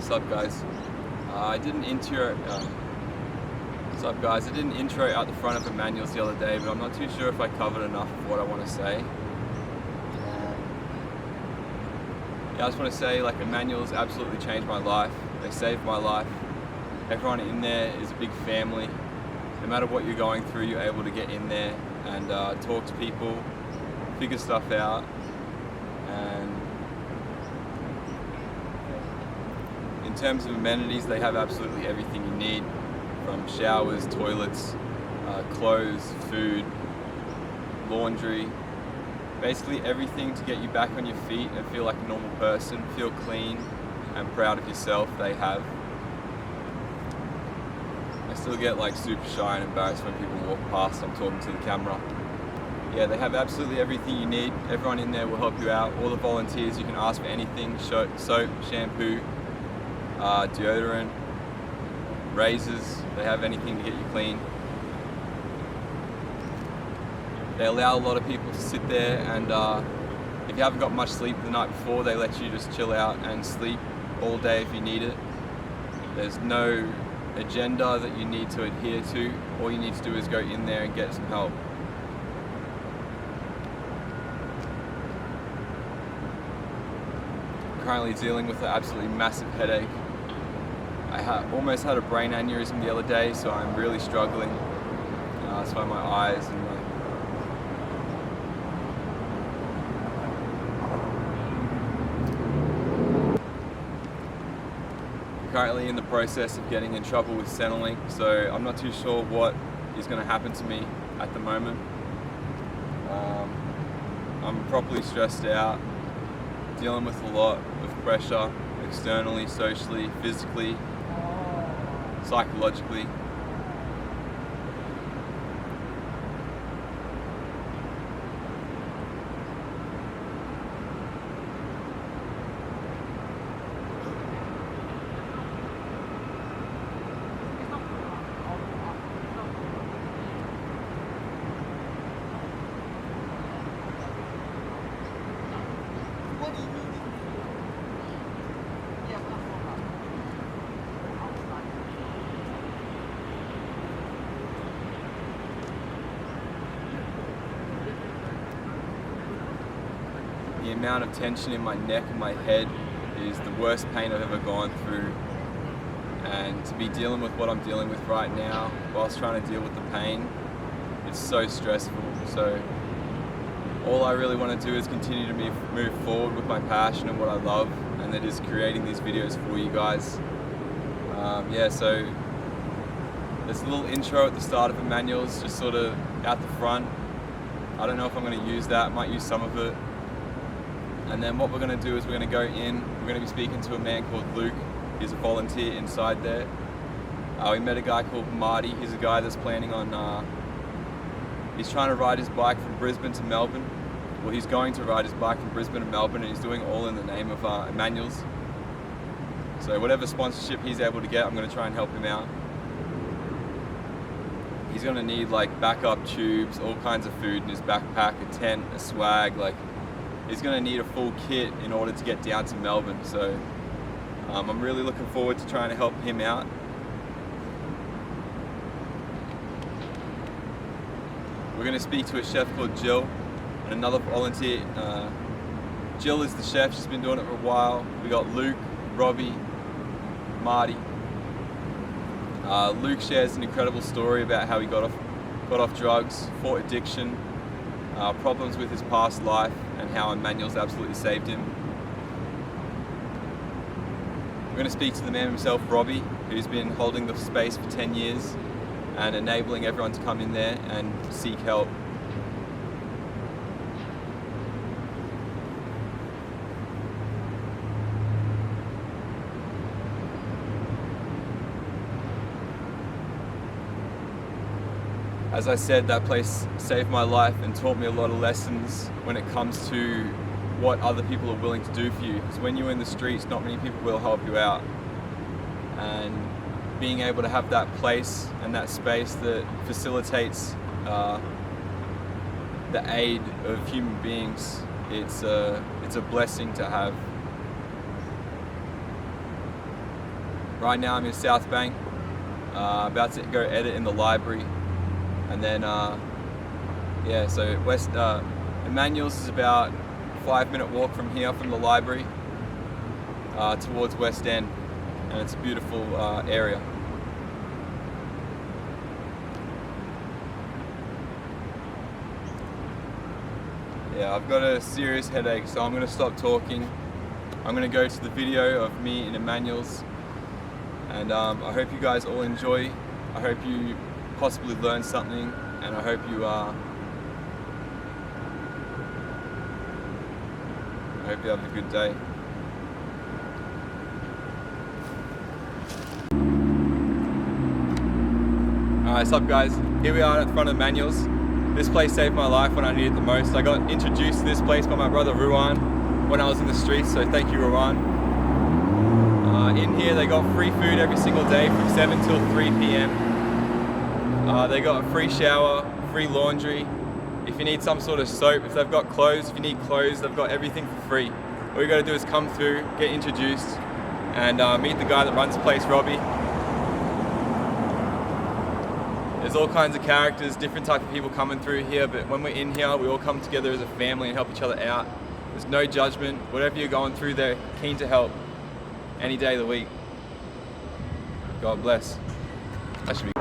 What's up, guys? I did an intro. What's up, guys? I did an intro out the front of Emmanuels the other day, but I'm not too sure if I covered enough of what I want to say. Yeah, I just want to say, like, Emmanuels absolutely changed my life. They saved my life. Everyone in there is a big family. No matter what you're going through, you're able to get in there and talk to people, figure stuff out, and in terms of amenities, they have absolutely everything you need, from showers, toilets, clothes, food, laundry, basically everything to get you back on your feet and feel like a normal person, feel clean and proud of yourself. They have. I still get like super shy and embarrassed when people walk past, I'm talking to the camera. Yeah, they have absolutely everything you need. Everyone in there will help you out. All the volunteers, you can ask for anything: soap, shampoo, deodorant, razors. They have anything to get you clean. They allow a lot of people to sit there, and if you haven't got much sleep the night before, they let you just chill out and sleep all day if you need it. There's no agenda that you need to adhere to. All you need to do is go in there and get some help. I'm currently dealing with an absolutely massive headache. I almost had a brain aneurysm the other day, so I'm really struggling. That's why my eyes and I'm currently in the process of getting in trouble with Centrelink, so I'm not too sure what is going to happen to me at the moment. I'm properly stressed out, dealing with a lot of pressure externally, socially, physically, psychologically. The amount of tension in my neck and my head is the worst pain I've ever gone through, and to be dealing with what I'm dealing with right now whilst trying to deal with the pain, it's so stressful. So all I really want to do is continue to move forward with my passion and what I love, and that is creating these videos for you guys. Yeah, so there's a little intro at the start of Emmanuels, just sort of out the front. I don't know if I'm going to use that, might use some of it. And then what we're going to do is we're going to go in, we're going to be speaking to a man called Luke. He's a volunteer inside there. We met a guy called MARTY. He's a guy that's planning on, he's trying to ride his bike from Brisbane to Melbourne. Well, he's going to ride his bike from Brisbane to Melbourne, and he's doing it all in the name of Emmanuels. So whatever sponsorship he's able to get, I'm going to try and help him out. He's going to need like backup tubes, all kinds of food in his backpack, a tent, a swag, like he's going to need a full kit in order to get down to Melbourne. So I'm really looking forward to trying to help him out. We're going to speak to a chef called Jill and another volunteer. Jill is the chef, she's been doing it for a while. We got Luke, Robbie, MARTY. Luke shares an incredible story about how he got off drugs, fought addiction, problems with his past life, and how Emmanuels absolutely saved him. We're going to speak to the man himself, Robbie, who's been holding the space for 10 years and enabling everyone to come in there and seek help. As I said, that place saved my life and taught me a lot of lessons when it comes to what other people are willing to do for you. Because when you're in the streets, not many people will help you out. And being able to have that place and that space that facilitates the aid of human beings, it's a blessing to have. Right now I'm in South Bank, about to go edit in the library, and then yeah, so Emmanuels is about a 5-minute walk from here, from the library, towards West End, and it's a beautiful area. Yeah, I've got a serious headache, so I'm going to stop talking. I'm going to go to the video of me in Emmanuels, and I hope you guys all enjoy. I hope you possibly learn something, and I hope you have a good day. Alright, what's up guys? Here we are at the front of Emmanuels. This place saved my life when I needed it the most. I got introduced to this place by my brother Frowen when I was in the streets, so thank you Frowen. In here they got free food every single day from 7 till 3 p.m. They got a free shower, free laundry. If you need some sort of soap, if they've got clothes, if you need clothes, they've got everything for free. All you gotta do is come through, get introduced, and meet the guy that runs the place, Robbie. There's all kinds of characters, different type of people coming through here, but when we're in here, we all come together as a family and help each other out. There's no judgment. Whatever you're going through, they're keen to help any day of the week. God bless. That should be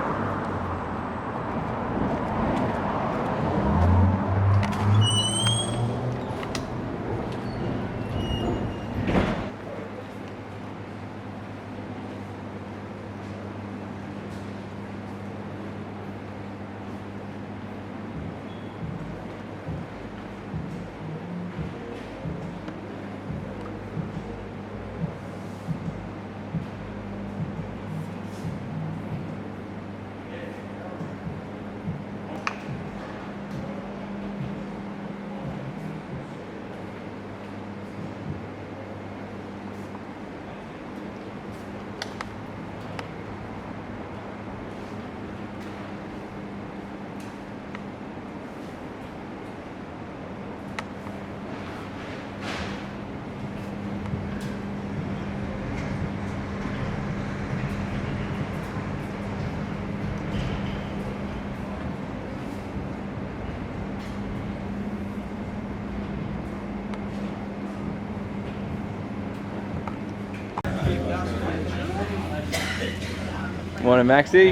Morning, Maxie.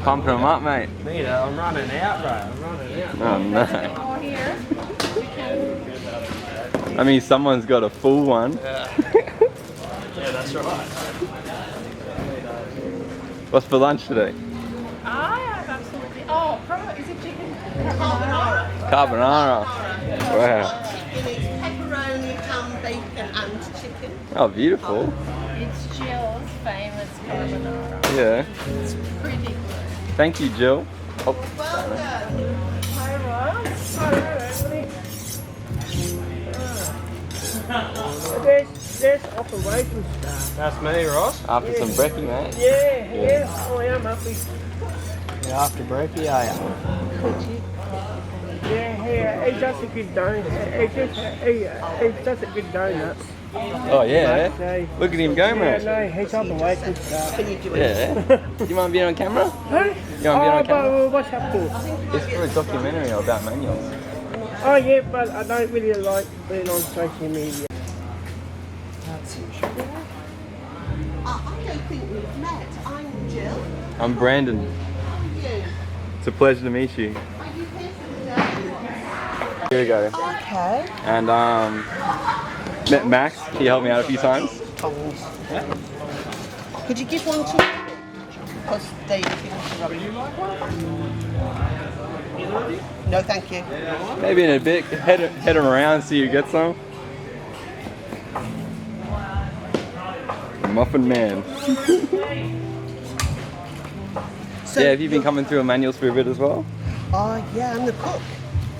Pumping them up, mate. Mate, I'm running out, bro. I'm running out. Oh no. I mean, someone's got a full one. Yeah, that's right. What's for lunch today? I have absolutely. Oh, is it chicken? Carbonara. Carbonara. Wow. It's pepperoni, ham, bacon and chicken. Oh, beautiful. It's Jill's famous carbonara. Yeah. It's pretty good. Thank you, Jill. Oh. Well done. Hi, Ross. Hi, There's operation stuff. That's me, Ross. After some brekkie, mate. Yeah. I am happy. Yeah, after brekkie, are you? Yeah, it's just a good donut. It's just a good donut. Oh, yeah. Look at him go, mate. No, he's operation stuff. Can you do it? Yeah. You want to be on camera? Huh? You want to be on camera? What's up for? It's for a documentary about Emmanuels. Oh yeah, but I don't really like being on social media. I don't think we've met. I'm Jill. I'm Brandon. How are you? It's a pleasure to meet you. Are you here for the day? Here we go. Okay. And met Max. He helped me out a few times. Could you give one to me? Because they give us a rubber. You like one? No, thank you. Maybe in a bit. Head him around, see who gets some. Muffin Man. So Yeah, have you been coming through Emmanuels for a bit as well? Yeah, I'm the cook.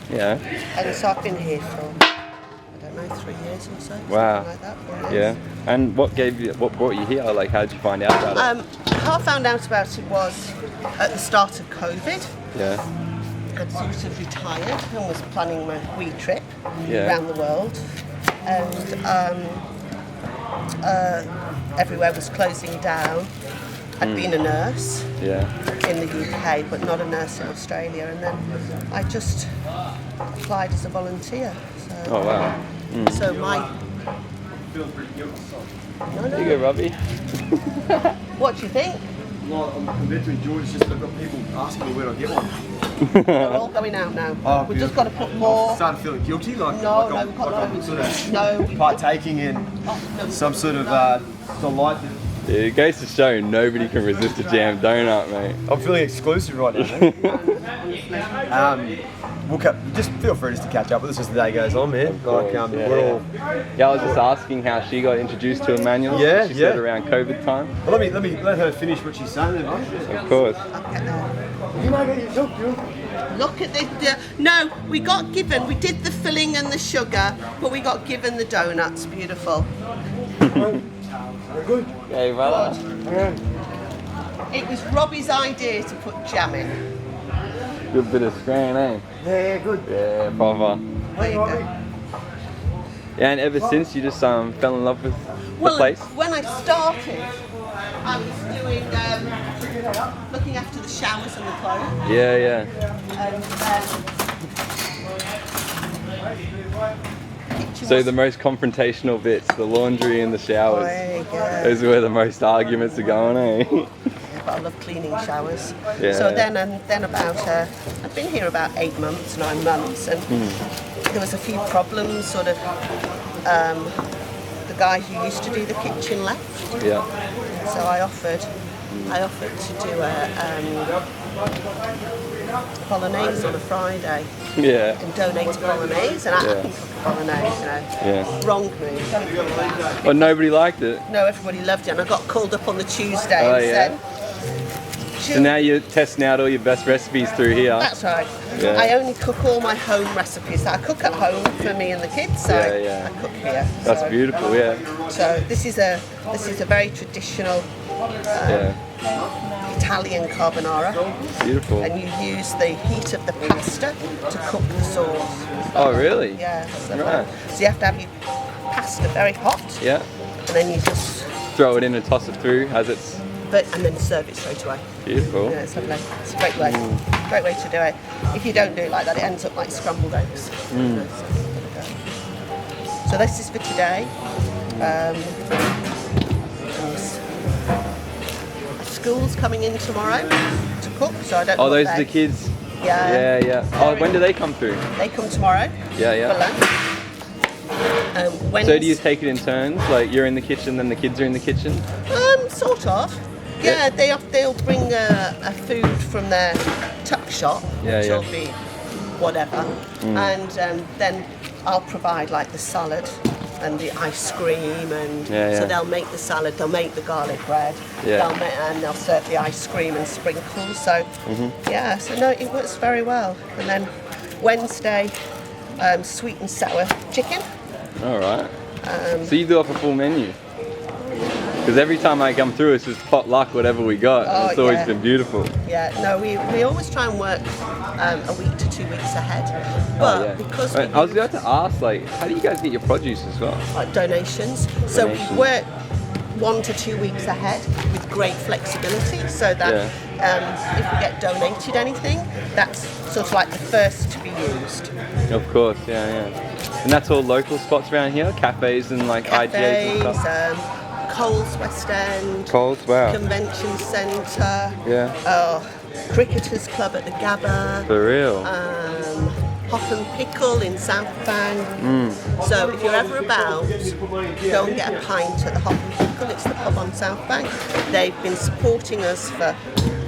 Yeah. And so I've been here for, I don't know, 3 years or so. Wow. Something like that, 4 years. Yeah. And what brought you here? Like, how did you find out about it? How I found out about it was at the start of COVID. Yeah. I'd sort of retired and was planning my wee trip Yeah. around the world. And everywhere was closing down. I'd been a nurse in the UK, but not a nurse in Australia, and then I just applied as a volunteer. So, Oh wow. So my... There you go, Robbie. What do you think? Well, I'm meant to enjoy it. It's just I've got people asking me where I get one. They're all going out now. Oh, We've just got to put more... I started feeling guilty, like No, like we've got I'm loads. sort of No. partaking in some sort of delight. Yeah, it goes to show nobody can resist a jam donut, mate. I'm feeling exclusive right now. We'll just feel free just to catch up with us as the day goes on, man. Like we're all. Yeah, I was just asking how she got introduced to Emmanuels. Yeah, She yeah. said around COVID time. Well, let her finish what she's saying. Of course. Look at this. No, we got given, we did the filling and the sugar, but we got given the donuts. Beautiful. Good. Hey, brother. It was Robbie's idea to put jam in. Good bit of scran, eh? Yeah, good. Yeah, brother. There you go. Yeah, and ever since you just fell in love with the place? When I started, I was doing looking after the showers and the clothes. Yeah, yeah. So the most confrontational bits, the laundry and the showers. There you go. Those are where the most arguments are going, eh? But I love cleaning showers. Yeah. So then about, I've been here about 8 months, 9 months, and there was a few problems, sort of, the guy who used to do the kitchen left. Yeah. So I offered to do a bolognese on a Friday Yeah. and donate to bolognese, and I can cook a bolognese, you know. Yeah. Wrong move. But nobody liked it. No, everybody loved it, and I got called up on the Tuesday Oh, and yeah. said, So now you're testing out all your best recipes through here. that's right. Yeah. I only cook all my home recipes. I cook at home for me and the kids, so Yeah, yeah. I cook here. That's So- beautiful, yeah. So this is a very traditional Yeah. Italian carbonara, Beautiful. and you use the heat of the pasta to cook the sauce. Oh, really? Yeah. So, Right. so you have to have your pasta very hot, Yeah. and then you just Throw it in and toss it through as it's and then serve it straight away. beautiful. Yeah, it's lovely. It's a great way. Great way to do it. If you don't do it like that, it ends up like scrambled eggs. You know, so this is for today. And school's coming in tomorrow to cook, so I don't know. Oh, what those are the they- kids? Yeah. Yeah, yeah. Oh, when do they come through? They come tomorrow Yeah, for yeah. lunch. So do you take it in turns? Like you're in the kitchen, then the kids are in the kitchen? Sort of. Yeah, they'll bring a food from their tuck shop, Yeah, which yeah. will be whatever, and then I'll provide like the salad and the ice cream, and Yeah, so yeah. they'll make the salad, they'll make the garlic bread, Yeah. and they'll serve the ice cream and sprinkles. So yeah, so no, it works very well. And then Wednesday, sweet and sour chicken. All right. So you do have a full menu? Because every time I come through, it's just potluck, whatever we got. Oh, It's always yeah. been beautiful. Yeah, no, we always try and work a week to 2 weeks ahead, but Oh, yeah. because Wait, we I was about to ask, like, how do you guys get your produce as well? like donations. So we Donations. work 1 to 2 weeks ahead with great flexibility, so that if we get donated anything, that's sort of like the first to be used. Of course, yeah, yeah. And that's all local spots around here? Cafes and like IGAs and Cafes, stuff? Coles West End, Coles, wow. Convention Centre, Yeah. Cricketers Club at the Gabba, For real? Hop and Pickle in South Bank. So if you're ever about, go and get a pint at the Hop and Pickle. It's the pub on South Bank. They've been supporting us for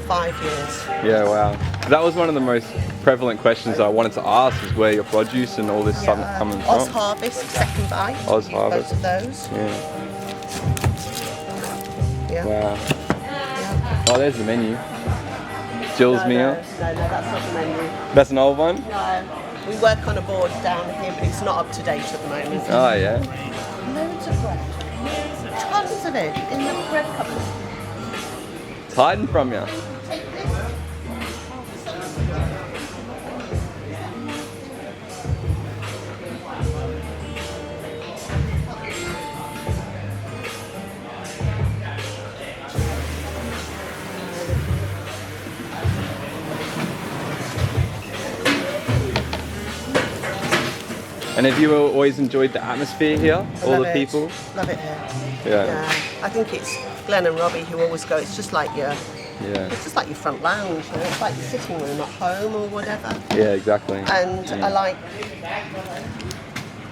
5 years. Yeah, wow. That was one of the most prevalent questions I wanted to ask, is where your produce and all this stuff is coming from. Oz Harvest, Second Bite. Oz Both Harvest. of those. Yeah. Yeah. Wow. Oh, there's the menu. Jill's meal. No, that's not the menu. That's an old one? No. We work on a board down here, but it's not up to date at the moment. Oh, yeah. Loads of bread. Tons of it in the bread cupboard. It's hiding from you. Take this. And have you always enjoyed the atmosphere here? All the people? Love it here. Yeah. I think it's Glenn and Robbie who always go, it's just like it's just like your front lounge, you know? It's like your sitting room at home or whatever. Yeah, exactly. And I like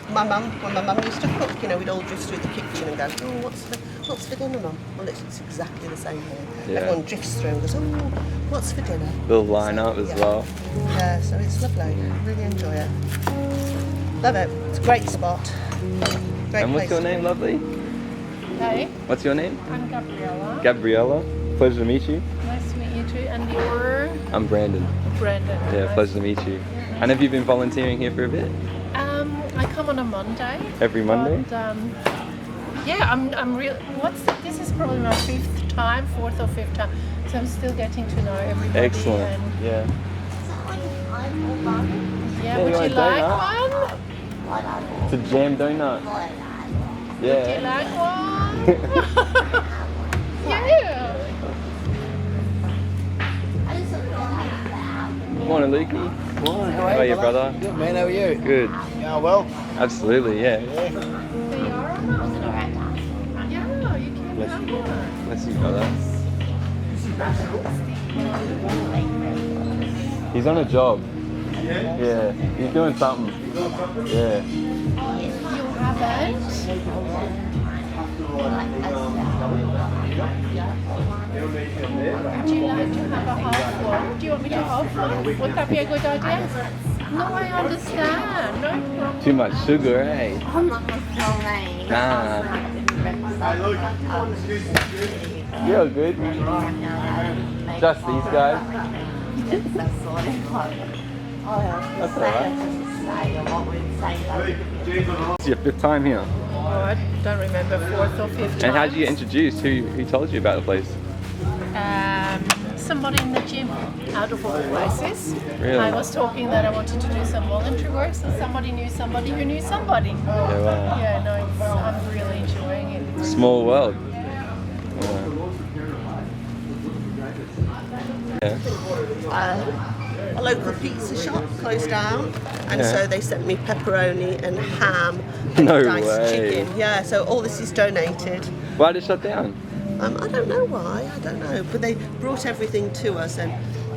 my mum, when my mum used to cook, you know, we'd all drift through the kitchen and go, oh, what's for dinner, Mum? Well, it's exactly the same here. Yeah. Everyone drifts through and goes, oh, what's for dinner? They'll line up as well. Yeah, so it's lovely. I really enjoy it. Love it. It's a great spot. Great And what's place your to name, be. lovely? Hey, What's your name? I'm Gabriella. Gabriella. Pleasure to meet you. Nice to meet you too. And you're I'm Brandon. Brandon. Yeah, Nice. pleasure to meet you. And have you been volunteering here for a bit? I come on a Monday. Every Monday? But, yeah, I'm real. This is probably my 4th or fifth time. So I'm still getting to know everybody. Excellent. And, Yeah. yeah, you would want you a like donut? one? It's a jam donut. Would you Yeah. like one? Yeah. Morning, Lukey. Morning, How are you, brother? Good, man, how are you? Good. Yeah, well. Absolutely, yeah. There you are. Yeah, you can Bless have you. one. Bless you, brother. He's on a job. Yeah. He's doing something. Yeah. You haven't? Would you like to have a half one? Do you want me to half one? Would that be a good idea? No, I understand. No problem. Too much sugar, eh? I'm not going to tell me. Nah. You're good. Just these guys. That's sort of like, That's alright. say or what we'd say. It's your 5th time here. Oh, I don't remember 4th or 5th. And how did you get introduced? Who told you about the place? Somebody in the gym, out of all places. Really? I was talking that I wanted to do some voluntary work, so somebody knew somebody who knew somebody. Yeah, wow. Yeah, no, I'm really enjoying it. Small world. Yeah. A local pizza shop closed down, and Yeah. so they sent me pepperoni and ham No and diced way. chicken. Yeah, so all this is donated. Why did it shut down? I don't know why, I don't know, but they brought everything to us and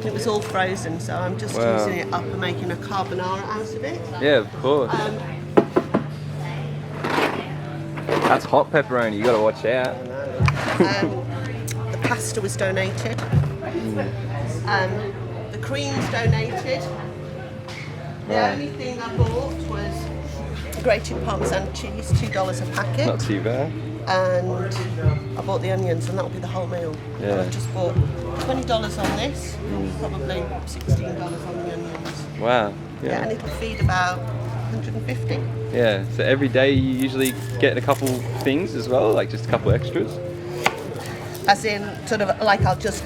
it was all frozen, so I'm just Wow. using it up and making a carbonara out of it. Yeah, of course. That's hot pepperoni. You gotta watch out. The pasta was donated. The cream's donated. The Wow. only thing I bought was grated Parmesan cheese, $2 a packet. Not too bad. And I bought the onions, and that'll be the whole meal. Yeah. And I've just bought $20 on this, probably $16 on the onions. Wow. Yeah, and it'll feed about 150. Yeah. So every day you usually get a couple things as well, like just a couple extras. As in, sort of like I'll just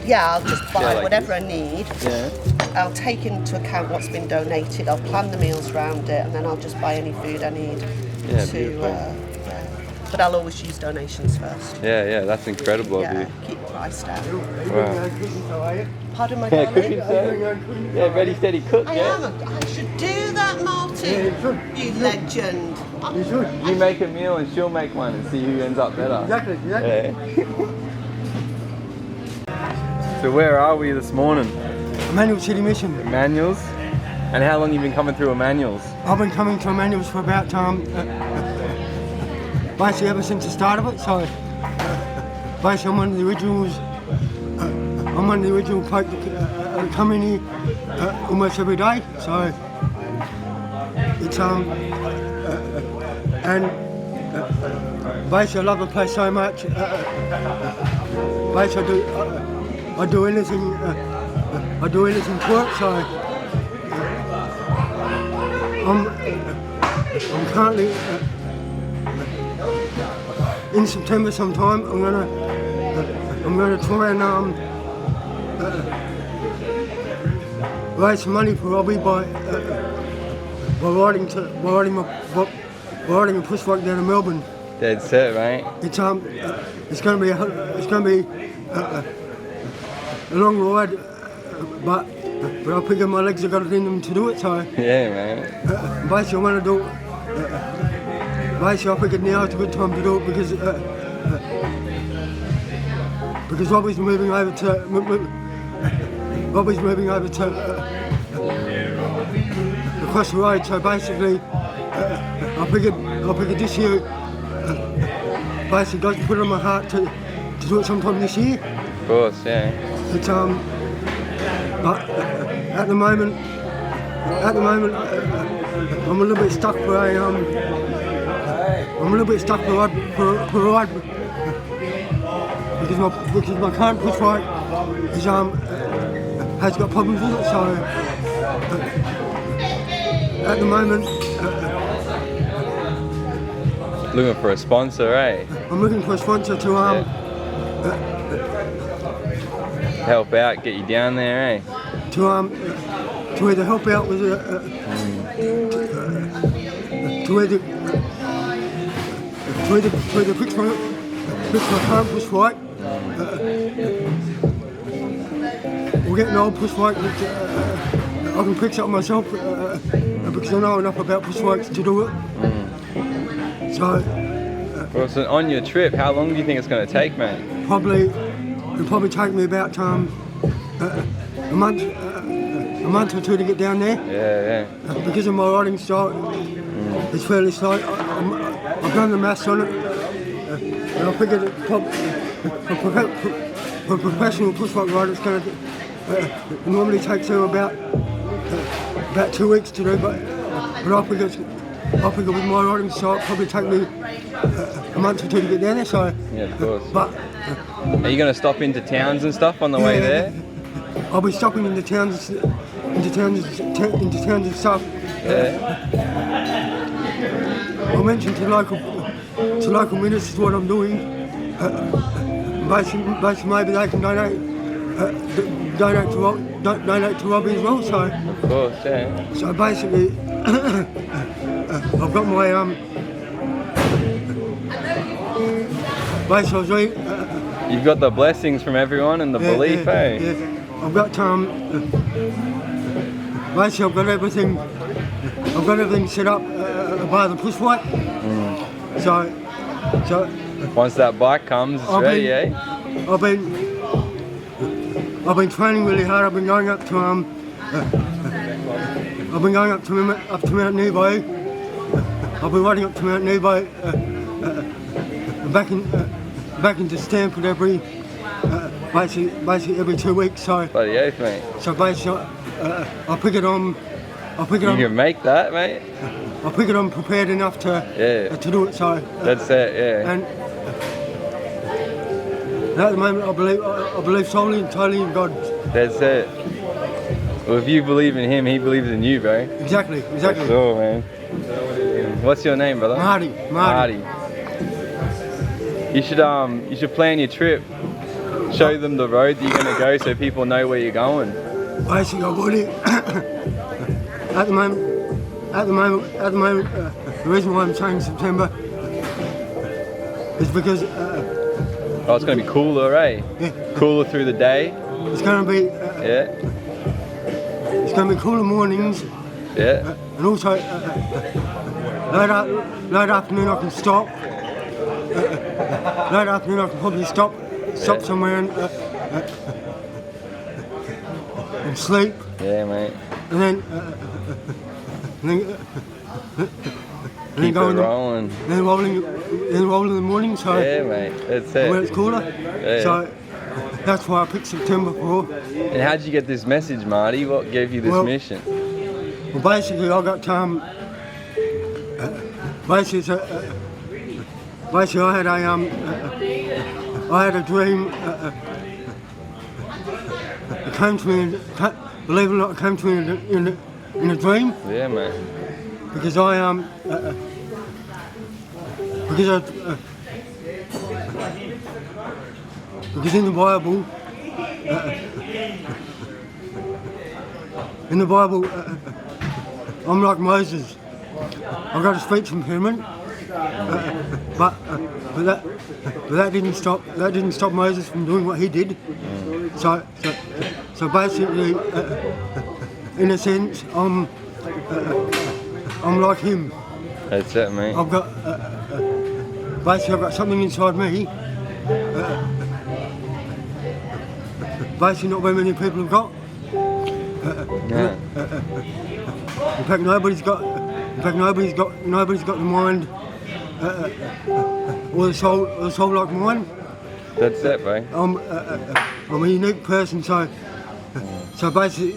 buy like whatever I need. Yeah. I'll take into account what's been donated. I'll plan the meals around it, and then I'll just buy any food I need. Yeah, to, beautiful. But I'll always use donations first. Yeah, that's incredible of Yeah, you. keep the price down. Wow. Pardon my Yeah, darling? cooking, sir. Yeah, ready, steady, cook. I Yeah. am. I should do that, Marty. You legend. You make a meal and she'll make one and see who ends up better. Exactly. Yeah. So where are we this morning? Emmanuels City Mission. Emmanuels? And how long you been coming through Emmanuels? I've been coming to Emmanuels for about basically ever since the start of it. So basically I'm one of the originals. I'm one of the original folk that come in here almost every day. So it's and basically I love the place so much. Basically I do anything. I do anything for it. So I'm currently in September sometime. I'm gonna try and raise some money for Robbie by writing a pushwork down in Melbourne. Dead set, right? It's gonna be a long ride, but I figure my legs have got it in them to do it. So Yeah, man. basically I want to do basically I figured now is a good time to do it because Robbie's moving over to across the road. So basically, I figured this year. Basically, God put it on my heart to do it sometime this year. Of course, yeah. But but at the moment, I'm a little bit stuck for a ride because my current push bike is has got problems with it. So at the moment. Looking for a sponsor, eh? I'm looking for a sponsor to help out, get you down there, eh? To either help out with to either fix my current push bike or get an old push bike that I can fix up myself because I know enough about push bikes to do it. So, so on your trip, how long do you think it's going to take, mate? It'll probably take me about a month or two to get down there. Yeah. Because of my riding style, it's fairly slow. I've done the maths on it, and I figured for a professional push bike rider, it's going to normally take them about 2 weeks to do, but I figure with my riding style, it'll probably take me a month or two to get down there. So yeah, of course. But are you going to stop into towns and stuff on the way there? I'll be stopping into towns and stuff. Yeah. I'll mention to local ministers what I'm doing. Basically, maybe they can donate to Robbie as well. So of course, yeah. So basically, I've got my basically. You've got the blessings from everyone and the belief, eh? Yeah. I've got basically I've got everything set up by the push bike. So once that bike comes, it's ready, eh? I've been training really hard. I've been going up to Mount Nebo. I've been riding up to Mount Nebo back into Stanford basically every 2 weeks. So bloody oath, mate. So basically, I figured I'm. You can make that, mate. I figured I'm prepared enough to do it. So that's it, yeah. And at the moment, I believe solely and totally in God. That's it. Well, if you believe in Him, He believes in you, bro. Exactly. For sure, man. What's your name, brother? Marty. You should plan your trip. Show them the road that you're going to go, so people know where you're going. Basically, I've already at the moment. The reason why I'm saying September is because. Oh, it's going to be cooler, eh? Yeah. Cooler through the day. It's going to be. It's going to be cooler mornings. Yeah. And also, late afternoon I can stop. Late afternoon I can probably stop somewhere and sleep. Yeah, mate. And then keep it rolling. Then roll in the morning. So yeah, mate. That's it. When it's cooler. Yeah. So that's why I picked September for. And how did you get this message, Marty? What gave you this mission? Well, basically, I got basically I had a dream. It came to me. Believe it or not, it came to me in a dream. Yeah, mate. Because because in the Bible, I'm like Moses. I've got a speech impairment, but that didn't stop Moses from doing what he did. So basically, in a sense, I'm like him. That's it, mate. I've got basically I've got something inside me. Basically, not very many people have got. Yeah. In fact, nobody's got the mind or the soul like mine. That's it, bro. I'm a unique person, so basically,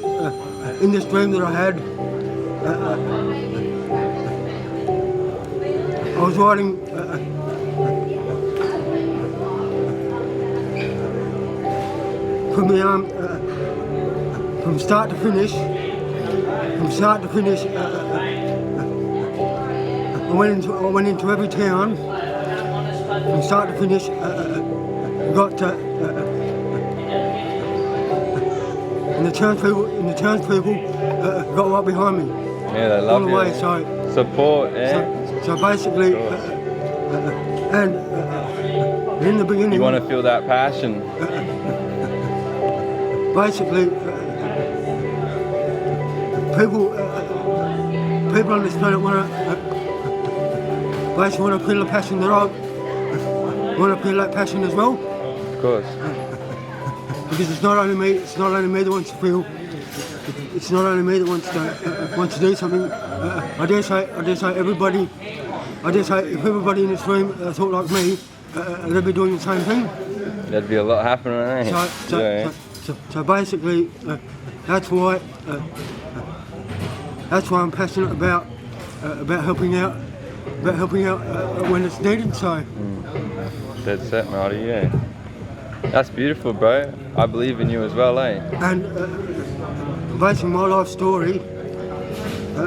in this dream that I had, I was writing. From start to finish, I went into every town. From start to finish, got to, and the townspeople got right behind me. Yeah, they love all the you. way. So support, yeah. So basically, and in the beginning, You want to feel that passion. basically, people on this planet want to feel the passion that I want to feel that passion as well. Of course. Because it's not only me that wants to feel. It's not only me that wants to do something. I dare say everybody. I dare say if everybody in this room thought like me, they'd be doing the same thing. There'd be a lot happening, eh? So basically, that's why I'm passionate about helping out when it's needed. So That's it, Marty, yeah. That's beautiful, bro. I believe in you as well, eh? and basically my life story. I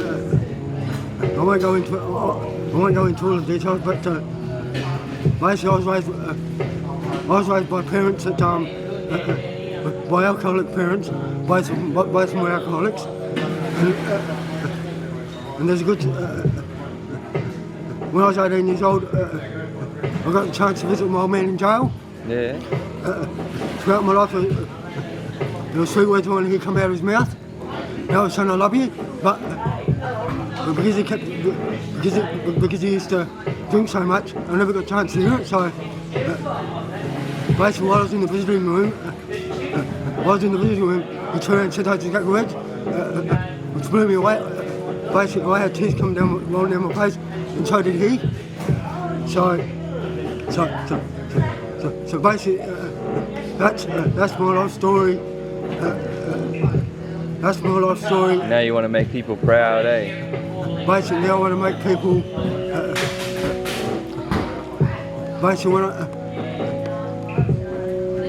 won't go into all the details, but basically I was raised by parents that by alcoholic parents. Both of them were alcoholics, and there's a good. When I was 18 years old, I got the chance to visit my old man in jail. Yeah. Throughout my life, there were sweet words when he come out of his mouth. "No, son, I love you," but because he used to drink so much, I never got a chance to hear it. So basically, while I was in the visiting room, he turned and said those exact words, which blew me away. Basically, I had tears rolling down my face, and so did he. So basically, that's my life story. That's my life story. Now you want to make people proud, eh? Basically, I want to make people.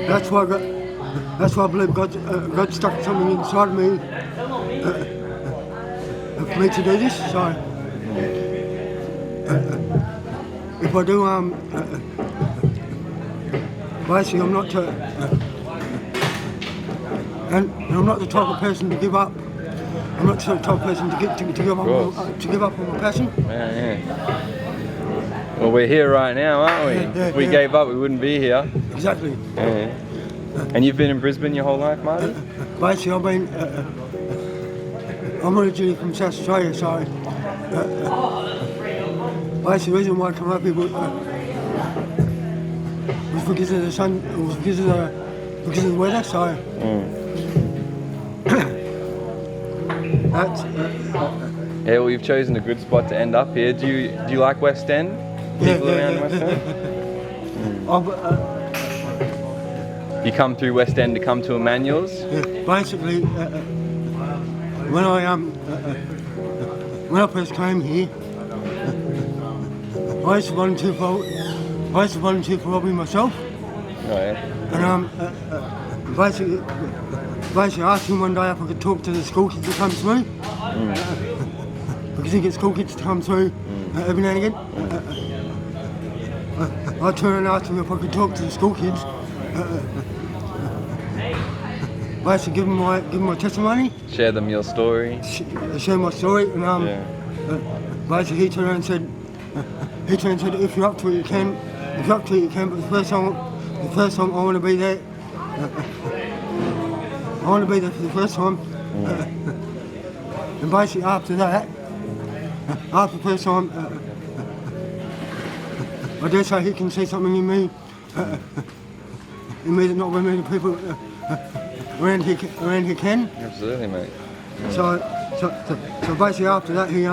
That's why I believe God stuck something inside me for me to do this. So if I do, basically, I'm not and I'm not the type of person to give up. I'm not the type of person to give up on my passion. Yeah. Well, we're here right now, aren't we? Yeah, If we gave up, we wouldn't be here. Exactly. Yeah. And you've been in Brisbane your whole life, Marty? Basically, I'm originally from South Australia, so basically the reason why I come up here was because of the sun, because of the weather. So that's. Yeah, well, you've chosen a good spot to end up here. Do you like West End? People around West End? You come through West End to come to Emmanuels? Yeah, basically, when I first came here, I used to volunteer for Robbie myself. Oh, yeah. And basically I asked him one day if I could talk to the school kids that come through, because he gets school kids to come through every now and again. I turned and asked him if I could talk to the school kids. Basically, give them my testimony. Share them your story. Share my story, and basically he turned around and said, if you're up to it, you can. If you're up to it, you can. But the first time I want to be there. I want to be there for the first time. And basically after that, after the first time, I dare say he can see something in me that not very many people around here can. Absolutely, mate. So basically after that he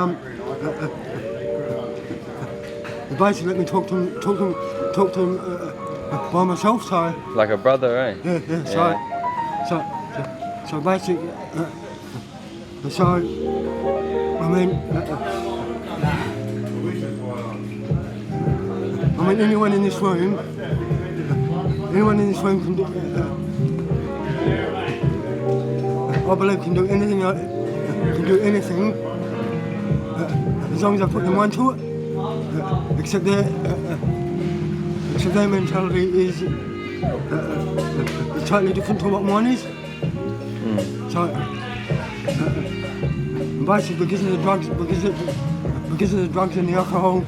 basically let me talk to him by myself. So Like a brother, eh? yeah. So basically, I mean, anyone in this room can do, I believe can do anything. As long as I put their mind to it. Except their mentality is totally different to what mine is. So basically, because of the drugs and the alcohol,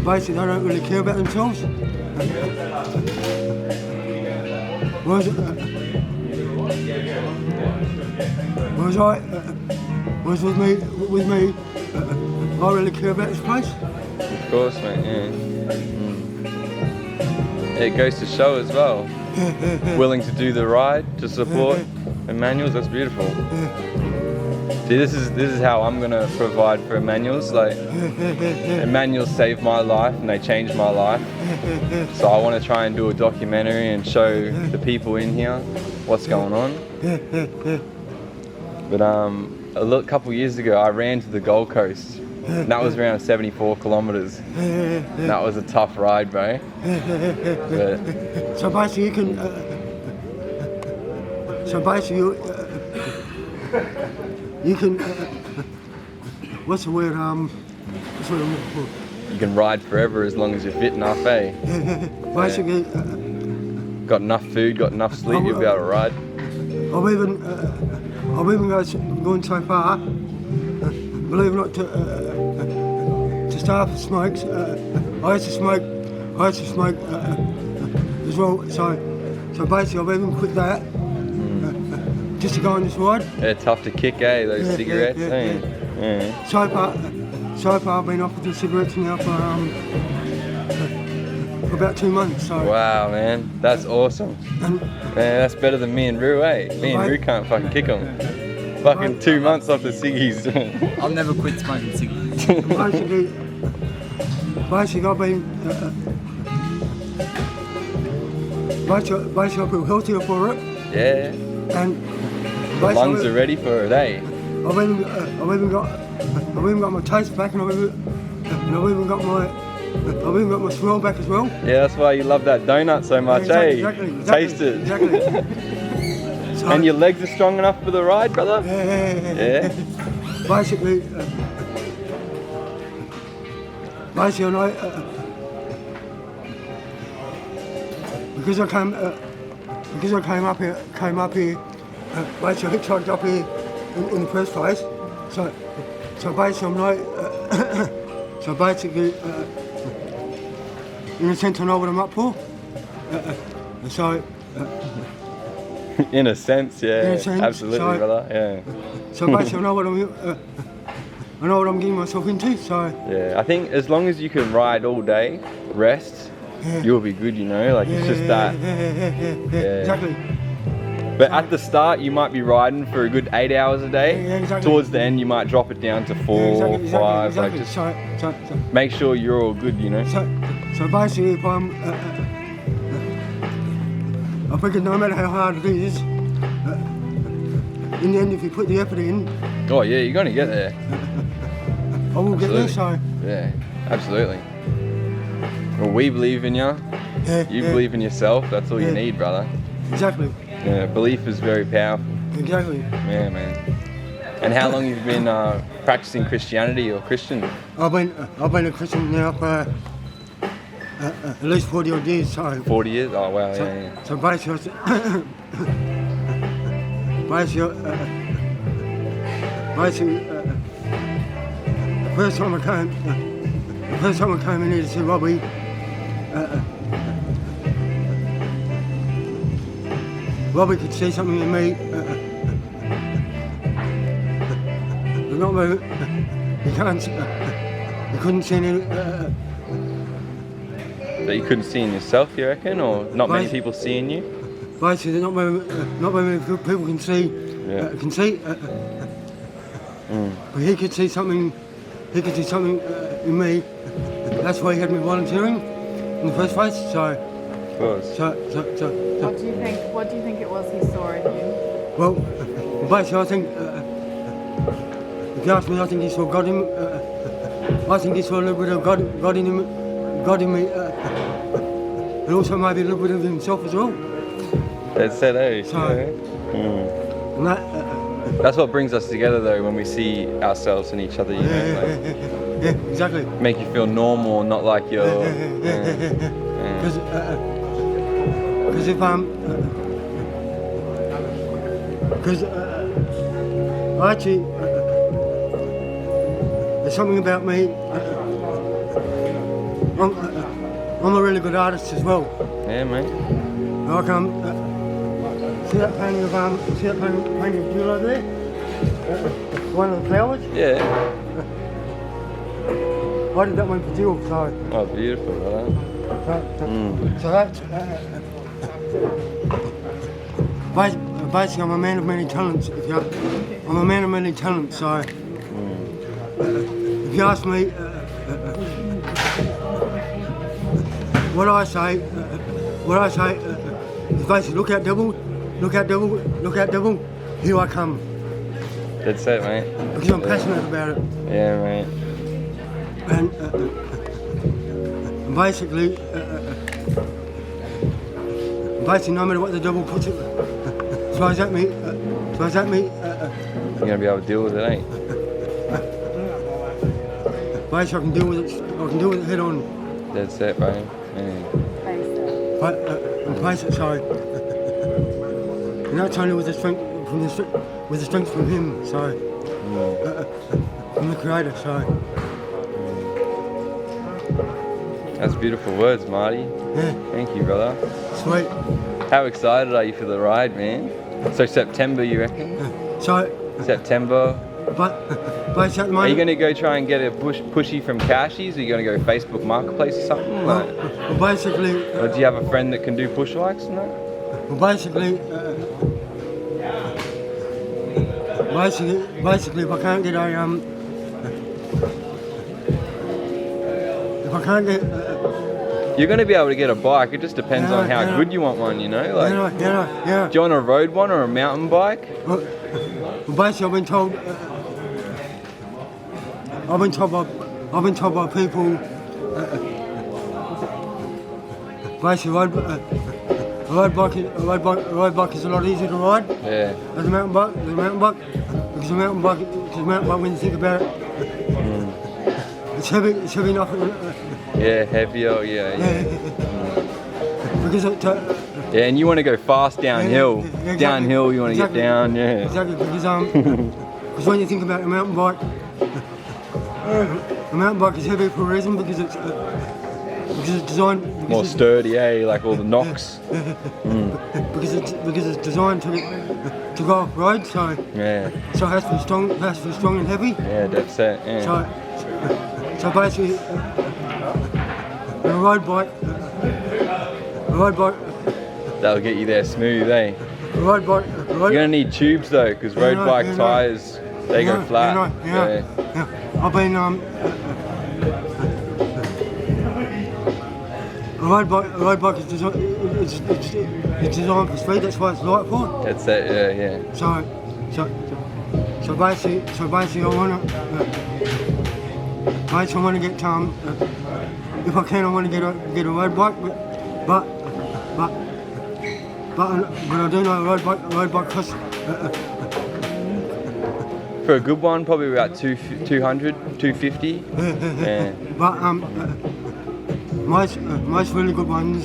basically they don't really care about themselves. Whereas with me, I really care about this place. Of course, mate, yeah. It goes to show as well. Willing to do the ride, to support Emmanuels, that's beautiful. See, this is how I'm gonna provide for Emmanuels. Like, Emmanuels saved my life and they changed my life. So I want to try and do a documentary and show the people in here what's going on. But a couple years ago, I ran to the Gold Coast. And that was around 74 kilometers. That was a tough ride, bro. But so basically, you can. You can. What's the word? What's the word? you can ride forever as long as you're fit enough, eh? Basically. Got enough food, got enough sleep, you'll be able to ride. I've even gone so far. Believe it or not, to start off smokes. I used to smoke as well. So basically, I've even quit that just to go on this ride. Yeah, tough to kick, eh? Those cigarettes, eh? Yeah. So far, I've been offered the cigarettes now for about 2 months. So. Wow, man, that's awesome. Man, that's better than me and Roo, eh? Me and Roo can't fucking kick them. Fucking 2 months off the ciggies. I'll never quit smoking ciggies. Basically, I've been basically I feel healthier for it. Yeah. And the lungs are ready for it, eh? I've even got my taste back, and I've even got my smell back as well. Yeah, that's why you love that donut so much, eh? Exactly. Taste it. Exactly. So, and your legs are strong enough for the ride, brother? Yeah. Basically, I because I came up here, basically I hitchhiked up here in the first place. So basically I'm like, in a sense I know what I'm up for. In a sense, yeah. In a sense, absolutely, brother. Yeah. So basically I know what I'm getting myself into. So yeah, I think as long as you can ride all day, rest, you'll be good, you know. Like it's just that. Yeah. Exactly. But at the start, you might be riding for a good 8 hours a day. Yeah, exactly. Towards the end, you might drop it down to 4, 5. Exactly. Like just make sure you're all good, you know. So basically, if I'm, I figure no matter how hard it is, in the end, if you put the effort in. Oh yeah, you're gonna get there. I will get there. So. Yeah, absolutely. Well, we believe in you. You believe in yourself. That's all you need, brother. Exactly. Yeah, belief is very powerful. Exactly. Yeah, man. And how long have you been practicing Christianity or Christian? I've been a Christian now for at least 40 odd years. So 40 years? Oh wow, yeah. So basically, the first time I came in here to see Robbie. Robbie could see something in me, but not me. He couldn't see any. That you couldn't see in yourself, you reckon, or not many people seeing you? Basically, not very people can see. But he could see something. He could see something in me. That's why he had me volunteering in the first place. So. Of course. What do you think it was he saw in you? Well, basically, I think. If you ask me, I think he saw God in. I think he saw a little bit of God in him, God in me, and also maybe a little bit of himself as well. That's it, eh? So, and that's what brings us together, though, when we see ourselves and each other. You know, like, yeah, exactly. Make you feel normal, not like you're. Because if because actually, there's something about me. I'm a really good artist as well. Yeah, mate. Like see that painting of Jewel over there? One of the flowers? Yeah. I did that one for Jewel, so. Oh, beautiful, brother. So that's basically I'm a man of many talents. I'm a man of many talents, so if you ask me what I say is basically look out devil, look out devil, look out devil, here I come. That's it, mate. Because I'm passionate about it. Yeah, mate. And basically no matter what the devil puts it, throws at me, You're gonna be able to deal with it, ain't? basically I can deal with it head on. That's it, bro. Yeah. And place it so. And that's only with the strength from him, so from the Creator, so. That's beautiful words, Marty. Yeah. Thank you, brother. Sweet. How excited are you for the ride, man? So September, you reckon? So. September. But at the moment. Are you going to go try and get a pushy from Cashies? Are you going to go Facebook Marketplace or something? Well, basically. Or do you have a friend that can do push likes and that? Well, basically, if I can't get a if I can't get. You're going to be able to get a bike. It just depends on how good you want one, you know. Like, yeah. Do you want a road one or a mountain bike? Well, basically, I've been told by people. Basically, a road bike is a lot easier to ride. Yeah. As a mountain bike, because a mountain bike, when you think about it, it's heavy enough. Yeah, heavier. Yeah. Because yeah, and you want to go fast downhill. Yeah, exactly. Downhill, you want to get down. Yeah. Exactly, because when you think about a mountain bike is heavy for a reason because it's designed more sturdy, eh? Like all the knocks. Because it's designed to go off road, so yeah. So it has to be strong and heavy. Yeah, that's it. Yeah. So basically, a road bike. That'll get you there smooth, eh? Road bike. You're gonna need tubes though, because road bike tyres they go flat. Yeah. I've been a road bike is designed for speed. That's why it's light for. That's it. Yeah. So basically, I want to get if I can, I want to get a road bike, but I do know a road bike costs. For a good one, probably about 200, 250. Yeah. But most really good ones.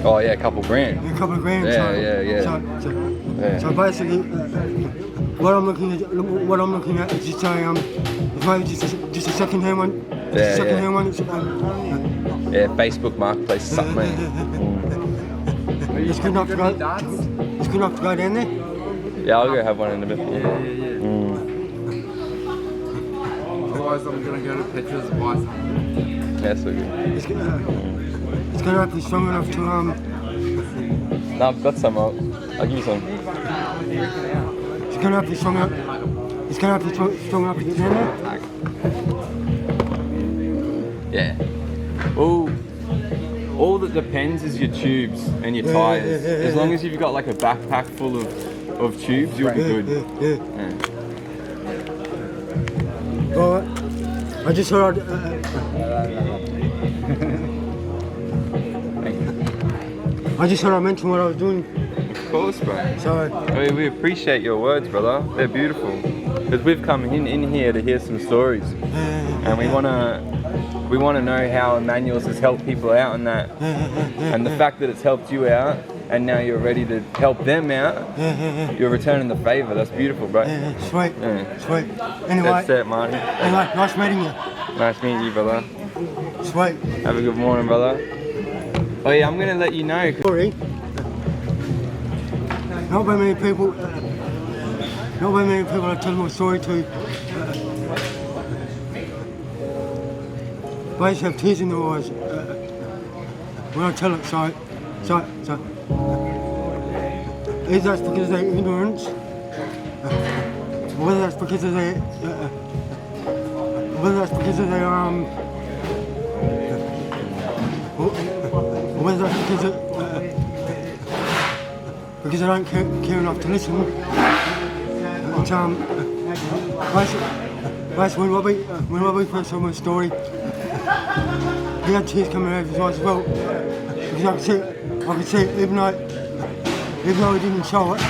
Oh yeah, a couple grand. A couple of grand. Yeah. So basically, what I'm looking at is just maybe just a second-hand one. Yeah, Facebook Marketplace or something. It's good enough to go down there. Yeah, I'll go have one in a bit. Otherwise, I'm gonna go to Petra's and buy something. That's so good. it's gonna have to be strong enough to No, I've got some. I'll give you some. it's gonna have to be strong enough. It's gonna have to be strong enough to get down there. Yeah. All that depends is your tubes and your tyres. As long as you've got like a backpack full of tubes, you'll be good. Yeah. Alright. I just thought I'd mention what I was doing. Of course, bro. So We appreciate your words, brother. They're beautiful. Because we've come in here to hear some stories, and we wanna know how Emmanuels has helped people out and that, and the fact that it's helped you out, and now you're ready to help them out. You're returning the favour. That's beautiful, bro. Sweet. Yeah. Sweet. Anyway. That's it, Marty. Anyway, nice meeting you. Nice meeting you, brother. Sweet. Have a good morning, brother. Oh yeah, I'm gonna let you know. Sorry. Not very many people. I tell my story to. Boys have tears in their eyes when I tell it. So. Either that's because of their ignorance, whether that's because of their, whether that's because of their whether that's because they don't care enough to listen. Basically, when Robbie first told my story, he had tears coming out of his eyes as well. Because I could see it, even though he didn't show it.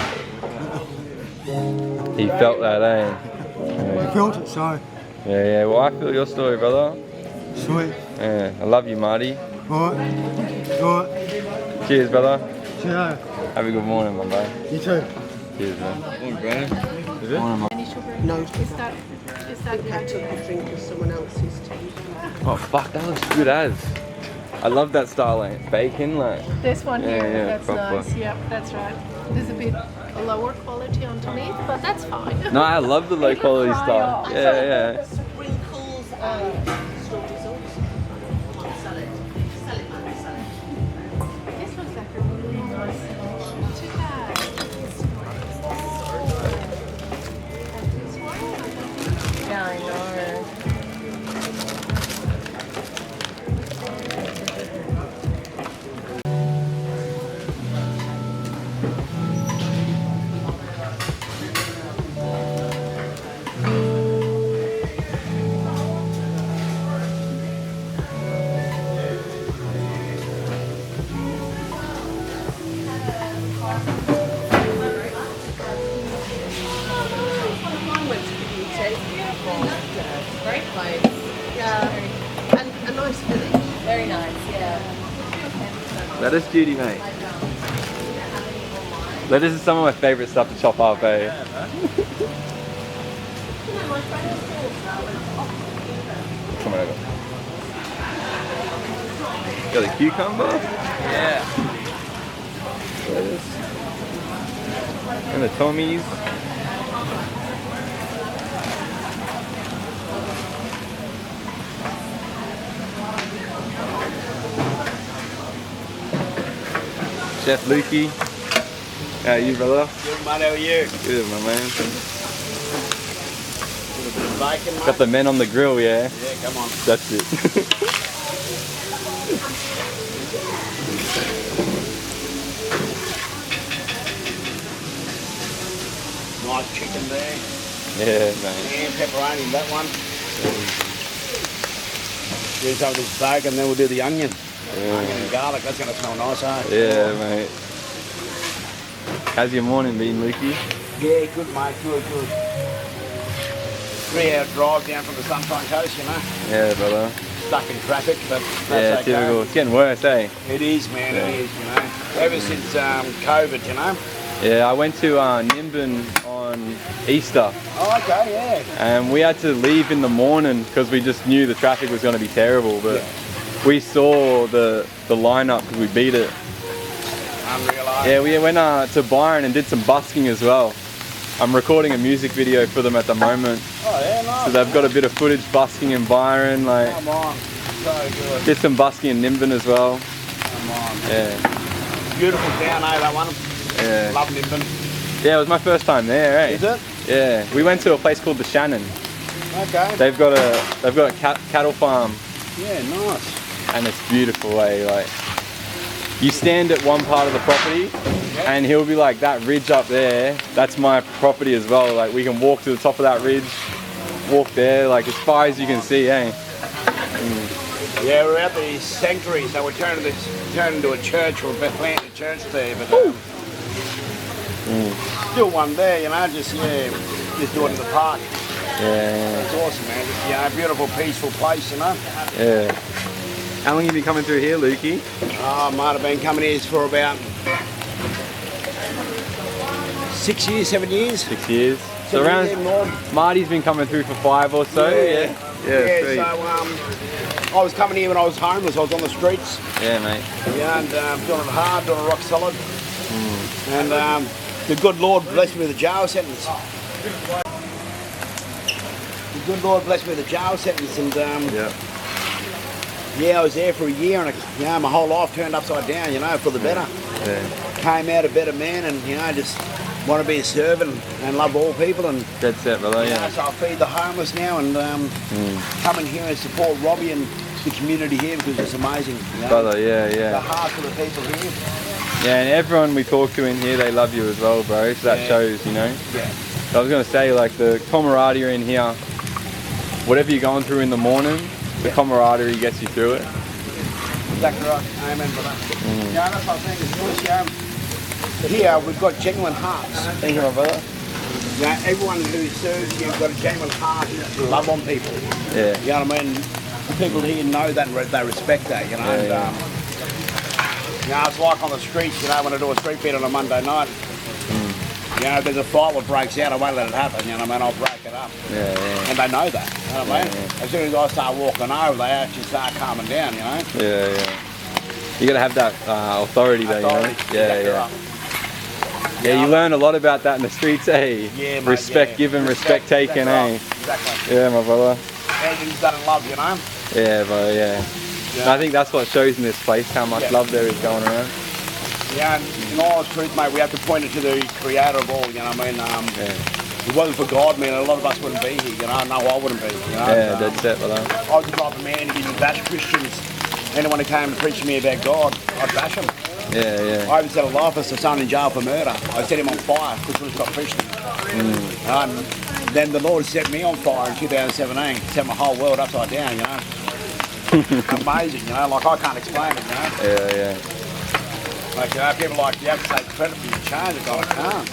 He felt that, eh? He felt it, so. Yeah. Well, I feel your story, brother. Sweet. Yeah. I love you, Marty. Alright. Cheers, brother. See you later. Have a good morning, my bro. You too. Cheers, man. Morning, bro. Is it? Morning, man. No, Is that catch up and drink of someone else's tea. Oh, fuck, that looks good as. I love that style, like bacon, like. this one here? Yeah, That's proper. nice. Yep, that's right. There's a bit lower quality underneath, but that's fine. No, I love the low quality fry style. off. Yeah. Sprinkles and strawberries also. Sell it, man, sell it. This looks like a really nice. Not too bad. Yeah, I know. Great place. Yeah, and a nice village. Very nice, yeah. Lettuce duty, mate. Lettuce is some of my favourite stuff to chop up, eh? Come on over. Got a cucumber? Yeah. Lettuce. And the Tommies. Chef Lukey. How are you, brother? Good, man. How are you? Good, my man. Bacon, Got the men on the grill, yeah? Yeah, come on. That's it. Nice chicken there. Yeah, mate. And pepperoni, that one. Do some of this bacon, then we'll do the onion. Onion and garlic, that's going to smell nice, eh? Yeah, mate. How's your morning been, Lukey? Yeah, good, mate. Good. 3-hour drive down from the Sunshine Coast, you know. Yeah, brother. Stuck in traffic, but that's Yeah, okay. typical. It's getting worse, eh? It is, man. Yeah. It is, you know. Ever since COVID, you know. Yeah, I went to Nimbin on Easter. Oh, okay, yeah. And we had to leave in the morning because we just knew the traffic was going to be terrible. But we saw the lineup because we beat it. Unreal. Yeah, we went to Byron and did some busking as well. I'm recording a music video for them at the moment. Oh, yeah, nice. So they've got a bit of footage busking in Byron. Like, Come on. So good. did some busking in Nimbin as well. on. Yeah. Beautiful town, eh, that one? Yeah. Love Linden. Yeah, it was my first time there, eh? Is it? Yeah. We went to a place called the Shannon. Okay. They've got a cattle farm. Yeah, nice. And it's beautiful, eh? Like, you stand at one part of the property, and he'll be like, that ridge up there, that's my property as well. Like, we can walk to the top of that ridge, walk there, like as far as you can see, eh? Yeah, we're at the sanctuary, so we're turning into a church. We're planting a church there, but still one there, you know, just doing the park. Yeah. It's awesome, man. Just, you know, beautiful, peaceful place, you know. Yeah. How long have you been coming through here, Lukey? I might have been coming here for about 6 years, 7 years. 6 years. So around, Marty's been coming through for 5 or so. Yeah. Yeah, so I was coming here when I was homeless. I was on the streets. Yeah, mate. Yeah, and doing it hard, doing it rock solid. And the good Lord blessed me with a jail sentence. The good Lord blessed me with a jail sentence, and yeah, I was there for a year, and you know, my whole life turned upside down, you know, for the better. Yeah. Came out a better man, and you know, just want to be a servant and love all people. And dead set, brother. Yeah. So I feed the homeless now, and come in here and support Robbie and the community here because it's amazing. You know? Brother, yeah. The heart of the people here. Yeah, and everyone we talk to in here, they love you as well, bro. So that shows, you know. Yeah. I was gonna say, like, the camaraderie in here. Whatever you're going through in the morning, the camaraderie gets you through it. Exactly right. Amen for that. Yeah, that's what I think is good. Here we've got genuine hearts. Thank you, my brother. Yeah, everyone who serves you, got a genuine heart to love on people. Yeah. You know what I mean? The people here know that and they respect that, you know. Yeah, and, you know, it's like on the streets, you know, when I do a street beat on a Monday night. You know, there's a fight that breaks out, I won't let it happen, you know what I mean? I'll break it up. Yeah, yeah. And they know that, you know what I mean? As soon as I start walking over, they actually start calming down, you know? Yeah, yeah. You gotta have that authority though, you know? Yeah. Yeah, you learn a lot about that in the streets, eh? Yeah, mate, respect given, respect taken, eh? Exactly. Yeah, my brother. Everything's done in love, you know? Yeah, bro, yeah. And I think that's what shows in this place, how much love there is going around. Yeah, and in all truth, mate, we have to point it to the creator of all, you know what I mean? If it wasn't for God, man, a lot of us wouldn't be here, you know? No, I wouldn't be, you know? Yeah, dead set, brother. I was the type of man who didn't bash Christians. Anyone who came and preached to me about God, I'd bash him. Yeah, yeah. I even set a life as a son in jail for murder. I set him on fire because we got Christian. Then the Lord set me on fire in 2017, set my whole world upside down, you know? Amazing, you know, like I can't explain it, you know? Yeah, yeah. Like, you know, people like, you have to take credit for your change, I can't.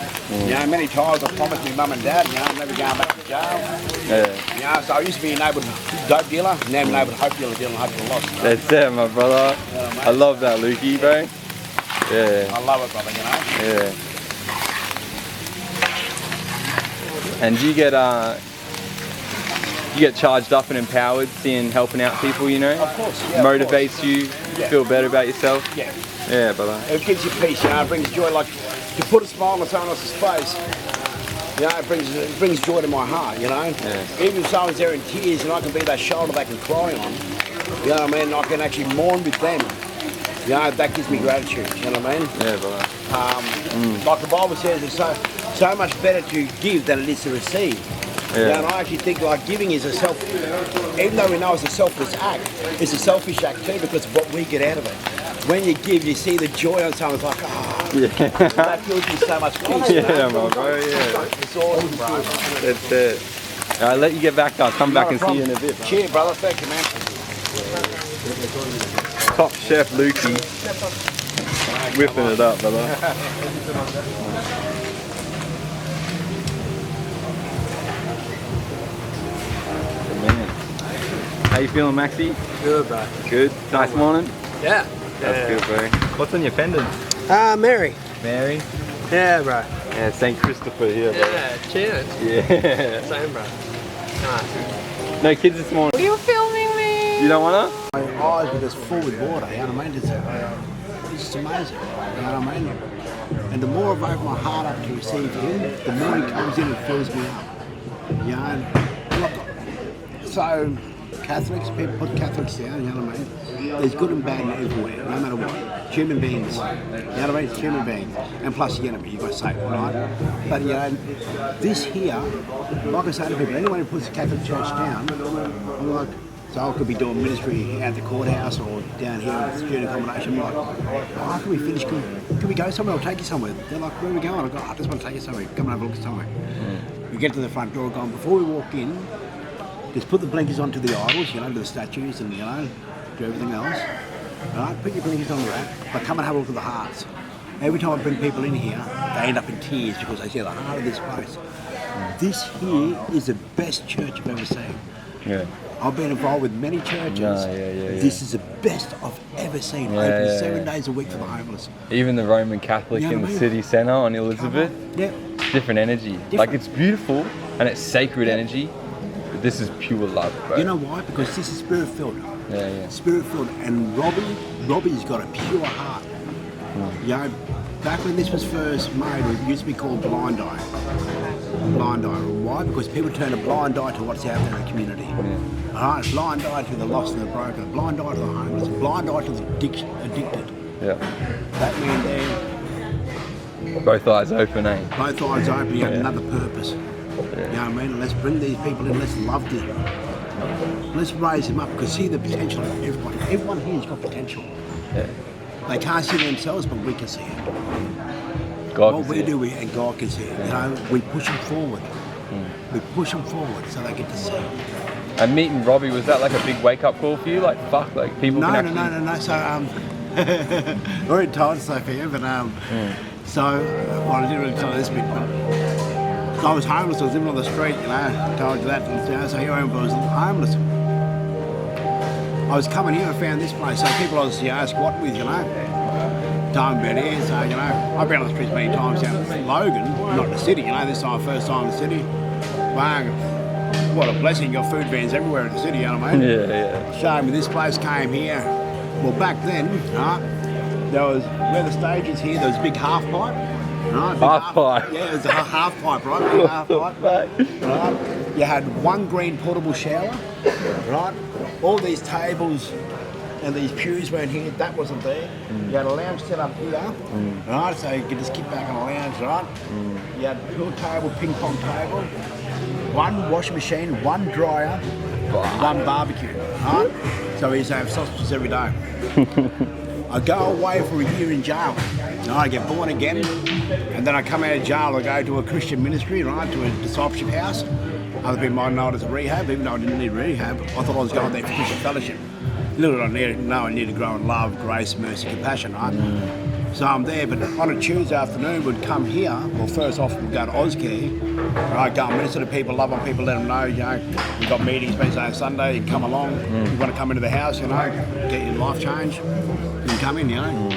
You know, many times I promised my mum and dad, you know, I'm never going back to jail. Yeah. You know, so I used to be a neighbourhood dope dealer, now I'm a neighbourhood hope dealer dealing hope for loss. That's it, my brother. I love that, Lukey, bro. Yeah. I love it, brother, you know? Yeah. And do you get charged up and empowered seeing helping out people, you know? Of course, yeah. Motivates you, feel better about yourself? Yeah. Yeah, brother. It gives you peace, you know, it brings joy. Like, to put a smile on someone else's face, you know, it brings joy to my heart, you know? Yeah. Even if someone's there in tears and I can be that shoulder they can cry on, you know what I mean? I can actually mourn with them. You know, that gives me gratitude, you know what I mean? Yeah, brother. Like the Bible says, it's so much better to give than it is to receive. Yeah. You know, and I actually think like giving is even though we know it's a selfless act, it's a selfish act too because of what we get out of it. When you give, you see the joy on someone's like, that fills me so much peace. Yeah, my bro, yeah. It's awesome, bro. That's it. I'll let you get back. I'll come back and see you in a bit. Cheers, brother. Thank you, man. Top chef Lukey. Whipping it up, brother. Man. How you feeling, Maxie? Good, bro. Good. Nice morning. Yeah. That's good, bro. What's on your pendant? Mary. Mary? Yeah, bro. Yeah, St. Christopher here, bro. Yeah, cheers. Yeah. Same, bro. Nice. No kids this morning. You're filming me! You don't wanna? My eyes are just full with water, you know what I mean? It's just amazing, you know what I mean? And the more I've opened my heart up to receive Him, the more He comes in and fills me up. You know, so Catholics, people put Catholics down, you know what I mean? There's good and bad everywhere, no matter what. Human beings, you know what I mean? It's human beings. And plus you're going to be, you've got to say it, right? But you know, this here, like I say to people, anyone who puts the Catholic Church down, I'm like, so I could be doing ministry at the courthouse or down here at the student accommodation. I'm like, oh, can we finish? Can we go somewhere? I'll take you somewhere. They're like, where are we going? I go, I just want to take you somewhere. Come and have a look at somewhere. We get to the front door, going, before we walk in, just put the blinkers onto the idols, you know, to the statues and, you know, to everything else. Right? Put your blinkers onto that, but come and have a look at the hearts. Every time I bring people in here, they end up in tears because they see the heart of this place. This here is the best church I've ever seen. Yeah. I've been involved with many churches. This is the best I've ever seen. Open 7 days a week for the homeless. Even the Roman Catholic in the city centre on Elizabeth. Yeah. Different energy. Like it's beautiful and it's sacred energy. But this is pure love, bro. You know why? Because this is spirit-filled. Spirit-filled. And Robbie's got a pure heart. You know, back when this was first made, it used to be called blind eye. Blind eye. Why? Because people turn a blind eye to what's out there in the community. Alright, blind eye to the lost and the broken, blind eye to the homeless, blind eye to the addicted. Yeah. That means they're both eyes open, eh? both eyes open, you have another purpose. You know what I mean? Let's bring these people in, let's love them. Let's raise them up, because see the potential of everyone. Everyone here's got potential. They can't see themselves, but we can see it. What we do, and God can see it. You know, we push them forward. We push them forward so they get to see it. And meeting Robbie, was that like a big wake-up call for you? Like, fuck, like people can actually... No. So, I already told Sophia, but so, well, I didn't really tell this bit, but I was homeless. I was living on the street, you know. I told you that, you know, so here I was homeless. I was coming here and found this place, so people obviously ask what with, you know. Time about here, so, you know, I've been on the streets many times down in Logan, not in the city, you know. This is my first time in the city. Wow. What a blessing, you got food vans everywhere in the city, you know what I mean? Showing me this place, came here. Well, back then, there was, where the stage is here, there was a big half pipe. Right? Half pipe? Yeah, it was a half pipe, right? Big half pipe. Right? You had one green portable shower, right? All these tables and these pews weren't here, that wasn't there. You had a lounge set up here, right? So you could just kick back on a lounge, right? You had a pool table, ping pong table, one washing machine, one dryer, one barbecue, right? So we used to have sausages every day. I go away for a year in jail. I get born again, and then I come out of jail, I go to a Christian ministry, right, to a discipleship house. Other people might know it as a rehab, even though I didn't need rehab. I thought I was going there for Christian fellowship. Little did I know I need to grow in love, grace, mercy, compassion, right? So I'm there, but on a Tuesday afternoon, we'd come here. Well, first off, we'd go to Auskey, right? Go and minister to people, love on people, let them know, you know, we've got meetings Wednesday and Sunday, you can come along. You want to come into the house, you know, get your life changed, you can come in, you know.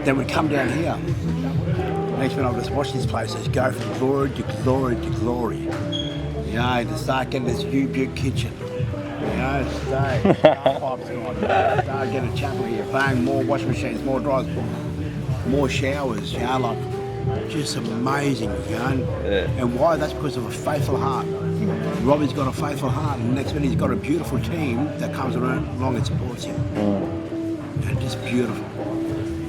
Then we'd come down here. Next minute, I'll just watch this place, just go from glory to glory to glory. You know, to start getting this U-Butte kitchen. You know, start getting a chapel here, bang, more washing machines, more dryers, more showers, you know, like, just amazing, you know. And why? That's because of a faithful heart. Robbie's got a faithful heart, and next minute he's got a beautiful team that comes around along and supports him. And just beautiful.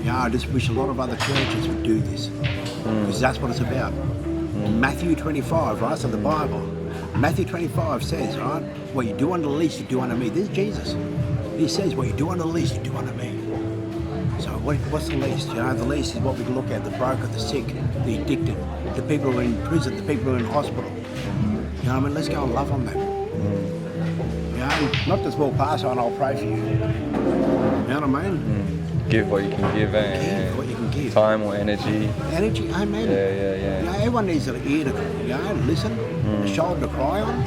Yeah, I just wish a lot of other churches would do this, because that's what it's about. Matthew 25, right, so the Bible. Matthew 25 says, right, what you do unto the least, you do unto me. This is Jesus. He says, what you do unto the least, you do unto me. So what's the least? You know, the least is what we can look at, the broken, the sick, the addicted, the people who are in prison, the people who are in hospital. You know what I mean? Let's go and love on them. You know, not just walk past and I'll pray for you. You know what I mean? Give what you can give, Give what you can give. Time or energy. Energy, amen. Yeah. You know, everyone needs an ear to, you know, listen, a shoulder to cry on.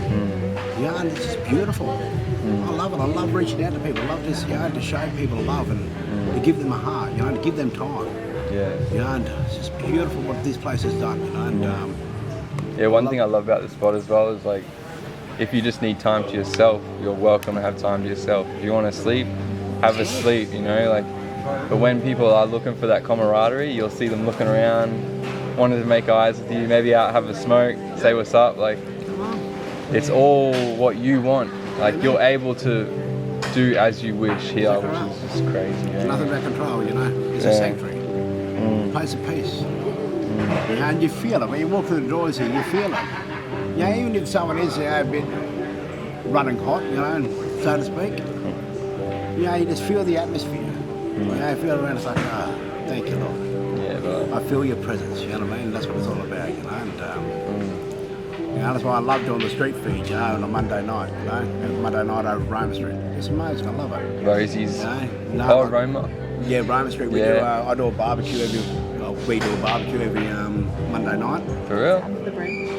You know, and it's just beautiful. I love it. I love reaching out to people. I love just, you know, to show people love and to give them a heart, you know, to give them time. You know, and it's just beautiful what this place has done, you know. And, one thing I love about the spot as well is, like, if you just need time to yourself, you're welcome to have time to yourself. If you want to sleep, have a sleep, you know, like. But when people are looking for that camaraderie, you'll see them looking around, wanting to make eyes with you, maybe out have a smoke, say what's up, like, it's all what you want. Like you're able to do as you wish here, which is just crazy. There's nothing about control, you know. It's a sanctuary. Place of peace. You know, and you feel it when you walk through the doors here. You feel it. You know, even if someone is a bit running hot, you know, so to speak. You know, you just feel the atmosphere. You know, you feel around. It's like, thank you, Lord. Yeah, but I feel your presence. You know what I mean? That's what it's all about. You know. And, you know, that's why I love doing the street feed, you know, on a Monday night, you know, and Monday night over Roma Street. It's amazing, I love it. Rosie's. You know? Oh, Roma? Yeah, Roma Street. We do. I do a barbecue we do a barbecue every Monday night. For real? The bridge.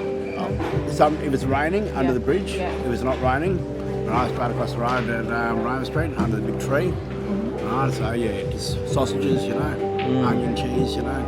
If it's raining, under the bridge. If it's not raining, right straight across the road at Roma Street, under the big tree. Right, so yeah, just sausages, you know, onion cheese, you know.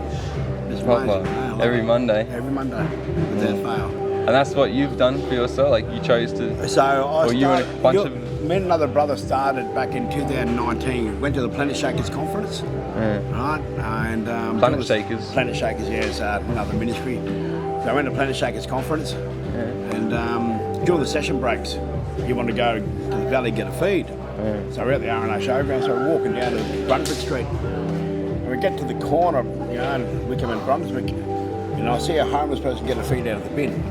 It's amazing. You know, every Monday? Every Monday, without fail. And that's what you've done for yourself? Like you chose to... So I you and a bunch of... Me and another brother started back in 2019. Went to the Planet Shakers conference, right? And Planet Shakers? Planet Shakers, yeah, it's another ministry. So I went to Planet Shakers conference, and during the session breaks, you want to go to the valley get a feed. So we're at the R&A showground, so we're walking down to Brunswick Street. And we get to the corner, you know, and we come in Brunswick, and I see a homeless person get a feed out of the bin.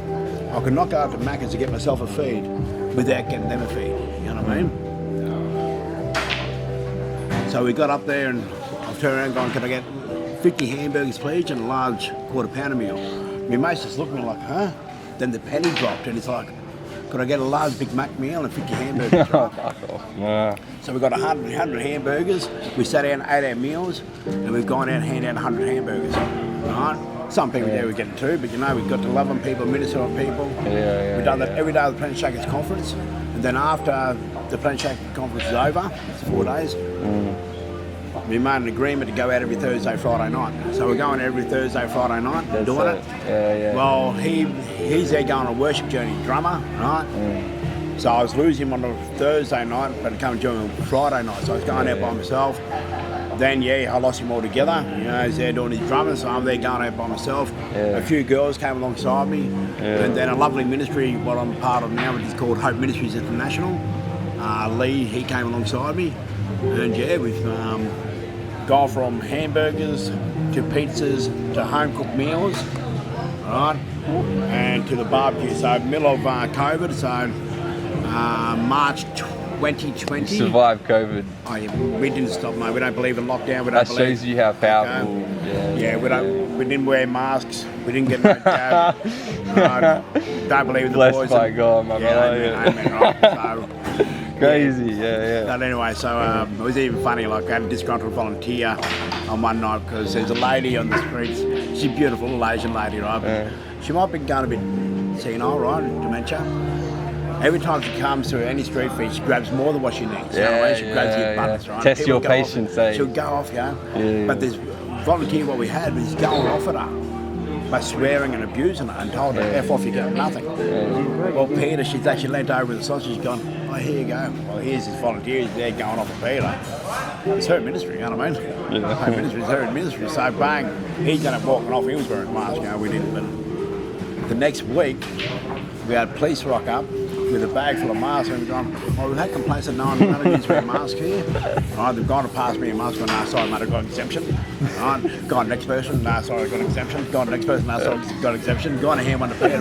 I could not go up to Macca's to get myself a feed without getting them a feed, you know what I mean? So we got up there and I've turned around going, can I get 50 hamburgers please and a large quarter pounder meal? My mates just looked at me like, huh? Then the penny dropped and it's like, could I get a large Big Mac meal and 50 hamburgers? Nah. So we got 100 hamburgers, we sat down and ate our meals and we've gone out and handed out 100 hamburgers, right? Some people there we get two, but you know, we've got to love on people, minister on people. We've done that every day of the Planet Shakers conference. And then after the Planet Shakers conference is over, it's 4 days, we made an agreement to go out every Thursday, Friday night. So we're going every Thursday, Friday night, doing it. Well, he's there going on a worship journey, drummer, right? So I was losing him on a Thursday night, but I come join him Friday night. So I was going out by myself. Then, I lost him altogether. You know, he's there doing his drumming, so I'm there going out by myself. A few girls came alongside me. And then a lovely ministry, what I'm part of now, which is called Hope Ministries International. Lee, he came alongside me. And we've gone from hamburgers to pizzas to home-cooked meals, right? And to the barbecue. So middle of COVID, so March 2020. Survived COVID. Oh, yeah, we didn't stop, mate. We don't believe in lockdown. We don't that shows you how powerful. We didn't wear masks. We didn't get no jab. Don't believe in the Blessed poison. by God, my brother. Amen, right? So, crazy, But anyway, so it was even funny. Like I had a disgruntled volunteer on one night because there's a lady on the streets. She's a beautiful little Asian lady, right? She might be going a bit senile, right? Dementia. Every time she comes to any street feed, she grabs more than what she needs. She grabs your buttons, right? Test your patience, She'll go off, But this volunteer, what we had, was going off at her by swearing and abusing her and told her, F off, you get nothing. Well, Peter, she's actually leant over with the sausage, she's gone, oh, here you go. Well, here's this volunteer, he's there going off at Peter. It's her ministry, you know what I mean? Her ministry is her ministry. So bang, he ended up walking off, he was wearing a mask, we didn't. But the next week, we had police rock up with a bag full of masks and we've gone, well, we've had complaints that none of you wear a mask here. Right, they've gone to pass me a mask, gone, no, sorry, mate, I've got an exemption. Right, gone next person, no, sorry, I've got an exemption. Gone next person, no, sorry, I've got an exemption. Gone to hand one to Peter,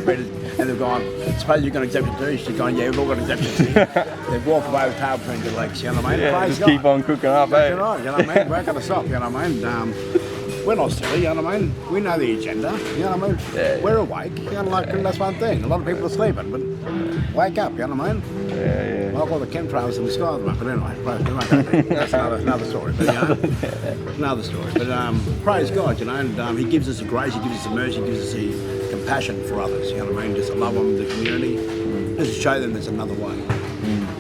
and they've gone, suppose you've got an exemption too? She's gone, yeah, we've all got exemptions here. They've walked away with tail between their legs, you know what I mean? Just keep on cooking up, you know what I mean? We're going to stop, you know what I mean? We're not silly, you know what I mean? We know the agenda, you know what I mean? We're awake, you know, like, that's one thing. A lot of people are sleeping, but wake up, you know what I mean? Like all the chemtrails in the sky at the moment, but anyway, that's another story. But, another story. But praise God, you know, and He gives us the grace, He gives us the mercy, He gives us the compassion for others, you know what I mean? Just to love them, the community, just to show them there's another way.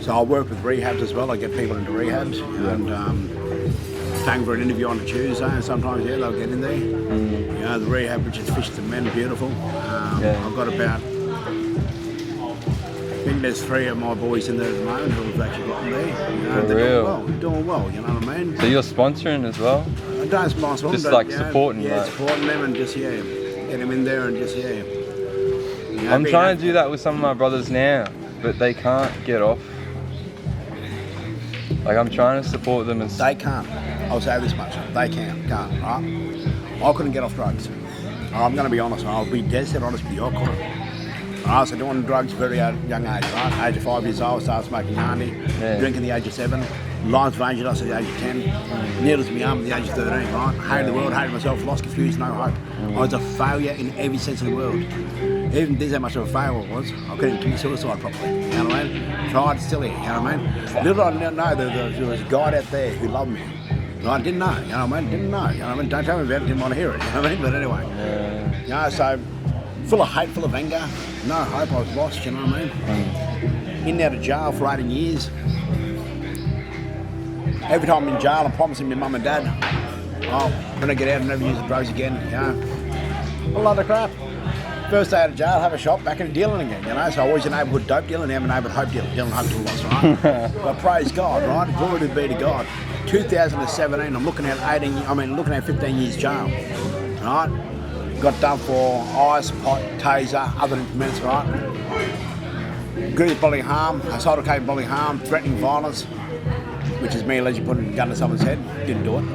So I work with rehabs as well. I get people into rehabs, and staying for an interview on a Tuesday, and sometimes they'll get in there. You know, the rehab, which is Fish to Men, beautiful. I've got about, I think there's 3 of my boys in there at the moment who've actually gotten there. You know, they're doing well, you know what I mean? So you're sponsoring as well? I don't sponsor them, just but, like supporting, supporting them and just get them in there and just You know, I'm being trying to do that with some of my brothers now, but they can't get off. Like, I'm trying to support them and They can't. I'll say this much. They can't, right? I couldn't get off drugs. I'm going to be honest. I'll be dead set honest with you. I couldn't. I was doing drugs at a very young age, right? Age of 5 years old, started smoking honey, drinking at the age of 7. Lines of angels at the age of 10. Needles in my arm at the age of 13, right? Hated the world, hated myself, lost, confused, no hope. I was a failure in every sense of the word. Even this how much of a failure I was. I couldn't commit suicide properly. You know what I mean? Tried, still here. You know what I mean? Little did I know there was a guy out there who loved me. I didn't know. You know what I mean? Didn't know. You know what I mean? Don't tell me about it. Didn't want to hear it. You know what I mean? But anyway. You know, so full of hate, full of anger. No hope. I was lost. You know what I mean? In and out of jail for 18 years. Every time I'm in jail, I'm promising my mum and dad, oh, when I get out, I'll never use the drugs again. You know, a lot of crap. First day out of jail, have a shop, back in dealing again, you know. So I was a neighbourhood dope dealer, now I'm a neighbourhood hope dealer, dealing hope to the loss, right? But praise God, right? Glory be to God. 2017, I'm looking at 15 years jail, right? Got done for ice, pot, taser, other implements, right? Grievous bodily harm, assault of capable bodily harm, threatening violence, which is me allegedly putting a gun to someone's head, didn't do it.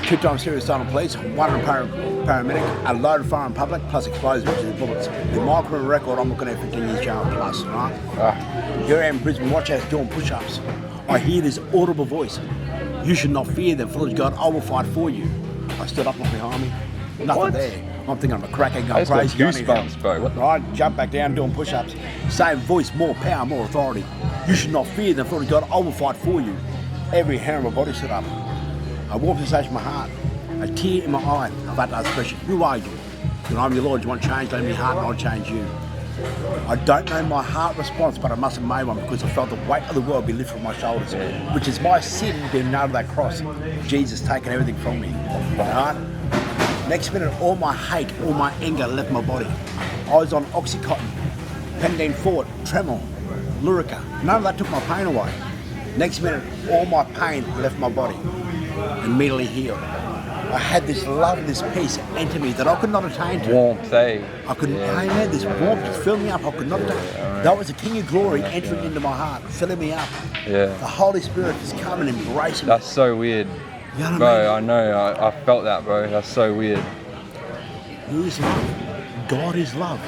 2 times serious assault on police, 1 on a paramedic, a loaded fire in public, plus explosives, which is bullets. In my criminal record, I'm looking at 15 years jail plus, right? Here I am in Brisbane, watch house doing push-ups. I hear this audible voice. You should not fear them, full of God, I will fight for you. I stood up, looked behind me, nothing there. I'm thinking I'm a crackhead going crazy. Goosebumps, bro. Right, jump back down, doing push-ups. Same voice, more power, more authority. You should not fear them, full of God, I will fight for you. Every hair in my body stood up. I warmed sensation in my heart, a tear in my eye. I've had to ask the question, who are you? And I'm your Lord, you want change, let me heart and I'll change you. I don't know my heart response, but I must have made one because I felt the weight of the world be lifted from my shoulders, which is my sin being nailed to that cross. Jesus taking everything from me. Right? Next minute, all my hate, all my anger left my body. I was on Oxycontin, Pendine Fort, Tremor, Lyrica. None of that took my pain away. Next minute, all my pain left my body, immediately healed. I had this love and this peace enter me that I could not attain to. Warmth, eh? I had this warmth to fill me up, I could not attain. That was the King of Glory entering into my heart, filling me up. Yeah. The Holy Spirit just come and embracing me. That's so weird. You know what Bro, I know, I felt that, bro. That's so weird. Who is love? God is love.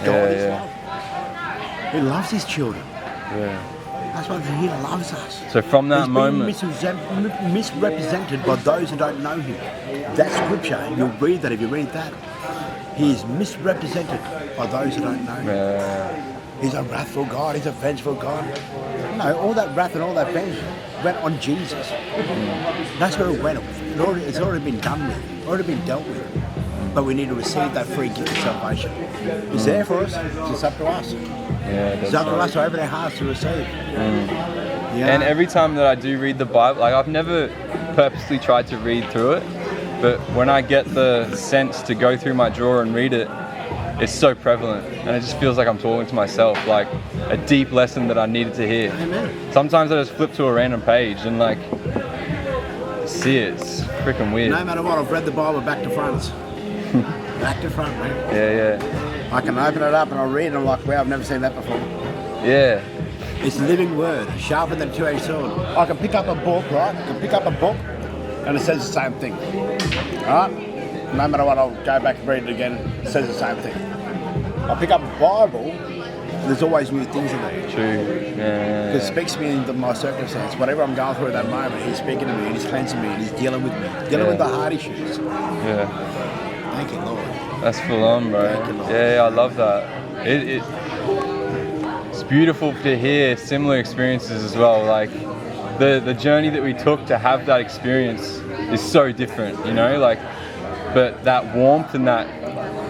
God is love. He loves his children. Yeah. That's why he loves us. So from that He's moment, been misrepresented by those who don't know him. That scripture, you'll read that if you read that. He is misrepresented by those who don't know him. He's a wrathful God, he's a vengeful God. No, all that wrath and all that vengeance went on Jesus. That's where it went. It's already been done with, already been dealt with. But we need to receive that free gift of salvation. It's there for us, it's just up to us. It's up to us to open our hearts to receive. Yeah. And every time that I do read the Bible, like I've never purposely tried to read through it, but when I get the sense to go through my drawer and read it, it's so prevalent, and it just feels like I'm talking to myself, like a deep lesson that I needed to hear. Amen. Sometimes I just flip to a random page and like see it. It's freaking weird. No matter what, I've read the Bible back to front. Back to front, mate. Yeah. I can open it up and I'll read and I'm like, wow, I've never seen that before. Yeah. It's living word, sharper than a two-edged sword. I can pick up a book, right? I can pick up a book and it says the same thing. Right? No matter what, I'll go back and read it again, it says the same thing. I pick up a Bible, there's always new things in there. True. Yeah. Because it speaks to me in my circumstance. Whatever I'm going through at that moment, he's speaking to me and he's cleansing me and he's dealing with me. Dealing with the hard issues. Yeah. Thank you, Lord. That's full on, bro. Yeah, I love that. It's beautiful to hear similar experiences as well. Like the journey that we took to have that experience is so different, you know, like, but that warmth and that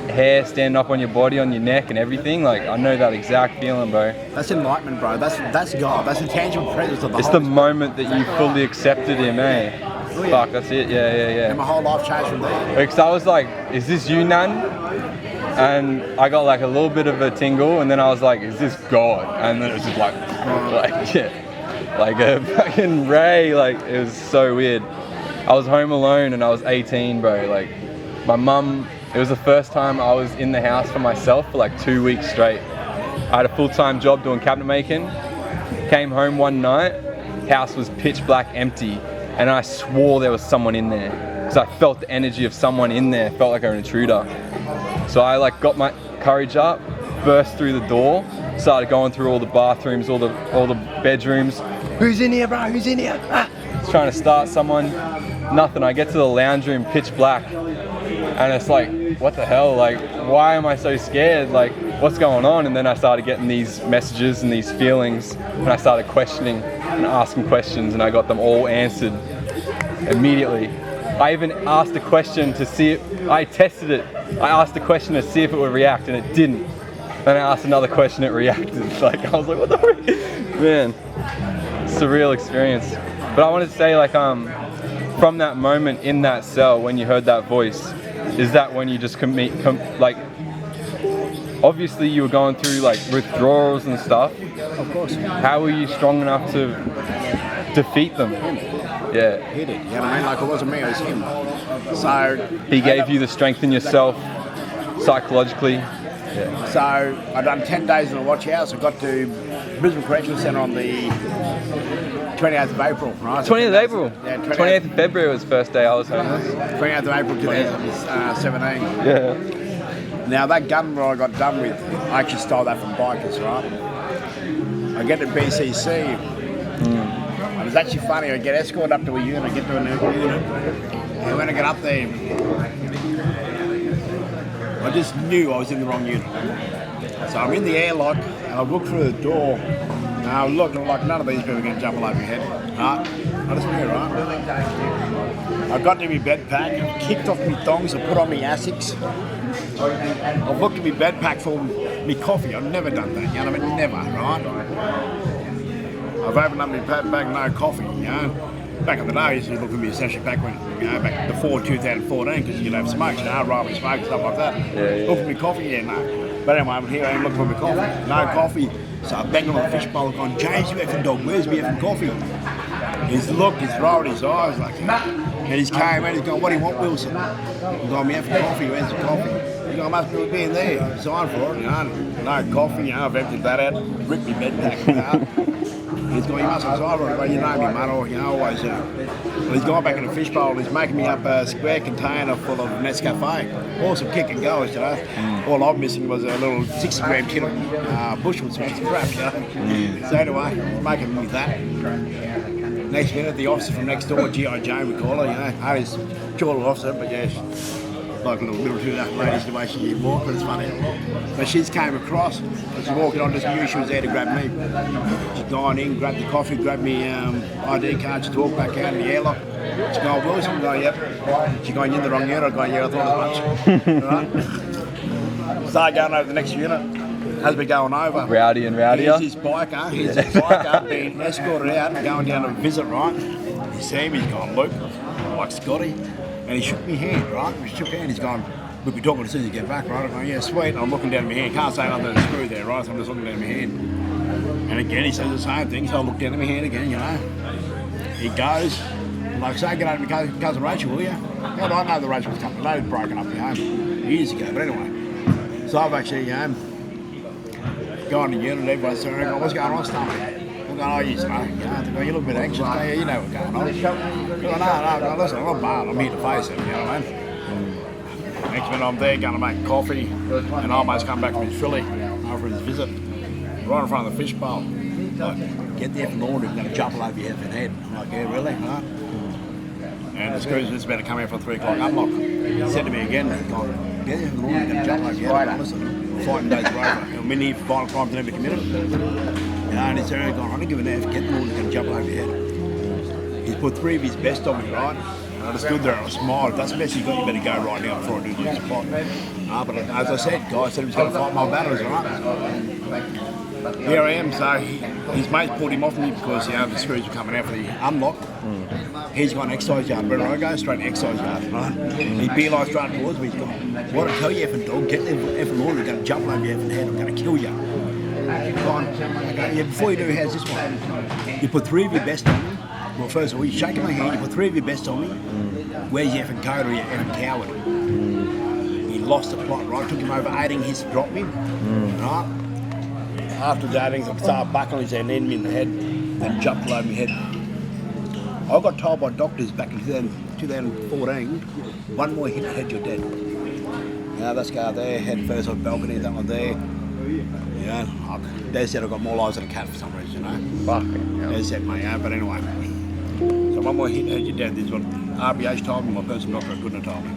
hair standing up on your body, on your neck and everything, like I know that exact feeling, bro. That's enlightenment, bro. That's God. That's the tangible presence of the It's Holy the moment that you fully accepted him, eh? Oh, yeah. Fuck, that's it, yeah. And my whole life changed from there. Because I was like, is this you, Nan? And I got like a little bit of a tingle, and then I was like, is this God? And then it was just like a fucking ray, like it was so weird. I was home alone and I was 18, bro. Like my mum It was the first time I was in the house for myself for like 2 weeks straight. I had a full-time job doing cabinet making, came home one night, house was pitch black empty, and I swore there was someone in there because I felt the energy of someone in there, felt like an intruder. So I like got my courage up, burst through the door, started going through all the bathrooms, all the bedrooms. Who's in here, bro? Who's in here? Ah! Trying to start someone, nothing. I get to the lounge room, pitch black, and it's like, what the hell? Like, why am I so scared? Like, what's going on? And then I started getting these messages and these feelings, and I started questioning and asking questions, and I got them all answered immediately. I even asked a question to see it, I tested it. I asked a question to see if it would react, and it didn't. Then I asked another question, it reacted. Like, I was like, what the frick? Man, surreal experience. But I wanted to say, like, from that moment in that cell, when you heard that voice, is that when you just like, obviously you were going through like withdrawals and stuff. Of course. How were you strong enough to defeat them? Yeah. He did, you know what I mean? Like, it wasn't me, it was him. So he gave you the strength in yourself, psychologically. Yeah. So I done 10 days in a watch house. I got to Brisbane Correctional Centre on the 28th of April, right? 20th of April? Yeah, 28th of February was the first day I was homeless. 28th of April 2017. Yeah. Now that gun that I got done with, I actually stole that from bikers, right? I get to BCC. It was actually funny, I get escorted up to a unit, get to a new unit, and when I get up there, I just knew I was in the wrong unit. So I'm in the airlock, and I look through the door, and I look, and I'm like, none of these people are going to jump all over your head. Right? I just knew, right? I got to my bed pack, kicked off my thongs, I put on my Asics. I've looked at my bed pack for me coffee. I've never done that, you know what I mean? Never, right? I've opened up my bag, no coffee, you know. Back in the day, I used to look at my session back when, you know, back before 2014, because you'd have smokes, you know, Robbie smoke, stuff like that. Yeah. Look for me coffee, yeah, no. But anyway, I'm here, I am looking for my coffee. No coffee. So I banged on the fish bowl, going, James, you effing dog, where's me effing coffee? He's looked, he's rolled his eyes like, and he's came in, he's going, what do you want, Wilson? He's going, me effing coffee, where's the coffee? He's going, I must be being there, sign for it, you know. No coffee, you know, I've emptied that out, ripped my bed pack out. He's going, you must have signed for it, but you know me, mate, or, you know, always, well, he's gone back in the fish bowl, he's making me up a square container full of Nescafe. Awesome kick and goes, you know. All I'm missing was a little 60-gram tin of Bushwood smells crap, you know. So anyway, making me that. Next minute, the officer from next door, G.I. Jane, we call her, you know. He's a short officer, but yeah, like a little too that ladies the way she walked, but it's funny. But she's came across, and she's walking on, just knew she was there to grab me. She's gone in, grabbed the coffee, grabbed me ID card, she walked back out in the airlock. She's going, Wilson, I'm going, yep. She's going, in the wrong unit, I'm going, yeah, I thought as much. Right? Started going over the next unit. As we're going over, rowdy and rowdier. Here's his biker being escorted out and going down to visit, right? You see him, he's gone, Luke, I'm like Scotty. And he shook me hand, right? We shook hands, he's gone, we'll be talking as soon as you get back, right? I'm going, yeah, sweet. And I'm looking down at my hand, can't say nothing to the screw there, right? So I'm just looking down at my hand. And again, he says the same thing, so I look down at my hand again, you know. He goes, like, say, get over to my cousin Rachel, will you? Yeah, I know the Rachel was coming, they'd broken up at home years ago, but anyway. So I've actually gone to unit, everybody's saying, what's going on, Stomach? Oh, you know, you look a bit anxious, yeah, you know what's going on. No, listen, I'm not bad, I'm here to face it, you know what I mean? Next minute I'm there going to make coffee, and I almost come back from his frilly after his visit, right in front of the fish bowl. Like, get the effing laundry, I'm going to jump all over your effing head. I'm like, yeah, really? Huh? And the screws just about to come out for 3 o'clock unlock. He said to me again, get the effing laundry, I'm going to jump over your head. Listen, fighting days are over. I'm in here for violent crimes never committed. You know, and he's there going, I don't give a damn if get the laundry, going to jump over your head. He's put 3 of his best on me, right? And I just stood there and I smiled. If that's the best you got, you better go right now before I do this spot. But as I said, guy said he was going to fight my battles, right? Here I am, so his mate pulled him off me because, you know, the screws were coming out for the unlock. He's gone exercise yard, where I go, straight to exercise yard, right? He beelines straight towards me, he's gone, what I tell you, effing dog, get the effing laundry, I'm going to jump over your effing head, I'm going to kill you. Gone. Okay, yeah, before you do, how's this one? You put 3 of your best on me. Well, first of all, you're shaking my hand, you put 3 of your best on me. Where's your effing coat or your effing coward? He lost the plot, right? Took him over 8 inches to drop me, right? After the 8 inches, I started buckling his head, and me in the head, and jumped all over my head. I got told by doctors back in 2014, one more hit head, you're dead. Let's go there, head first on the balcony, that one there. They said I've got more lives than a cat for some reason, Fucking hell. They said, mate, but anyway. So one more hit head, you're dead. This is what RBH told me, my personal doctor couldn't have told me.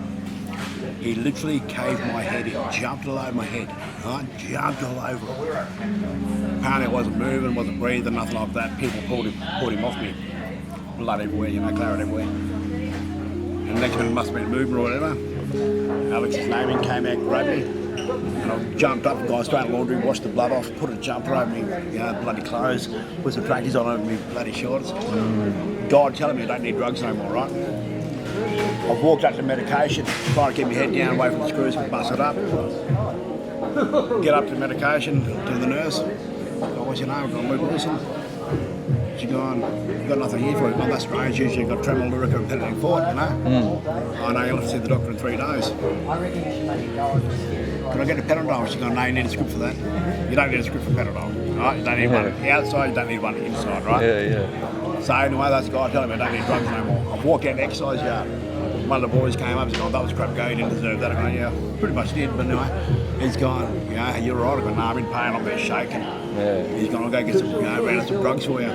He literally caved my head in, jumped all over my head, right? Jumped all over it. Apparently I wasn't moving, wasn't breathing, nothing like that. People pulled him off me. Blood everywhere, claret everywhere. And the next minute it must have been moving or whatever. Alex's name in, came out, grabbed me. And I jumped up, got straight in laundry, washed the blood off, put a jumper over me, bloody clothes, put some trackies on over me bloody shorts. God telling me I don't need drugs no more, right? I've walked up to medication, trying to keep my head down away from the screws and bust it up. Get up to medication, to the nurse. Oh, what's your name? I've got Luke Wilson. She's gone, you've got nothing here for you. Oh, that's strange. Usually you've got tremor, lyrica and pedaling forward, I know you'll have to see the doctor in 3 days. Can I get a Panadol? She's gone, no, you need a script for that. You don't need a script for Panadol, right? You don't need one outside, you don't need one inside, right? So anyway, that's the guy telling me I don't need drugs no more. I've walked out in the exercise yard. One of the boys came up and said, that was crap go, you didn't deserve that. I'm going, pretty much did, but anyway, he's gone, you're right. I've got I'm in pain, I'm a bit shaking. He's gone, I'll go get some, round some drugs for you.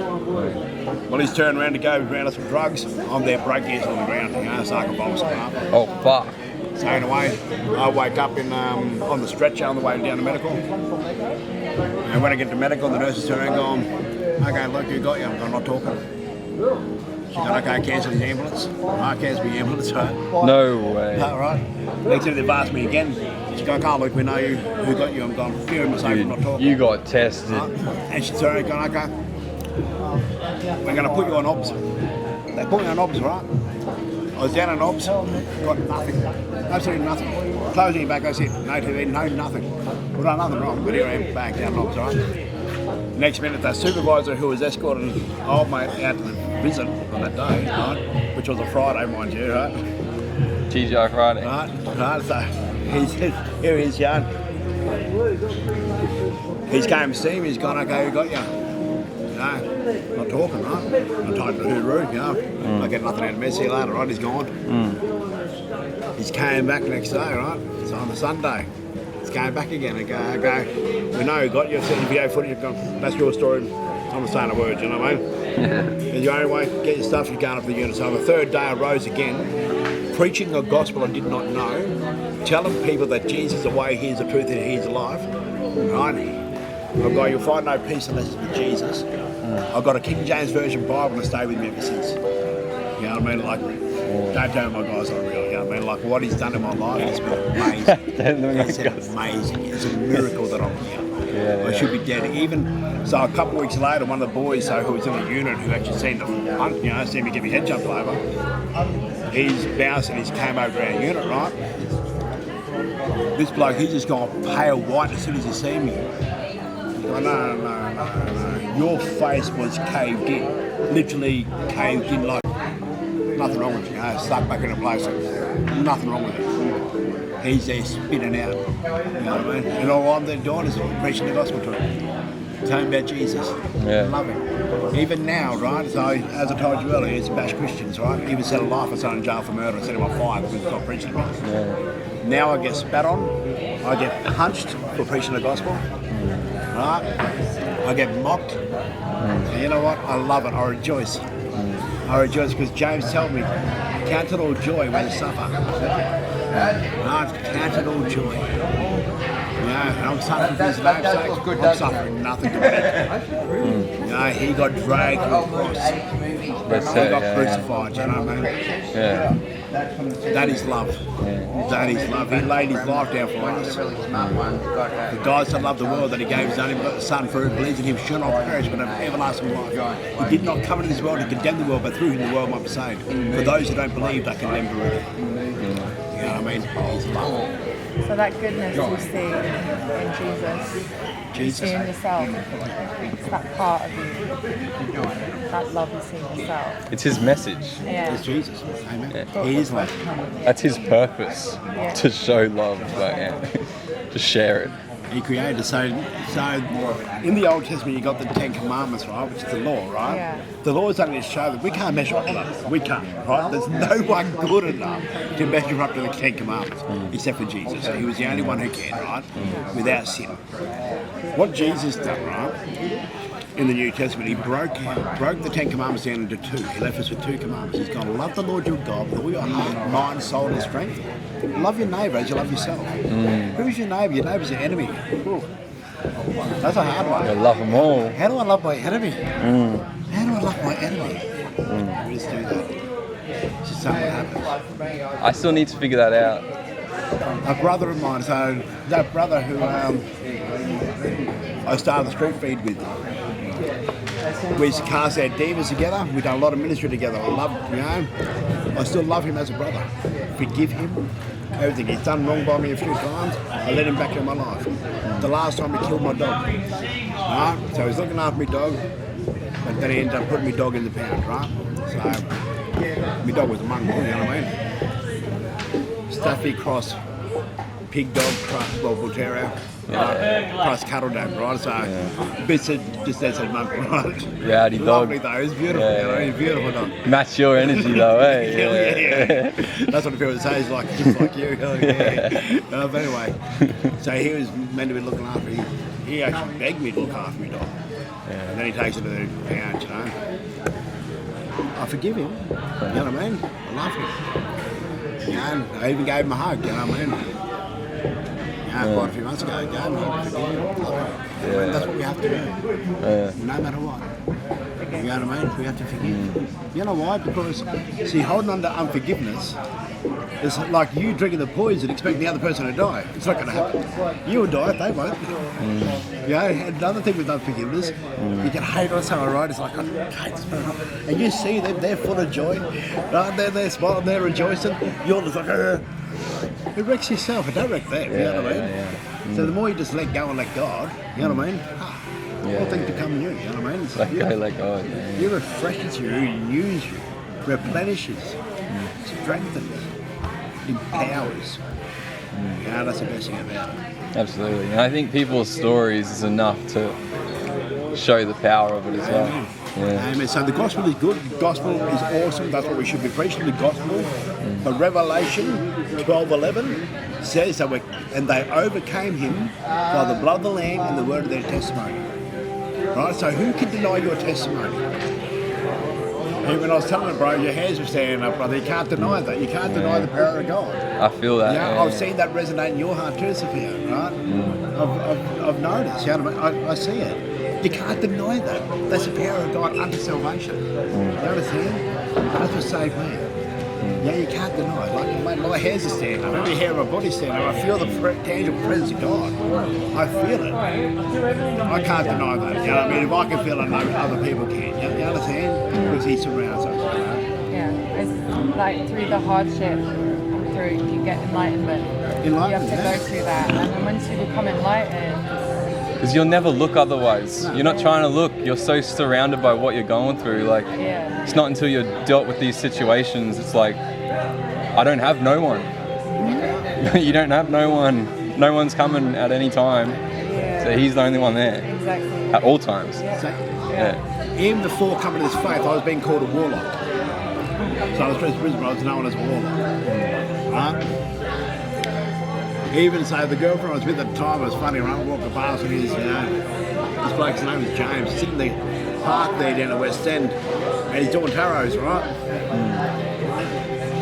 Well, he's turned around to go round some drugs. I'm there, break his on the ground, so I can bowl some up. Oh, fuck. So anyway, I wake up on the stretcher on the way down to medical. And when I get to medical, the nurses turn around and go, okay, look, you got you. I'm not talking. She's gone, okay, cancel the ambulance. I cancel the ambulance, right? No way. Right. Next thing they've asked me again. She's going, oh, look, we know you. Who got you? I'm going, fearing myself, I'm not talking. You got tested. And she turned around and going, okay, we're going to put you on OBS. They put me on OBS, right? I was down on OBS, got nothing. Absolutely nothing. Closing back, I said, no TV, no nothing. Well, no, nothing wrong, but here I am back down on OBS, right? Next minute, the supervisor who was escorting old mate out to the visit on that day, right, which was a Friday, mind you, right? TGI Friday. Right, so here he is, Jan. He's came to see me, he's gone, okay, who got you? Not talking, right? I'm tied to the room, I get nothing out of me, see you later, right? He's gone. He's came back next day, right? So on the Sunday, he's came back again and go, we know who got you, seen the video footage, that's your story. I'm not saying a word, you know what I mean? It's your own way, get your stuff, you're going up to the unit. So on the 3rd day I rose again, preaching a gospel I did not know, telling people that Jesus is the way, He is the truth, and He is the life, right? I've got, you'll find no peace unless it's with Jesus. I've got a King James Version Bible and it's stayed with me ever since. You know what I mean? Like, don't tell my guys I'm real, you know what I mean? Like, what He's done in my life has been amazing. It's amazing. It's a miracle that I'm here. I should be dead. Even, so a couple of weeks later, one of the boys who was in the unit who actually seen the hunt, seen me get my head jumped over, he's bounced and he's came over our unit, right? This bloke, he's just gone pale white as soon as he seen me. Oh, no. Your face was caved in. Literally caved in, like nothing wrong with you. Stuck back in a place. Nothing wrong with it. He's there spitting out. You know what I mean? And all I'm there doing is preaching the gospel to him. Telling him about Jesus. Love him. Even now, right? So, as I told you earlier, he's bash Christians, right? He was set a life for someone in jail for murder and set him on fire because he's not preaching about it. Now I get spat on. I get punched for preaching the gospel. Right? I get mocked. And you know what? I love it. I rejoice. I rejoice because James told me, count it all joy when you suffer. Right? Count it all joy. And I'm suffering for His name's sake. I'm suffering nothing to me. He got dragged to the cross. He got crucified, you know what I mean? That is love. That is love. He laid His life down for us. For God so loved the world that He gave His only begotten Son, for who believes in Him shall not perish but have everlasting life. He did not come into this world to condemn the world, but through Him the world might be saved. For those who don't believe, they condemn already. You know what I mean? He's love. So that goodness you see in Jesus Jesus. You see in yourself. It's that part of you. That love you see in yourself. It's his message. Yeah. It's Jesus. Amen. Yeah. He is love. That's his purpose, to show love, to share it. He created. So in the Old Testament you got the 10 Commandments, right, which is the law, right? Yeah. The law is only to show that we can't measure up to that. We can't, right? There's no one good enough to measure up to the 10 Commandments, except for Jesus. So he was the only one who can, right? Without sin. What Jesus done, right? In the New Testament, he broke the 10 Commandments down into 2. He left us with 2 commandments. He's gone, love the Lord your God with all your heart, mind, soul, and strength. Love your neighbour as you love yourself. Who's your neighbour? Your neighbour's your enemy. Ooh. That's a hard one. You love them all. How do I love my enemy? How do I love my enemy? We just do that. It's just something that happens. I still need to figure that out. A brother of mine, so that brother who I started the street feed with. We used to cast out demons together. We've done a lot of ministry together. I still love him as a brother. Forgive him. Everything. He's done wrong by me a few times. I let him back in my life. The last time he killed my dog. Right? So he's looking after my dog, but then he ended up putting my dog in the pound, right? So my dog was a mongrel, you know what I mean? Stuffy cross, pig dog, cross, bull terrier. Cross cattle dog, right? So bits of just as a month, right? Rowdy dog. Lovely though, it's beautiful, you know, it's beautiful dog. Match your energy though, eh? Yeah. That's what people say, is like, just like you. But anyway, so he was meant to be looking after me. He actually begged me to look after me dog. And then he takes it to the pound, you know. I forgive him, you know what I mean? I love him. You know, I even gave him a hug, you know what I mean? Quite a few months ago, that's what we have to do, no matter what. You know what I mean? We have to forgive. You know why? Because, see, holding on to unforgiveness is like you drinking the poison expecting the other person to die. It's not going to happen. You will die, they won't. Another thing with unforgiveness, you can hate on someone, right? It's like, I hate this person. And you see them, they're full of joy, right? They're smiling, they're rejoicing. You're just like, it wrecks yourself, it don't wreck them, you know what I mean? So the more you just let go and let God, you know what I mean? All things become new, you know what I mean? It's Let go, let God. He refreshes you, he renews you, replenishes, strengthens, empowers. You know, that's the best thing about it. Absolutely. And I think people's stories is enough to show the power of it as well. Amen. So the gospel is good, the gospel is awesome, that's what we should be preaching, the gospel. But Revelation 12:11 says that and they overcame him by the blood of the Lamb and the word of their testimony. Right? So who can deny your testimony? When I was telling it, bro, your hairs were standing up, brother. You can't deny that. You can't deny the power of God. I feel that. Yeah, I've seen that resonate in your heart too, Sophia, right? I've noticed. You know what I mean? I see it. You can't deny that. That's the power of God unto salvation. You understand? That's what saved me. Yeah, you can't deny it. Like my hairs are standing up. Every hair of my body's standing up. I feel the tangible presence of God. I feel it. I can't deny that. You know what I mean? If I can feel it, I know other people can. You understand? Because He surrounds us. Yeah, it's like through the hardship, you get enlightenment. You have to go through that. And then once you become enlightened, because you'll never look otherwise. You're not trying to look. You're so surrounded by what you're going through. Like, it's not until you're dealt with these situations, it's like, I don't have no one. You don't have no one. No one's coming at any time. So He's the only one there. Exactly. At all times. Even before coming to this faith, I was being called a warlock. So I was dressed in Brisbane, I was known as a warlock. Right? Even so, the girlfriend I was with at the time was funny, right? Walking past and this bloke's name was James, sitting in the park there down the West End, and he's doing tarots, right?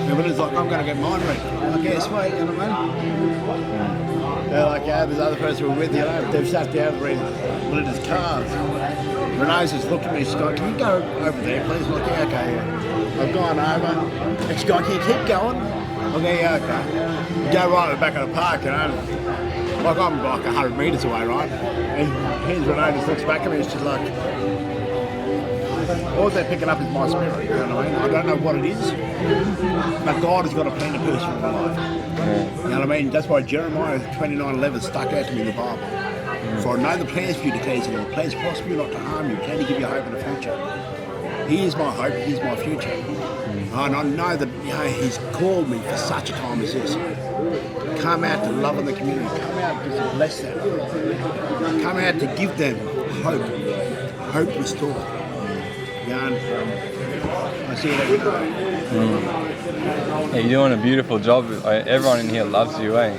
And when it's like, I'm going to get mine ready. I'm like, yeah, sweet, you know what I mean? They're like, yeah, there's other person we're with, you know, they've sat down reading Melinda's cards. Renee's just looked at me, she's going, can you go over there, please? I'm like, yeah, okay, yeah. I've gone over, and she's going, can you keep going? I'm like, yeah, okay. Go right at the back of the park, you know. Like I'm like 100 metres away, right? And here's Renee just looks back at me and she's like, all they're picking up is my spirit, you know what I mean? I don't know what it is, but God has got a plan to person in my life. You know what I mean? That's why Jeremiah 29:11 stuck out to me in the Bible. For I know the plans for you, declares the Lord. Plans to prosper you, not to harm you. Plan to give you hope in the future. He is my hope. He is my future. And I know that He's called me for such a time as this. Come out to love in the community. Come out to bless them. Come out to give them hope. Hope restored. And I see it every day. Yeah, you're doing a beautiful job. Everyone in here loves you, eh?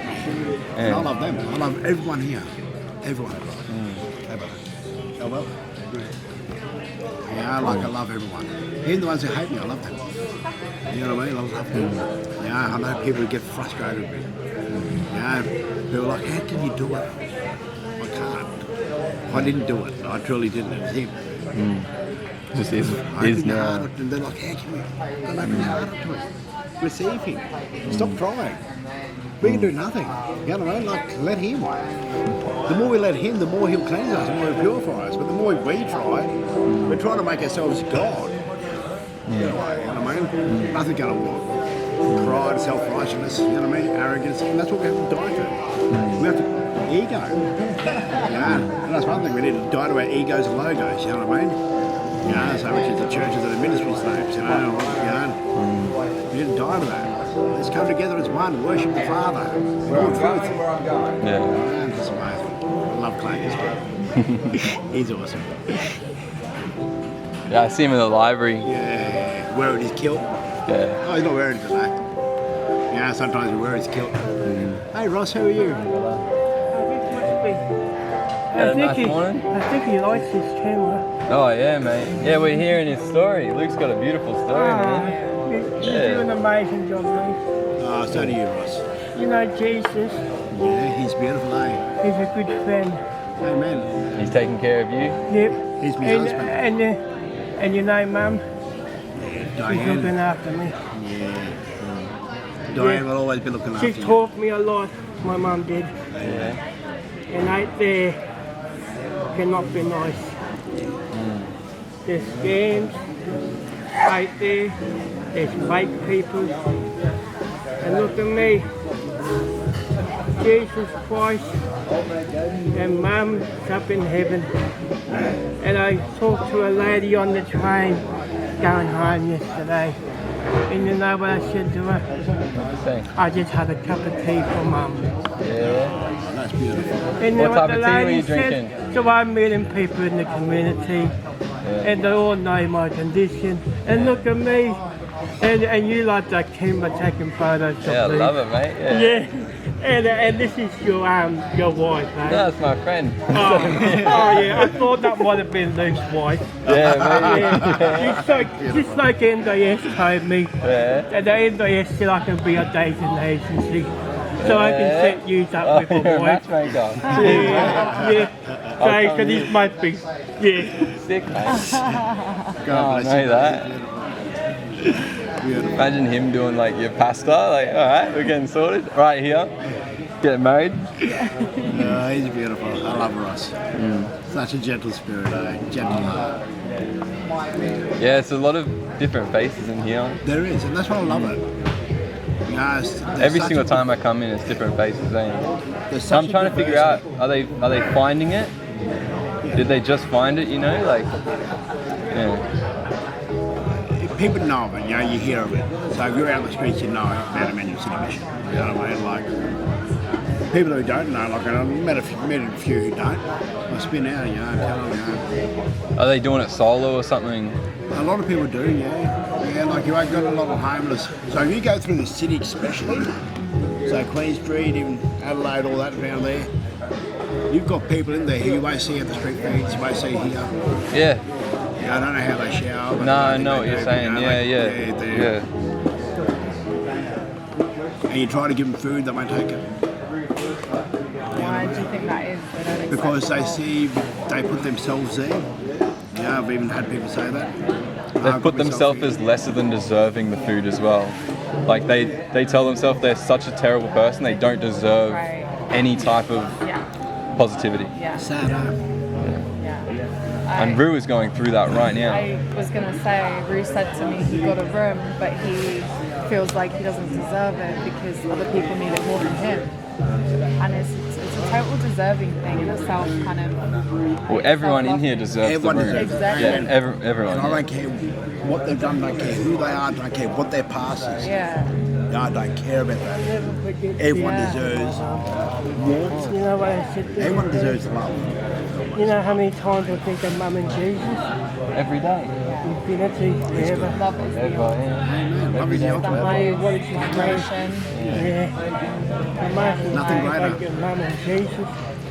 And I love them. I love everyone here. Everyone. Oh well. Yeah, I love everyone. Even the ones who hate me, I love them. You know what I mean? I love them. Yeah, I know people who get frustrated with me. Yeah, people are like, how can you do it? I can't. I didn't do it. I truly didn't. It was him. Just is now. And they're like, how can we? Don't open your heart up to it. Receive him. Stop trying. We can do nothing. You know what I mean? Like, let him. The more we let him, the more he'll cleanse us, the more he'll purify us. But the more we try, we're trying to make ourselves God. You know what I mean? Nothing's going to work. Pride, self-righteousness, you know what I mean? Arrogance, and that's what we have to die to. We have to, ego. Yeah, and that's one thing, we need to die to our egos and logos, you know what I mean? Yeah, so which is the churches and the ministries names, you know, we need to die to that. Let's come together as one, worship the Father. All truth. Yeah. That's amazing. I love Clay as well. He's awesome. Yeah, I see him in the library. Yeah, wearing his kilt. Yeah. Oh, he's not wearing it today. Yeah, sometimes we wear his kilt. Hey Ross, how are you? I think he likes his camera. Oh yeah, mate. Yeah, we're hearing his story. Luke's got a beautiful story, man. You do an amazing job, mate. Oh, so do you, Ross. You know Jesus. Yeah, he's beautiful, eh? He's a good friend. Amen. He's taking care of you? Yep. He's my husband. And you know, Mum? Diane. She's looking after me. Yeah. Diane will always be looking after you. She taught me a lot, my mum did. Yeah. And out there cannot be nice. There's scams out there, there's fake people. And look at me, Jesus Christ and Mum's up in heaven. And I talked to a lady on the train going home yesterday. And you know what I said to her? I just had a cup of tea for Mum. Yeah. That's beautiful. And what type the of tea were lady you said, drinking? so I'm meeting people in the community, and they all know my condition. And look at me, and you like that camera taking photos of me. Yeah, I love it, mate. Yeah. And this is your wife, eh? No, that's my friend. Oh yeah, I thought that might have been Luke's wife. Yeah, maybe. Yeah. Just like NDS told me, Yeah. that the NDS said I can be a dating agency. So I can set you up with a You're a wife. matchmaker. Yeah. So, because he's my big, Sick, mate. God Oh, I bless know you. that. Imagine him doing like your pasta, like, alright, we're getting sorted. Right here. Getting married. No, he's beautiful. I love Ross. Such a gentle spirit, eh? Gentle heart. Yeah, it's a lot of different faces in here. There is, and that's why I love it. You know, Every single time I come in, it's different faces, eh? So I'm trying to figure out, are they finding it? Did they just find it, you know? Like, yeah. People know of it, you know, you hear of it. So if you're out on the streets, you know about Emmanuels City Mission. You know what I mean? Like, people who don't know, like, I've met a few who don't. I spin out, you know, tell them, you know. Are they doing it solo or something? A lot of people do, yeah. Yeah, like you ain't got a lot of homeless. So if you go through the city especially, so Queen Street, even Adelaide, all that around there, you've got people in there who you won't see at the street feeds, you won't see here. Yeah. I don't know how they shower. No, I know what you're saying. You know, Yeah. And you try to give them food, they won't take it. Why do you think that is? They don't accept Because they it? see they put themselves there. Yeah, I've even had people say that. They've put themselves as lesser than deserving the food as well. Like they tell themselves they're such a terrible person, they don't deserve any type of positivity. Yeah. Sad, huh? And Rue is going through that right now. I was going to say, Rue said to me he got a room, but he feels like he doesn't deserve it because other people need it more than him. And it's it's a total deserving thing in itself, kind of. Well, everyone in here deserves Everyone the room. deserves it. Exactly. Yeah, everyone. And I don't care what they've done, don't care who they are, don't care what their past is. Yeah. I don't care about that. Everyone deserves warmth. You know what I said? Everyone deserves love. You know how many times I think of Mum and Jesus? Every day. Infinity, forever. Love is the Amen. Love is the the ultimate. highest What is your vibration. Yeah. Amazing. Nothing greater. Like your Mum and Jesus.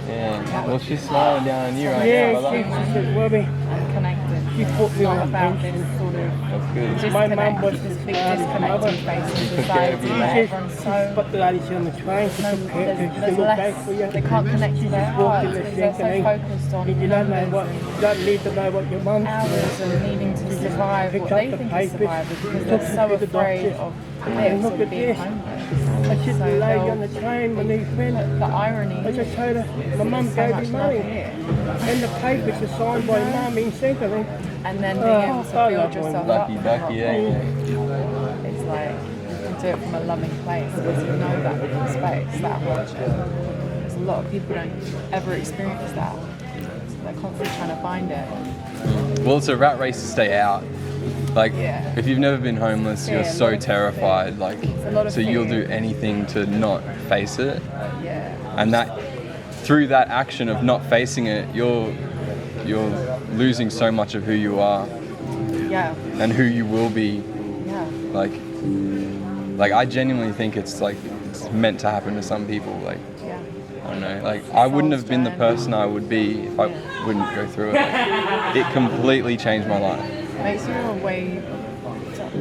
Yeah. Well, she's smiling down on you right Yeah, now, brother. she said, Robbie, Connected. you put me Not on about attention. this sort of That's good. My mum was this big mother. disconnected face in forget society everything. where She everyone's so. put the ladies on the train, she took care to There's look back less, for you. they can't connect to their Walked hearts in the because they're so sink and focused on you don't know numbers what, you don't need to know what your mum's hours and needing to survive picked what up they the think is papers, survival because took they're so them to the afraid doctors. of And look of at being this. homeless. I should So be lady they'll- on the train when these men. The irony I just told her, my mum so gave much me love money. here. And the papers are signed by mum in Synchrony. And then being able to I build love yourself Lucky up. ducky, ain't you? It's like you can do it from a loving place because you know that space, that hardship. There's a lot of people don't ever experience that. So they're constantly trying to find it. Well, it's a rat race to stay out. Like, Yeah. if you've never been homeless, Yeah, you're a so lot of terrified. Like, a lot of so you'll fear. do anything to not face it. Yeah. And that, through that action of not facing it, you're losing so much of who you are Yeah. and who you will be. Yeah. Like I genuinely think it's like it's meant to happen to some people. Like, Yeah. I don't know. Like, I wouldn't have been the person I would be if I wouldn't go through it. Like, it completely changed my life. Makes you a way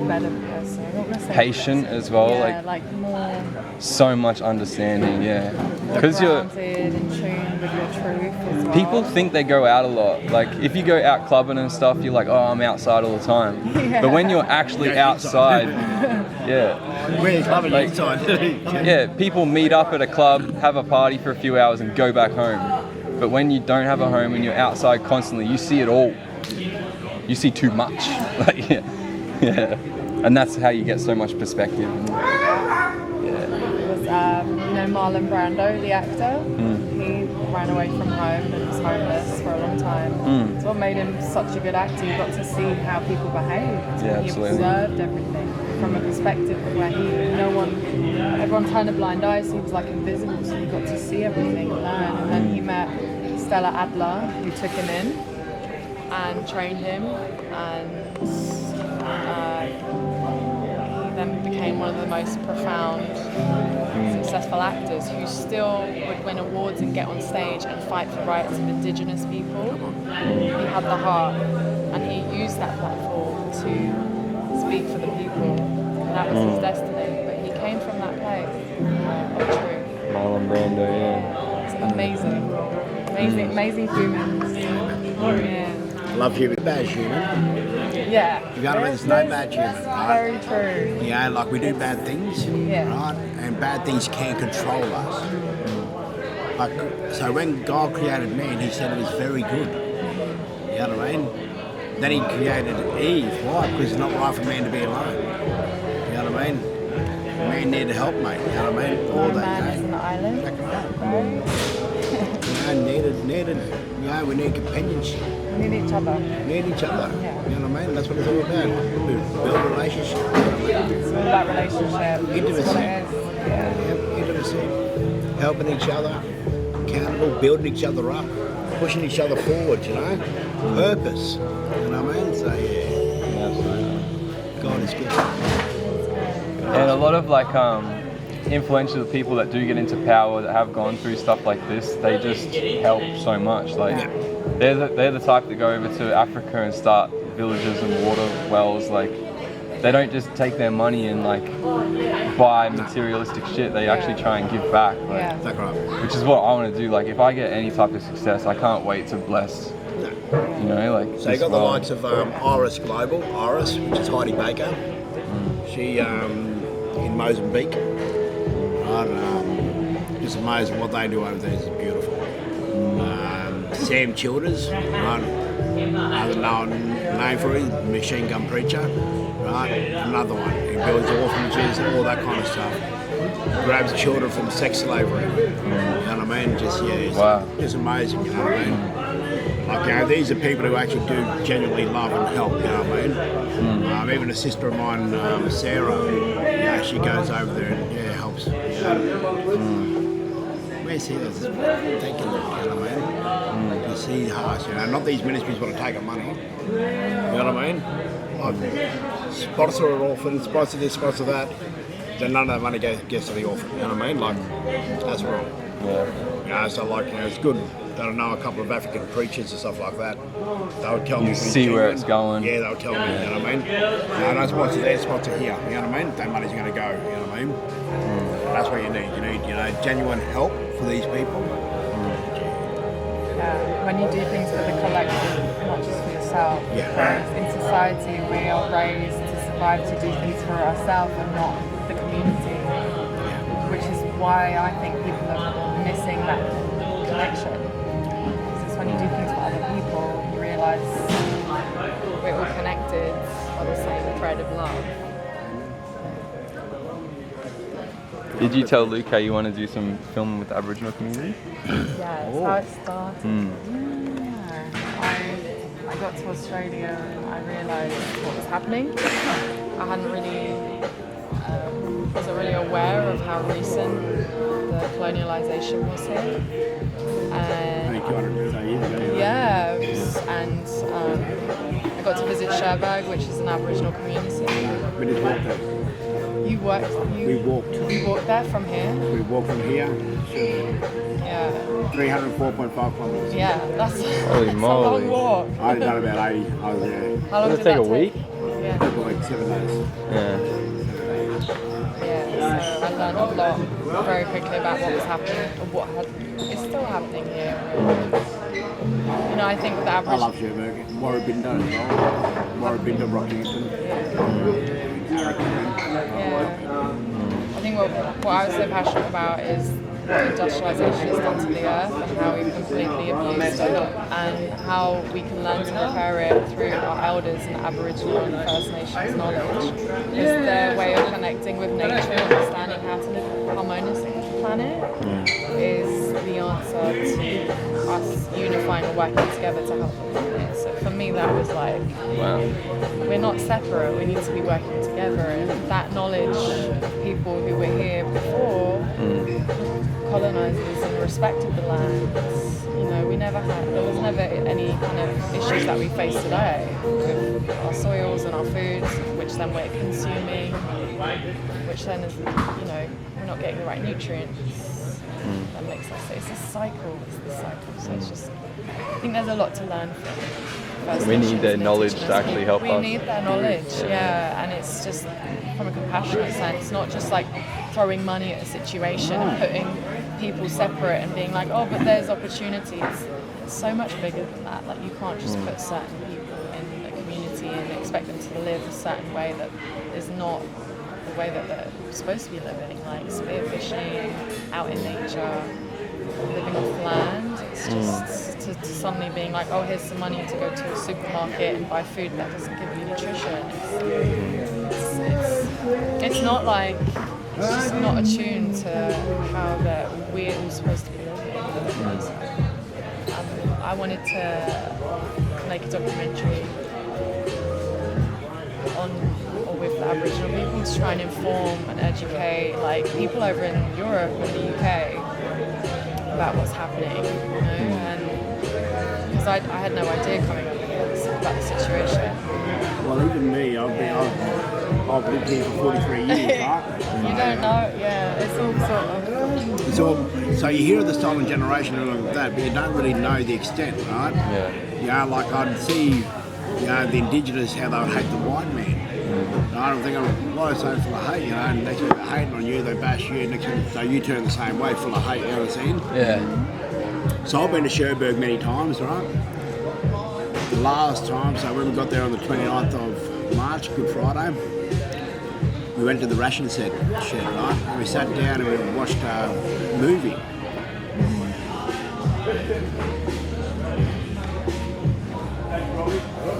better person. Not necessarily Patient as well. Yeah, like more so much understanding. Yeah, because you're. grounded, in tune with your truth as well. People think they go out a lot. Like, if you go out clubbing and stuff, you're like, oh, I'm outside all the time. Yeah. But when you're actually outside, yeah. We're clubbing Like, inside. Yeah, people meet up at a club, have a party for a few hours and go back home. But when you don't have a home and you're outside constantly, you see it all. You see too much. Like, yeah. And that's how you get so much perspective. It was, you know, Marlon Brando, the actor. He ran away from home and was homeless for a long time. It's what made him such a good actor. You got to see how people behaved. Yeah, he absolutely. observed everything from a perspective where everyone turned a blind eye, so he was like invisible. So you got to see everything and learn. And then he met Stella Adler, who took him in and trained him, and he then became one of the most profound, successful actors who still would win awards and get on stage and fight for rights of Indigenous people. He had the heart, and he used that platform to speak for the people, and that was his destiny. But he came from that place of truth. Marlon Brando, yeah. It's amazing, amazing humans. Yeah. Love human. Bad human. Yeah. You gotta remember, there's no bad human. Very true. Yeah, like we do bad things, Yeah. right? And bad things can control us. Like, so when God created man, he said it was very good. You know what I mean? Then he created Eve. Why? Because it's not right for man to be alone. You know what I mean? Man needed help, mate. You know what I mean? All No that. man is an island. Needed, you know, we need companionship. We need each other. Need each other. Yeah. You know what I mean? That's what it's all about. We build a relationship. You know what I mean? It's all about relationship. Intimacy. That's what it is. Yeah. Yep, intimacy. Helping each other, accountable, building each other up, pushing each other forward, you know? Purpose. You know what I mean? So, yeah. God is good. And a lot of like influential people that do get into power that have gone through stuff like this, they just help so much. Like they're the type that go over to Africa and start villages and water wells. Like they don't just take their money and like buy materialistic shit. They actually try and give back. Like, Yeah. Is that right? which is what I want to do. Like if I get any type of success, I can't wait to bless. You know, like So you this got the world. likes of Iris Global, Iris, which is Heidi Baker. She in Mozambique. Just amazing what they do over there is beautiful. Sam Childers, right? Another known name for it, Machine Gun Preacher, right? Another one. He builds orphanages, all that kind of stuff. grabs children from sex slavery. You know what I mean? Just it's just amazing. You know what I mean? Like, you know, these are people who actually do genuinely love and help. You know what I mean? Even a sister of mine, Sarah, she goes over there and helps. You know? Where's he? Take a look. You know what I mean? You see the hearts. You know, not these ministries want to take our money. You know what I mean? Like, sponsor an orphan, sponsor this, sponsor that. Then none of the money gets to the orphan. You know what I mean? Like, that's wrong. Yeah. You know, so like, you know, it's good that I know a couple of African preachers and stuff like that. They would tell me. You see where it's going. Yeah, they'll tell me. You know what I mean? No, don't sponsor there, sponsor here. You know what I mean? That money's going to go. You know what I mean? That's what you need. You need, you know, genuine help for these people. When you do things for the collective, not just for yourself. Whereas in society, we are raised to survive, to do things for ourselves and not the community. Which is why I think people are missing that connection. Because it's when you do things for other people, you realise we're all connected by the same thread of love. Did you tell Lukey you want to do some filming with the Aboriginal community? Yeah, that's how it started. I got to Australia and I realised what was happening. I hadn't really, wasn't really aware of how recent the colonialisation was here. And yeah, and I got to visit Cherbourg, which is an Aboriginal community. You walked there from here? We walked from here to 304.5 kilometres. Yeah, that's holy moly. a long walk. I had done about 80. I was there. How long Does it take a week? Yeah. It took like 7 days. Yeah. Yeah, so I learned a lot very quickly about what was happening, or is still happening here. You know, I think the average... I love Cherbourg. Warrabinda as well. Warrabinda, Rockington. I think what I was so passionate about is what industrialisation has done to the earth and how we've completely abused it and how we can learn to repair it through our elders and Aboriginal and First Nations knowledge. It's their way of connecting with nature and understanding how to live harmoniously with the planet is the answer to us unifying and working together to help the planet. So for me that was like, we're not separate, we need to be working together, and that knowledge, people who were here before, colonisers and respected the lands, you know, there was never any kind of issues that we face today with our soils and our foods, which then we're consuming, which then is, you know, we're not getting the right nutrients. That makes us say it's the cycle. So it's just, I think there's a lot to learn from. We need their knowledge to actually help us. We need their knowledge, and it's just from a compassionate sense, not just like throwing money at a situation and putting people separate and being like, oh, but there's opportunities. It's so much bigger than that. Like, you can't just put certain people in a community and expect them to live a certain way that is not the way that they're supposed to be living, like spearfishing, out in nature, living off land. It's just to suddenly being like, oh, here's some money to go to a supermarket and buy food that doesn't give you nutrition. It's not like, it's just not attuned to how we're all supposed to be living. I wanted to make a documentary on or with the Aboriginal people to try and inform and educate like people over in Europe and the UK about what's happening, you know, and because I had no idea coming up here about the situation. Well, even me, I've lived here for 43 years, right? You don't know, it's all sort of... So you hear of the stolen generation and all of that, but you don't really know the extent, right? Yeah. You know, like I'd see, you know, the Indigenous, how they would hate the white man. And I don't think why are they so full of hate, you know, and next thing they're hating on you, they bash you, next thing, so you turn the same way, full of hate, you know what I'm saying? Yeah. So I've been to Cherbourg many times, right? The last time, so when we got there on the 29th of March, Good Friday, we went to the ration shed, right? And we sat down and we watched a movie.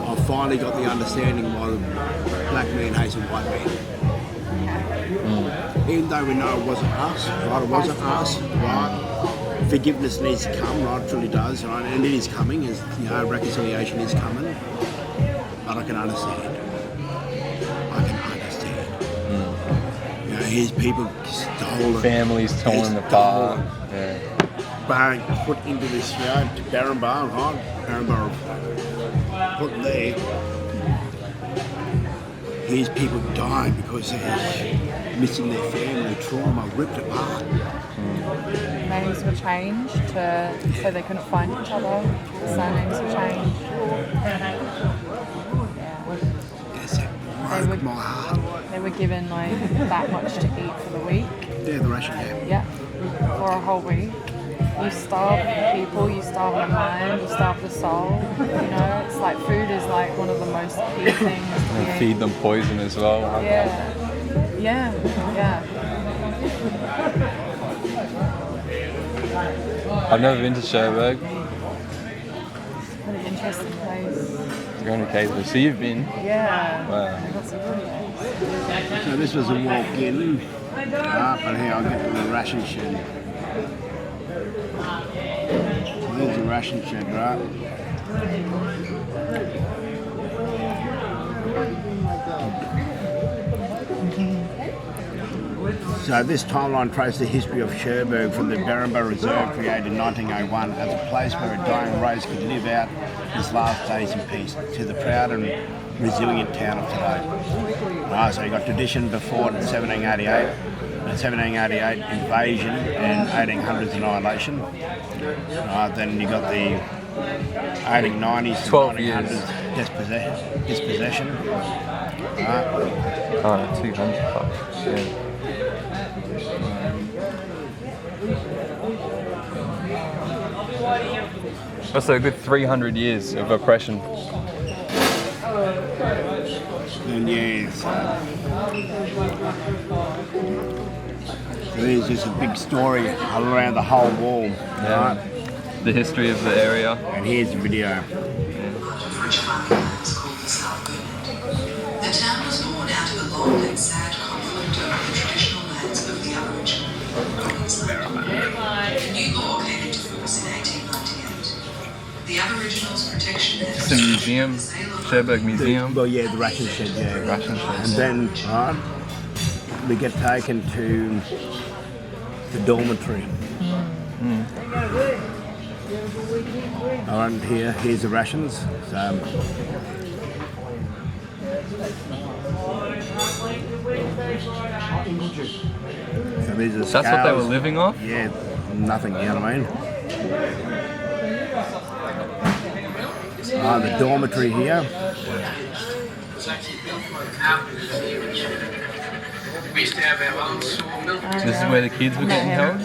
I finally got the understanding why the black man hates a white man. Even though we know it wasn't us, right? It wasn't us, right? Forgiveness needs to come, right? It truly does, right? And it is coming, as you know, reconciliation is coming. But I can understand. You know, here's people stolen. Families torn apart. Yeah. Bang, put into this, you know, to Barrenbar, right? Barrenbar put there. Here's people dying because they're missing their family, trauma, ripped apart. Names were changed so they couldn't find each other. Surnames were changed. Broke my heart. They were given like that much to eat for the week. Yeah, the ration camp. Yeah, for a whole week. You starve people, you starve the mind, you starve the soul. You know, it's like food is like one of the most key things. And feed them poison as well. Yeah. I've never been to Cherbourg. It's an interesting place. 300 k's. So you've been? Yeah. Wow. That's a really nice. So this was a walk in, and here I'll get to the ration shed. So there's the ration shed, right? So this timeline traces the history of Cherbourg from the Barrenbar Reserve created in 1901 as a place where a dying race could live out its last days in peace to the proud and resilient town of today. So you got tradition before 1788, the 1788 invasion and 1800s annihilation. Then you got the 1890s, 1900s dispossession. 200 bucks. Yeah. That's a good 300 years of oppression. And yes, so there's just a big story all around the whole wall. Yeah. Right? The history of the area. And here's the video. The town was born out of a long and sad conflict over the traditional lands of the Aboriginal Queensland. A new law came into force in 1898. The Aboriginals' protection and it's a museum, Cherbourg Museum. Well, yeah, the ration shed, yeah. Ration shed. And then, right, we get taken to the dormitory. Around here, here's the rations. So, these are the That's what they were living off? Yeah, nothing, you know what I mean? The dormitory here. This is where the kids were getting held?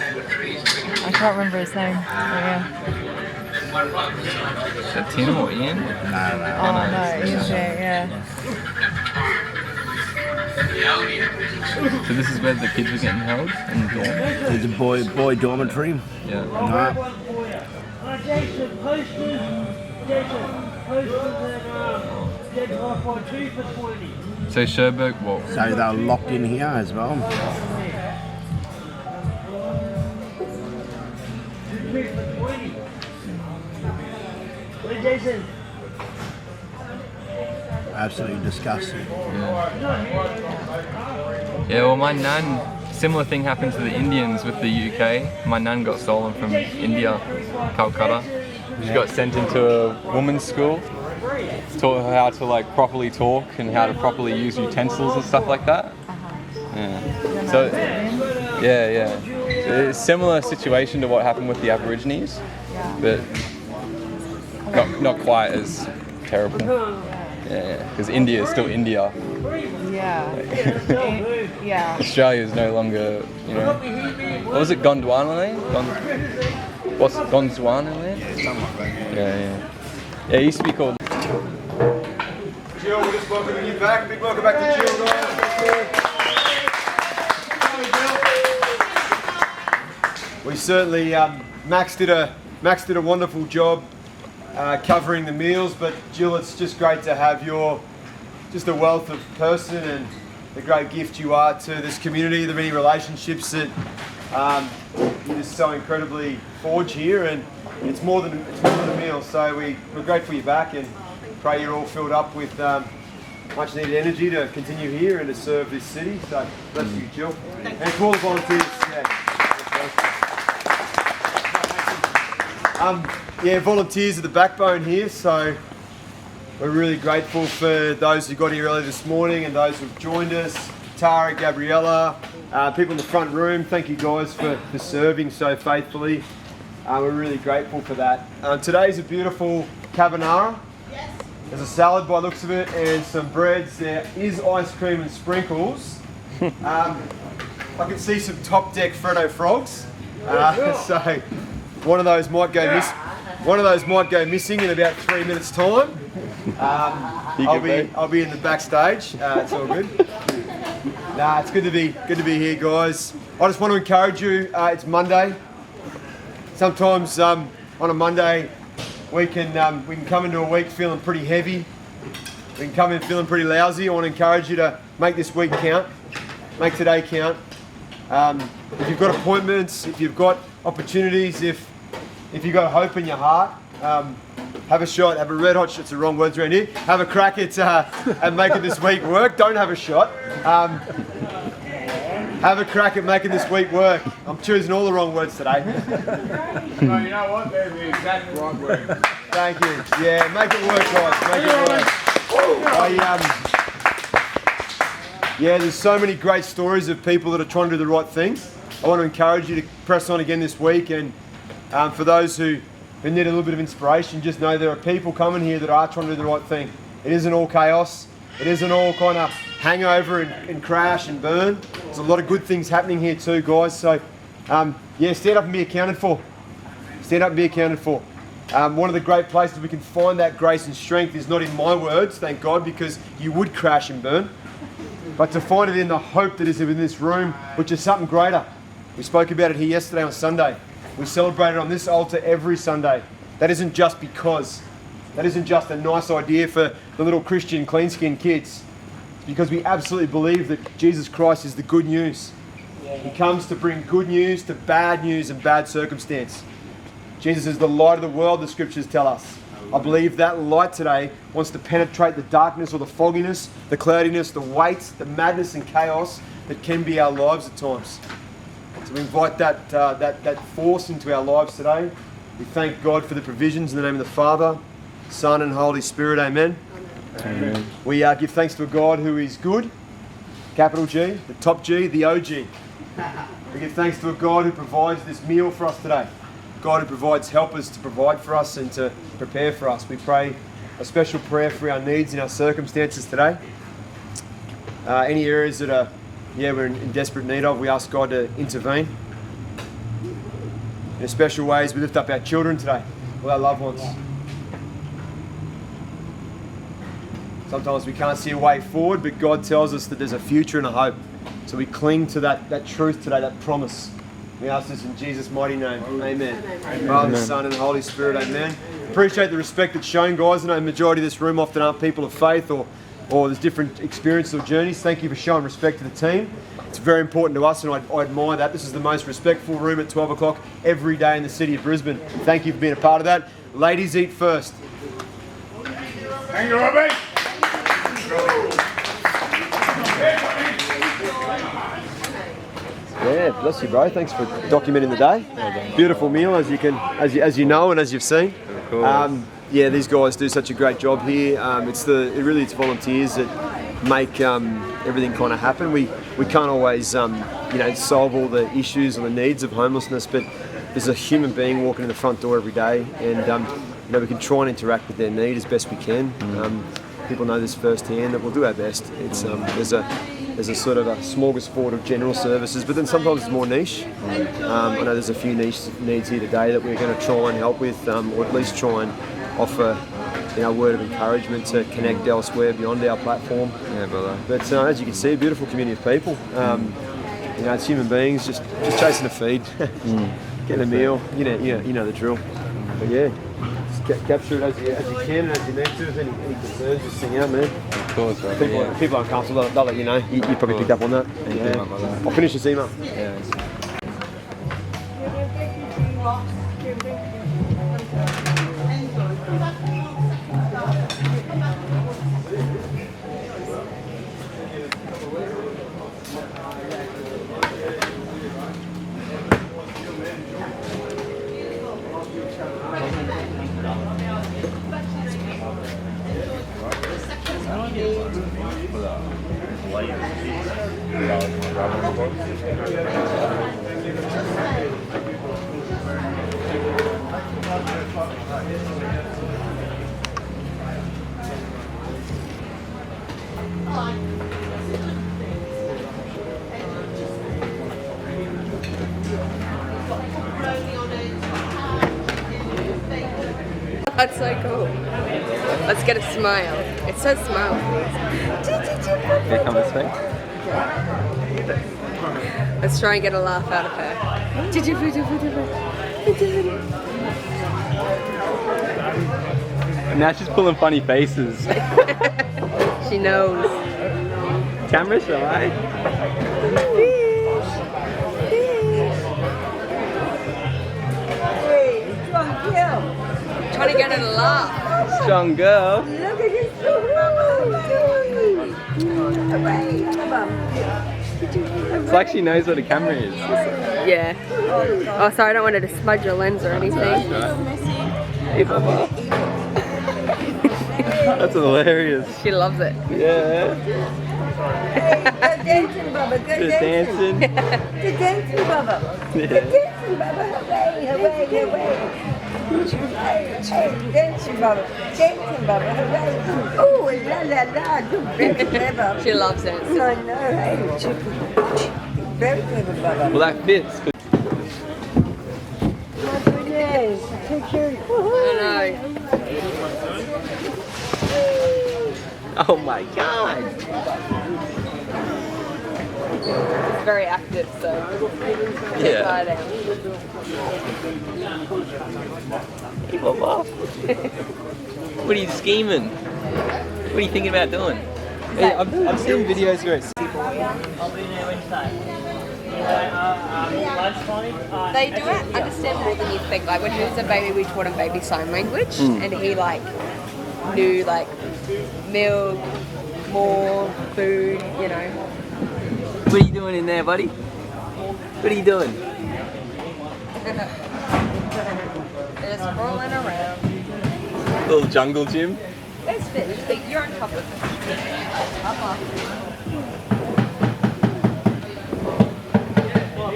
I can't remember his name. Is that Tim or Ian? No. Oh no, Ian's there, yeah. So this is where the kids were getting held in the dorm? There's a boy dormitory. Yeah. So Cherbourg, what? So they were locked in here as well. Absolutely disgusting. Yeah, well my nan, similar thing happened to the Indians with the UK. My nan got stolen from India, Calcutta. She got sent into a woman's school, taught her how to like properly talk and how to properly use utensils and stuff like that. Yeah. So, yeah. So it's a similar situation to what happened with the Aborigines, but not quite as terrible. Yeah, because India is still India. Yeah. Australia is no longer, you know. What was it, Gondwana land? What's Gondwana land? Yeah, something like that. Yeah. Yeah, it used to be called. Jill, we're just welcoming you back. Big welcome back to Jill, guys. We certainly, Max did a wonderful job covering the meals, but Jill, it's just great to have your, just a wealth of person and the great gift you are to this community, the many relationships that you just so incredibly forge here, and it's more than a meal. So we're grateful you're back, and pray you're all filled up with much needed energy to continue here and to serve this city. So bless you, Jill, and to all the volunteers. Volunteers are the backbone here. So we're really grateful for those who got here early this morning and those who've joined us. Tara, Gabriella, people in the front room, thank you guys for serving so faithfully. We're really grateful for that. Today's a beautiful carbonara. Yes. There's a salad by the looks of it and some breads. There is ice cream and sprinkles. I can see some top deck Freddo frogs. So one of those might go missing in about 3 minutes time. I'll be in the backstage. It's all good. It's good to be here, guys. I just want to encourage you. It's Monday. Sometimes on a Monday we can come into a week feeling pretty heavy. We can come in feeling pretty lousy. I want to encourage you to make this week count. Make today count. If you've got appointments, if you've got opportunities, if you've got hope in your heart, have a shot, have a red hot shot. It's the wrong words around here. Have a crack at making this week work. Don't have a shot. Have a crack at making this week work. I'm choosing all the wrong words today. No, you know what? They're the exact right word. Thank you. Yeah, make it work, guys. Make it work. There's so many great stories of people that are trying to do the right thing. I want to encourage you to press on again this week, and for those who need a little bit of inspiration, just know there are people coming here that are trying to do the right thing. It isn't all chaos. It isn't all kind of hangover and crash and burn. There's a lot of good things happening here too, guys. So, stand up and be accounted for. Stand up and be accounted for. One of the great places we can find that grace and strength is not in my words, thank God, because you would crash and burn, but to find it in the hope that is in this room, which is something greater. We spoke about it here yesterday on Sunday. We celebrate it on this altar every Sunday. That isn't just because. That isn't just a nice idea for the little Christian clean-skinned kids. It's because we absolutely believe that Jesus Christ is the good news. He comes to bring good news to bad news and bad circumstance. Jesus is the light of the world, the scriptures tell us. I believe that light today wants to penetrate the darkness or the fogginess, the cloudiness, the weight, the madness and chaos that can be our lives at times. So we invite that force into our lives today. We thank God for the provisions in the name of the Father, Son and Holy Spirit, amen. Amen. We give thanks to a God who is good, capital G, the top G, the OG. We give thanks to a God who provides this meal for us today. God who provides helpers to provide for us and to prepare for us. We pray a special prayer for our needs and our circumstances today. Any areas that we're in desperate need of, we ask God to intervene. In special ways, we lift up our children today, all our loved ones. Sometimes we can't see a way forward, but God tells us that there's a future and a hope. So we cling to that truth today, that promise. We ask this in Jesus' mighty name. Amen. Amen. Father, Son, and Holy Spirit, amen. Appreciate the respect that's shown, guys. I know the majority of this room often aren't people of faith or there's different experiences or journeys. Thank you for showing respect to the team. It's very important to us, and I admire that. This is the most respectful room at 12 o'clock every day in the city of Brisbane. Thank you for being a part of that. Ladies, eat first. Thank you, Robbie. Yeah, bless you, bro. Thanks for documenting the day. Beautiful meal, as you know and as you've seen. Of course. These guys do such a great job here. It's volunteers that make everything kind of happen. We can't always solve all the issues and the needs of homelessness, but there's a human being walking in the front door every day, and we can try and interact with their need as best we can. People know this firsthand, that we'll do our best. It's there's a sort of a smorgasbord of general services, but then sometimes it's more niche. I know there's a few niche needs here today that we're going to try and help with, or at least try and offer a word of encouragement to connect elsewhere beyond our platform. Yeah, brother. But as you can see, a beautiful community of people. It's human beings just chasing a feed, getting a meal. You know the drill. But yeah, capture it as you can and as you need to. If any concerns, just sing out, man. Of course, right. People aren't comfortable, they'll let you know. You probably picked up on that. Yeah. I'll finish this email. Yeah. That's so cool. Let's get a smile. It says smile. Here come this way. Let's try and get a laugh out of her. Now she's pulling funny faces. She knows. Camera shy. Trying to get her to laugh. Strong girl. Look at this. It's like she knows what a camera is. Yeah. Oh, sorry, I don't want her to smudge your lens or anything. Hey, Bubba. That's hilarious. She loves it. Yeah. Good dancing, Bubba. Good Just dancing. Good dancing, Bubba. Good dancing, Bubba. Hooray, hooray, hooray. Hey, dancing, Bubba. Dancing, Bubba. Hooray. Oh, la la la. You're very clever. She loves it. I know. Hey, very clever, Bubba. Well, that fits. Yes. Take care. I know. Oh my god. It's very active, so Yeah. lie down. Hey, Bubba. What are you scheming? What are you thinking about doing? Hey, I've seen videos where it's... They do understand more than you think. Like when he was a baby, we taught him baby sign language, and he like knew like milk, more food, you know. What are you doing in there, buddy? What are you doing? Just rolling around. Little jungle gym. It's fish, but you're on top of it.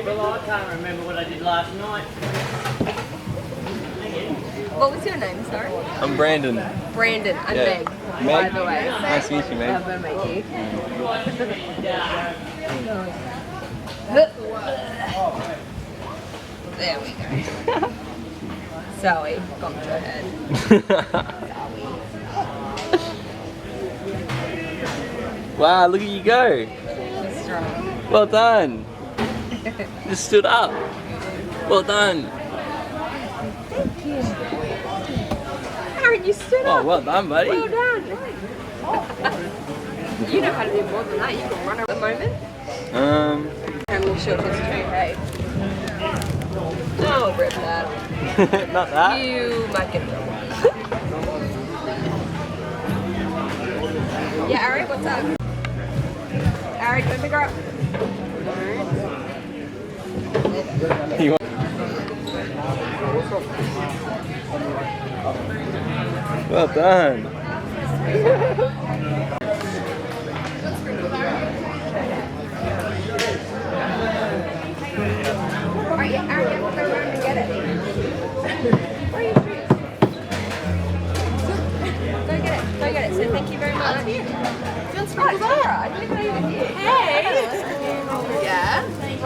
Well, I can't remember what I did last night. What was your name, sorry? I'm Brandon. Brandon. I'm Yeah. Meg, Meg? by the way. Nice to meet you, Meg. Love to meet you. There we go. Zoe, bumped her head. Wow, look at you go. She's strong. Well done. Just stood up. Well done. Thank you. Aaron, you stood up. Oh, well done, buddy. Well done. You know how to do more than that. You can run at the moment. And we'll show this too, hey? No, rip that. Not that. You might get in trouble. Yeah, Ari, what's up? Ari, go pick her up. You want- Well done. Alright, yeah, Ari, we'll go around and get it. Where are your shoes? Go get it. Go get it. So thank you very much. Right, Zara, I didn't know you were here. Hey! Yeah? There you go.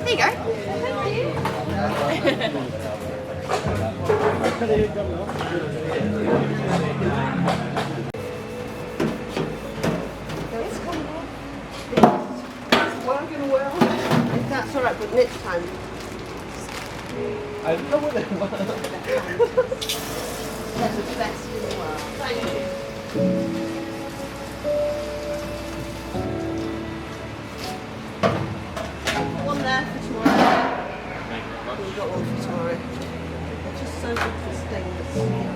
Thank you. It's working well. That's all right, but next time. I don't know what they They're the best in the world. Thank you. One there for tomorrow. We've got one for tomorrow. Just so good for stainless.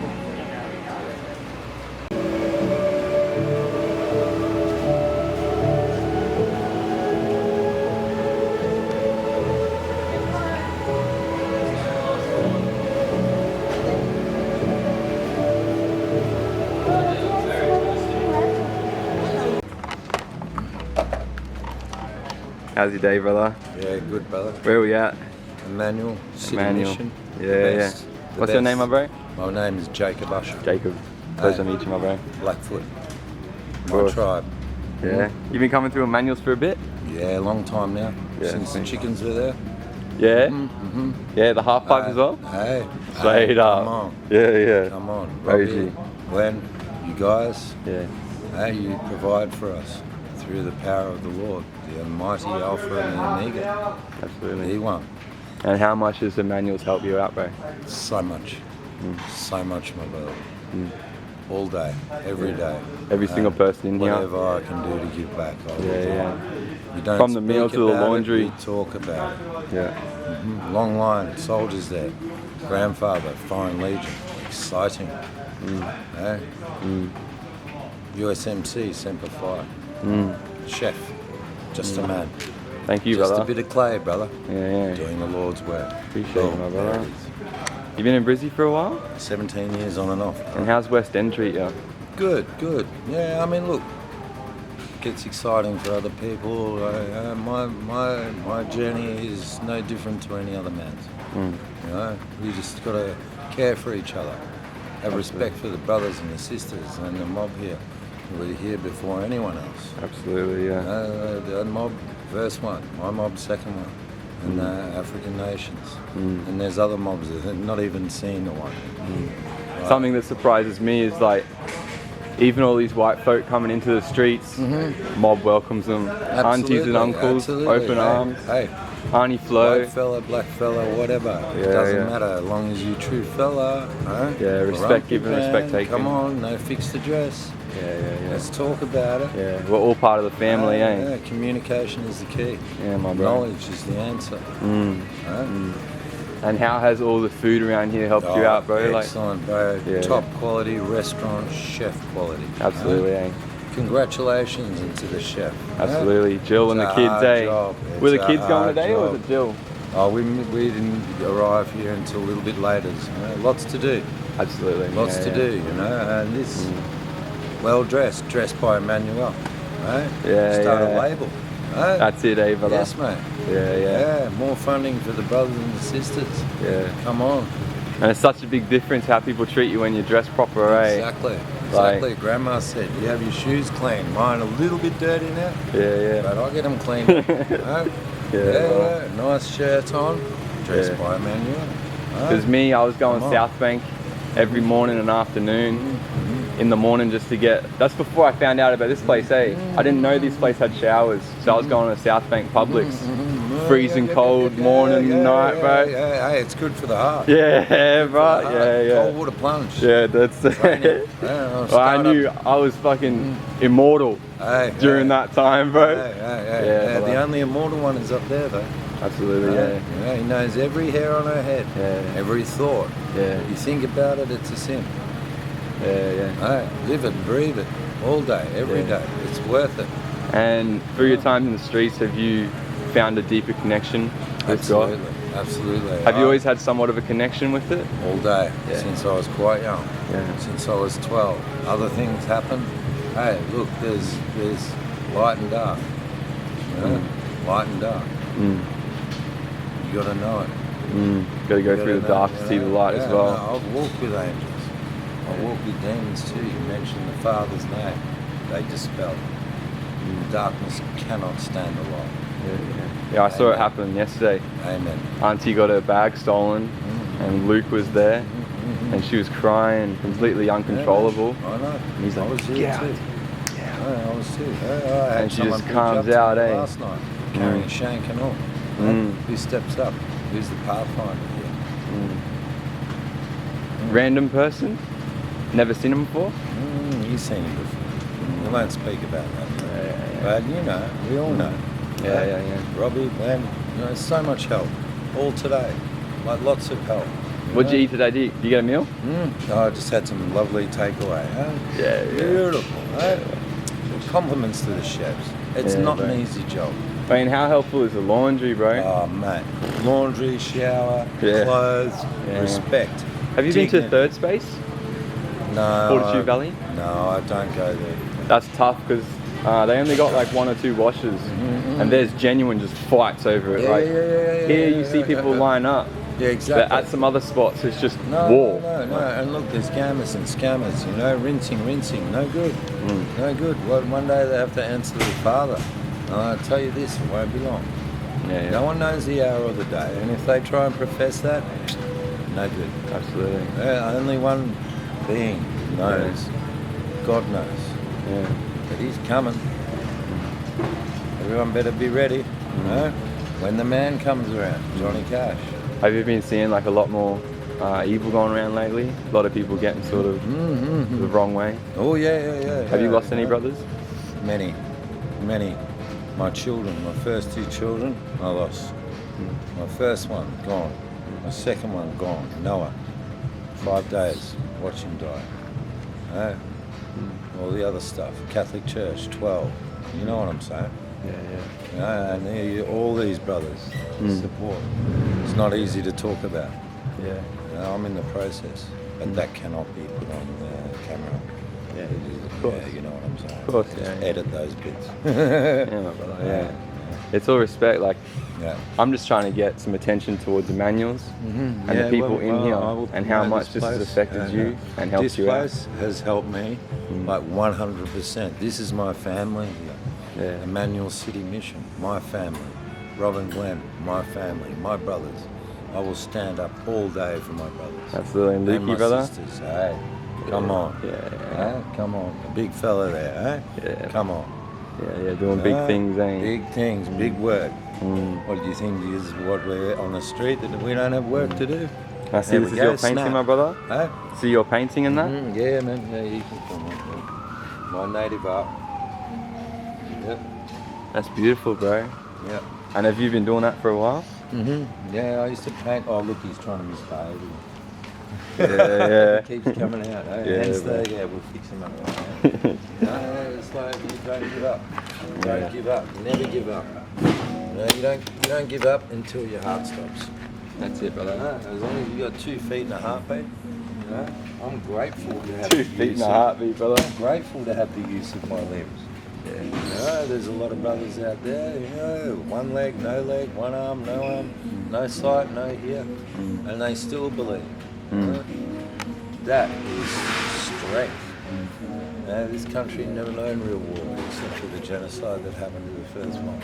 How's your day, brother? Yeah, good, brother. Where are we at? Emmanuel, City Emmanuel. Mission. Yeah. What's your name, my bro? My name is Jacob Usher. Jacob. Pleasure to meet you, my bro. Blackfoot. My Course. tribe. Yeah. You've been coming through Emmanuels for a bit? Yeah, a long time now. Yeah, Since the thanks. chickens were there. Yeah? Mm-hmm. Yeah, the half pipe as well? Hey. Straight hey, up. Come on. Yeah. Come on. OG. Robbie, Glenn, you guys. Yeah. Hey, you provide for us through the power of the Lord, the Almighty Alpha and the Omega. Absolutely. He won. And how much has Emmanuels helped you out, bro? So much. So much, my brother. All day, every day. Every single person in here? Whatever I can do to give back, I will do. Yeah. You don't From the speak meal to the about it, laundry. we talk about it. Yeah. Long line, soldiers there. Grandfather, Foreign Legion. Exciting. Eh? USMC, Semper Fi. Chef. Just a man. Thank you, Just brother. a bit of clay, brother. Yeah. Doing the Lord's work. Appreciate Boom, it, my there brother. it is. You been in Brisbane for a while? 17 years on and off. And how's West End treat you? Good. Yeah, I mean, look, it gets exciting for other people. My journey is no different to any other man's. You know, you just got to care for each other, have respect for the brothers and the sisters and the mob here. We're here before anyone else. Absolutely, yeah. The mob, first one. My mob, second one. And African nations. And there's other mobs that have not even seen the one. Right. Something that surprises me is like, even all these white folk coming into the streets, mob welcomes them. Aunties and uncles, open arms. Hey, Auntie Flo. white fella, black fella, whatever. It doesn't matter as long as you're true fella. Huh? Yeah, respect given, respect taken. Come on, no fix the dress. Yeah. Let's talk about it. Yeah, we're all part of the family, eh? Yeah, communication is the key. Yeah, my bro. Knowledge is the answer. And how has all the food around here helped you out, bro? Excellent, bro. Yeah. Top quality restaurant, chef quality. Absolutely, eh? Congratulations into the chef. Absolutely. Jill and the kids, eh? Were the kids going today or was it Jill? Oh, we didn't arrive here until a little bit later. Lots to do. Absolutely. Lots to do, you know. And this, well dressed by Emmanuel. Right? Yeah, Start a label. Right? That's it, eh, brother? Yes, mate. Yeah. More funding for the brothers and the sisters. Yeah. Come on. And it's such a big difference how people treat you when you're dressed proper, eh? Exactly. Grandma said, you have your shoes clean. Mine a little bit dirty now. Yeah. But I get them cleaned up. Right? Yeah. Nice shirt on. Dressed by Emmanuel. Because me, I was going South Bank every morning and afternoon. In the morning just to get, that's before I found out about this place, eh? I didn't know this place had showers, so I was going to South Bank Publix. Freezing cold morning, night, bro. Yeah, hey, it's good for the heart. Yeah, bro. Yeah. Cold water plunge. Yeah, that's it. Well, I knew I was fucking immortal during that time, bro. Yeah, the only immortal one is up there, though. Absolutely, yeah. He knows every hair on her head, every thought. Yeah. You think about it, it's a sin. Yeah. Live it, breathe it, all day, every day. It's worth it. And through your time in the streets, have you found a deeper connection with God? Absolutely. Have you always had somewhat of a connection with it? All day, since I was quite young. Since I was 12. Other things happen. Hey, look, there's light and dark. You know? Light and dark. You got to know it. Got to go through the dark to see the light as well. No, I've walked with angels. I walk with demons too. You mentioned the Father's name. They dispel. Darkness cannot stand the light. Yeah, I saw it happen yesterday. Amen. Auntie got her bag stolen and Luke was there and she was crying, completely uncontrollable. I know. And he's like, I was here too. I was too. And she just calms out, eh? Last night, carrying a shank and all. Who steps up? Who's the pathfinder here? random person? Never seen him before? You've seen him before. We won't speak about that. But you know, we all know. Yeah. Robbie, Glenn, you know, so much help. All today. Like lots of help. What'd you eat today? Did you get a meal? Oh, I just had some lovely takeaway. Huh? Yeah. Beautiful. Huh? Compliments to the chefs. It's not an easy job. I mean, how helpful is the laundry, bro? Oh, mate. Laundry, shower, clothes, respect. Have you been to Third Space? No. Fortitude Valley? No, I don't go there. That's tough because they only got like 1 or 2 washes, and there's genuine just fights over it. Here you see people line up. Yeah, exactly. But at some other spots, it's just No. war. And look, there's scammers and scammers, you know, rinsing. No good. No good. Well, one day they have to answer to the Father. And I'll tell you this, it won't be long. No one knows the hour of the day. And if they try and profess that, no good. Absolutely. Only one being knows. God knows. But he's coming. Everyone better be ready, you know, when the man comes around, Johnny Cash. Have you been seeing like a lot more evil going around lately? A lot of people getting sort of the wrong way. Oh yeah. Have you lost any brothers? Many. My children, my first 2 children, I lost. My first one, gone. My second one, gone. Noah. 5 days, watch him die. All the other stuff. Catholic Church, 12. You know what I'm saying? Yeah. And all these brothers support. It's not easy to talk about. Yeah. I'm in the process, but that cannot be put on camera. Of course. You know what I'm saying? Of course, Just edit those bits. My brother, It's all respect. Like, I'm just trying to get some attention towards Emmanuels and the people in here, and how much this has affected you and helped you out. This place has helped me, like 100%. This is my family here. Emmanuel City Mission, my family. Robin Glenn, my family, my brothers. I will stand up all day for my brothers. Absolutely. And And my Lukey, brother? sisters, hey. Come on. Come on. A big fella there, eh? Come on. Yeah, doing big things, eh? Big things, big work. What do you think is what we're on the street that we don't have work to do? I see this is your painting, my brother. See your painting in that? Yeah, man. Yeah, you can come on. My native art. Yep. That's beautiful, bro. Yep. And have you been doing that for a while? Yeah, I used to paint. Oh, look, he's trying to misbehave. Yeah. Keeps coming out. Hence we'll fix him up. It's like you don't give up. Don't give up. Never give up. You don't give up until your heart stops. That's it, brother. As long as you got 2 feet and a heartbeat, I'm grateful to have 2 feet and a heartbeat, brother. I'm grateful to have the use of my limbs. There's a lot of brothers out there, one leg, no leg, one arm, no sight, no ear, and they still believe. That is strength. This country never known real war except for the genocide that happened to the first one.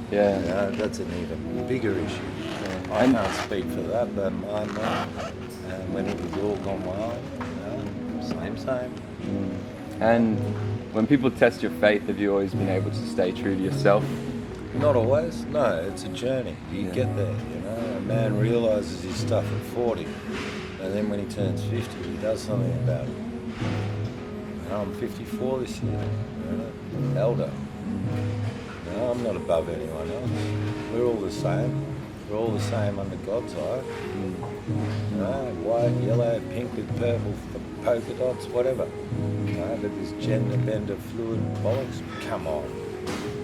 That's an even bigger issue. I can't speak for that, but my mum, when it was all gone wild, same. And when people test your faith, have you always been able to stay true to yourself? Not always. No, it's a journey. You get there, A man realises his stuff at 40, and then when he turns 50, he does something about it. I'm 54 this year, elder. I'm not above anyone else. We're all the same. We're all the same under God's eye. White, yellow, pink with purple, polka dots, whatever. But this gender bender fluid bollocks, come on.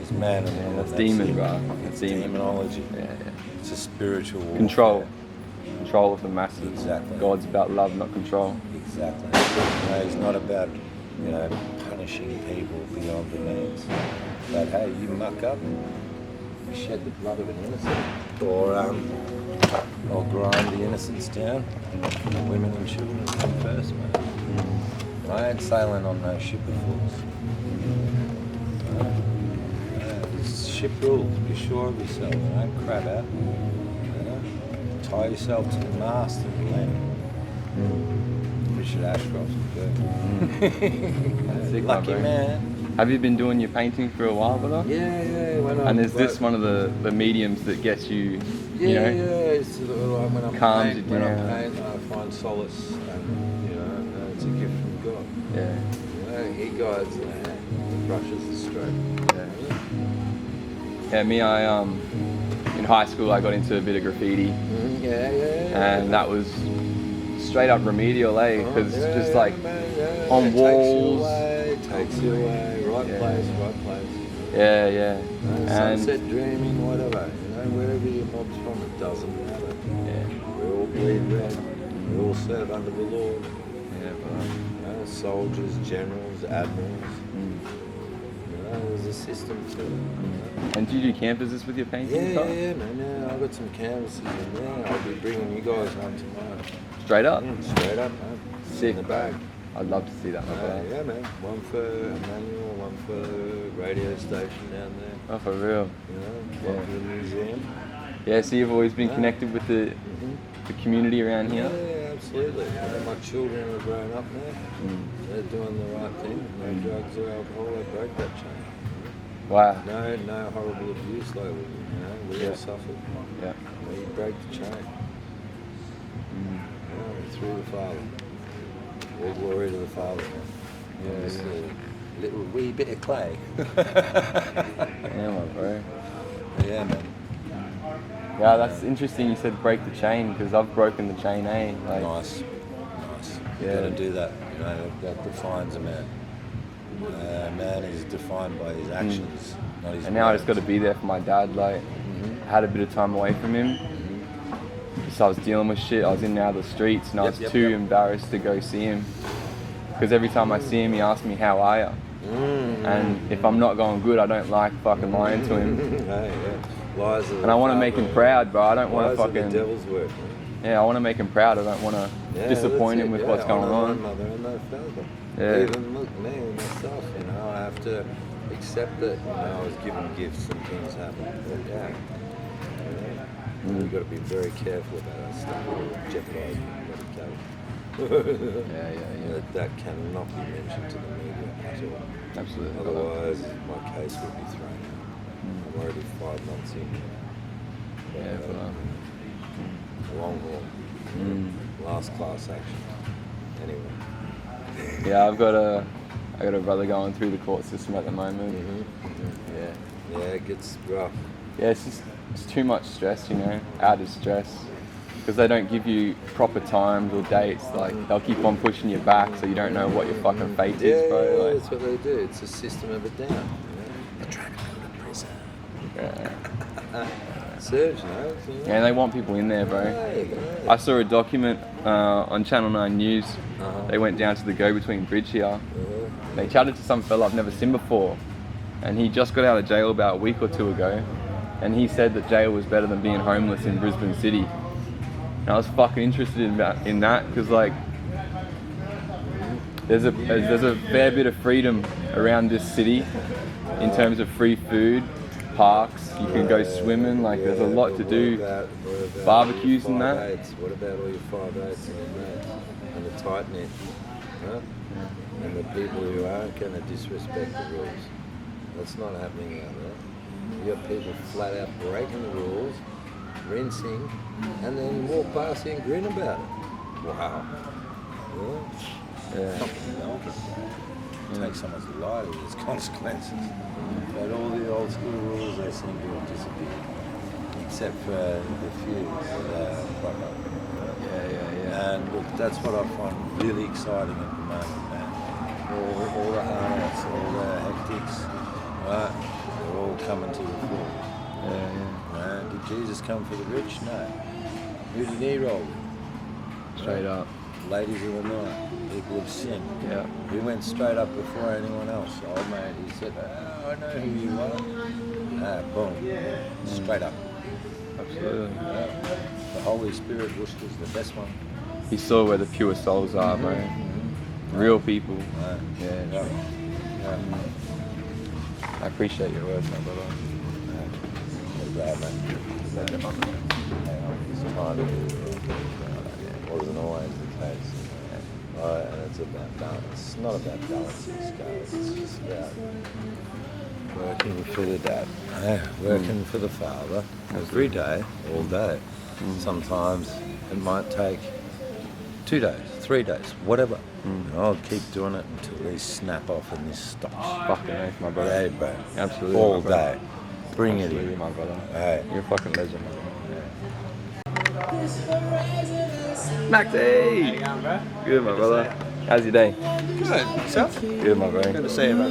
It's man and woman. That's demon, bro. It's demonology. It's a spiritual warfare. Control of the masses. Exactly. God's about love, not control. Exactly. He's not about, punishing people beyond the means. But hey, you muck up, you shed the blood of an innocent, or grind the innocents down. Women and children come first, man. I ain't sailing on no ship of fools. Ship rules. Be sure of yourself. Don't crab out. Tie yourself to the mast and land. Richard Ashcroft's good. Lucky man. Have you been doing your painting for a while, brother? Yeah. And is this one of the mediums that gets you, It's like when I calms paint, you down? I find solace and Yeah. You know, he guides the hand, brushes the stroke. Yeah, me, in high school I got into a bit of graffiti. And that was straight up remedial, because just like on walls. Takes you away, right place, right place. Yeah. Sunset dreaming, whatever. You know, wherever your mob's from, it doesn't matter. Yeah. We all bleed red. We all serve under the Lord. Yeah, you know, soldiers, generals, admirals. You know, there's a system to it. And do you do canvases with your paintings? Yeah, man. Yeah, I've got some canvases in there. I'll be bringing you guys one tomorrow. Straight up? Straight up, man. Sick. In the bag. I'd love to see that. Yeah, man. One for Emmanuel, one for the radio station down there. Oh, for real? You know, one for the museum. Yeah, so you've always been connected with the community around here? Yeah, absolutely. You know, my children are grown up now. They're doing the right thing. No drugs or alcohol. They broke that chain. Wow. No horrible abuse like we, you know, we all suffered. Yeah. We break the chain. Through the Father. All glory to the Father, man. Yeah. A little wee bit of clay. Yeah, my bro. Yeah, man. Yeah, that's interesting you said break the chain, because I've broken the chain, Like, nice. You gotta do that, you know, that defines a man. A man is defined by his actions, not his And now I just got words. to be there for my dad. Like, I had a bit of time away from him. So I was dealing with shit. I was in and out of the streets, and I was too embarrassed to go see him. Because every time I see him, he asks me, "How are you?" And if I'm not going good, I don't like fucking lying to him. Lies are And I want to make him proud, bro. I don't want to lies are fucking. the devil's work, man. Yeah, I want to make him proud. I don't want to disappoint him with what's going on. No mother and no father. Yeah. Even look, me and myself, you know, I have to accept that, you know, I was given gifts and things happen. But we've got to be very careful about our stuff. Jeopardise medical. That cannot be mentioned to the media at all. Absolutely. Otherwise, my case would be thrown out. I'm already 5 months in. Long haul. Last class action. Anyway. Yeah, I got a brother going through the court system at the moment. Yeah, it gets rough. Yeah, it's too much stress, you know, added stress. Because they don't give you proper times or dates. Like, they'll keep on pushing you back, so you don't know what your fucking fate is, bro. Yeah, Like, that's what they do. It's a system of a down. You know? They're trying to go to prison. Serves, you know. Yeah, and they want people in there, bro. I saw a document on Channel 9 News. They went down to the go-between bridge here. They chatted to some fella I've never seen before. And he just got out of jail about a week or two ago. And he said that jail was better than being homeless in Brisbane City. And I was fucking interested in that, because like, there's a fair bit of freedom around this city in terms of free food, parks, you can go swimming, like there's a lot to do, barbecues and that. What about all your 5/8s and your mates and the tight knit, huh? And the people who aren't going to disrespect the rules? That's not happening out there. You got people flat out breaking the rules, rinsing, and then walk past you and grin about it. Wow. Yeah. Take someone's life with its consequences. But all the old school rules, they seem to have disappeared. Except for the few that are proper. And look, that's what I find really exciting at the moment, man. All the harlots, all the hectics, right? They're all coming to the fore. Did Jesus come for the rich? No. Who did he roll with? Straight up. Ladies of the night, people of sin. Yeah. He went straight up before anyone else. Old mate, he said, "Oh, I know who you are." Boom. Straight up. Absolutely. The Holy Spirit Worcester's the best one. He saw where the pure souls are, bro. Real people. Yeah. I appreciate your words, my brother. Bad, man. Wasn't always the case. And it's about balance. It's not about balancing scales. It's just about working for the dad, working for the father every day, all day. Sometimes it might take 2 days, 3 days, whatever. And I'll keep doing it until they snap off and this stops. Fucking oath, my brother. Hey, bro. Absolutely. All my brother. day. Bring Absolutely, it in. my brother. Hey. You're a fucking legend. Maxie! How you going, bro? Good, my brother. How's your day? Good. Yourself? Good, my bro. Good to see you, bro.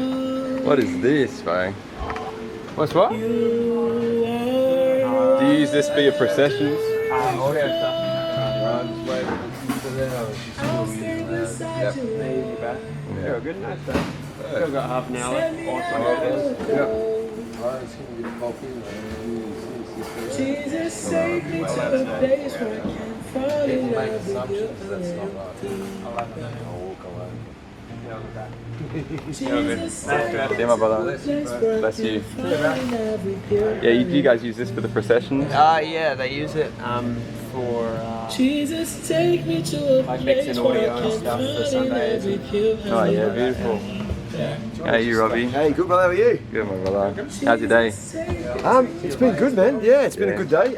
What is this, bro? What's what? Do you use this for your processions? Audio stuff. Yep. You're good, nice, bro. Still got half an hour. Awesome. Yep. Jesus saved me to a place where I can fall in love with See my brother. Bless you. Yeah, you guys use this for the processions? Yeah, they use it for Jesus, take me to a like mixing audio and stuff for Sundays. Oh yeah, beautiful. How are you, Robbie? Hey, good brother, how are you? Good, my brother. How's your day? It's been good, man. Yeah, it's been a good day.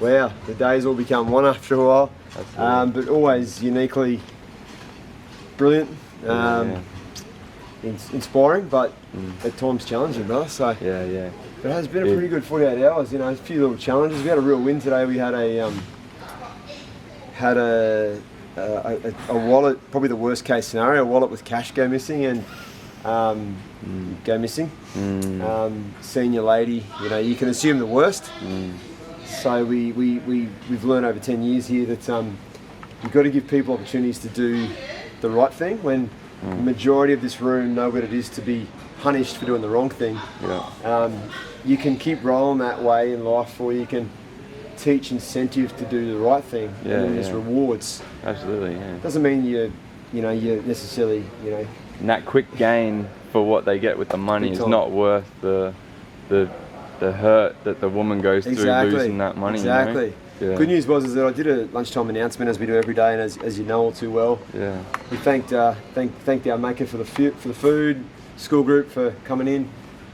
Wow, the days all become one after a while, but always uniquely brilliant, inspiring, but at times challenging, brother. So yeah. But it has been a pretty good 48 hours. You know, a few little challenges. We had a real win today. We had a wallet, probably the worst case scenario, a wallet with cash go missing and go missing. Senior lady, you know, you can assume the worst. So we've learned over 10 years here that you've got to give people opportunities to do the right thing when the majority of this room know what it is to be punished for doing the wrong thing. You can keep rolling that way in life, or you can teach incentive to do the right thing, and then there's rewards. Absolutely, yeah. Doesn't mean you're necessarily, And that quick gain for what they get with the money is not worth the hurt that the woman goes through losing that money. Exactly. You know? Yeah. Good news was that I did a lunchtime announcement, as we do every day, and as you know all too well. Yeah. We thanked our maker for the food, school group for coming in.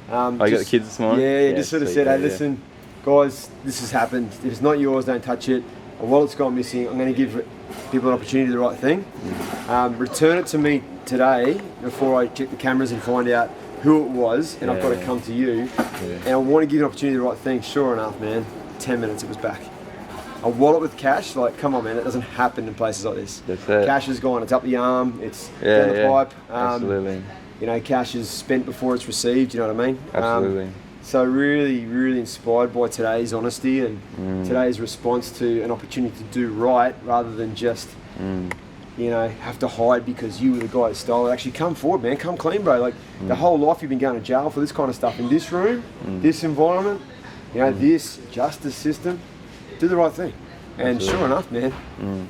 You got the kids this morning? Yeah, just sort of said, hey, listen, guys, this has happened. If it's not yours, don't touch it. A wallet's gone missing. I'm going to give people an opportunity to do the right thing. Return it to me today before I check the cameras and find out who it was, and I've got to come to you. And I want to give you an opportunity to do the right thing. Sure enough, man, 10 minutes it was back. A wallet with cash, like, come on, man, that doesn't happen in places like this. That's it. Cash is gone, it's up the arm, it's down the pipe. Absolutely. You know, cash is spent before it's received, you know what I mean? Absolutely. So really, really inspired by today's honesty and today's response to an opportunity to do right, rather than just, have to hide because you were the guy that stole it. Actually, come forward, man. Come clean, bro. Like, the whole life you've been going to jail for this kind of stuff in this room, this environment, this justice system. Do the right thing. And sure enough, man,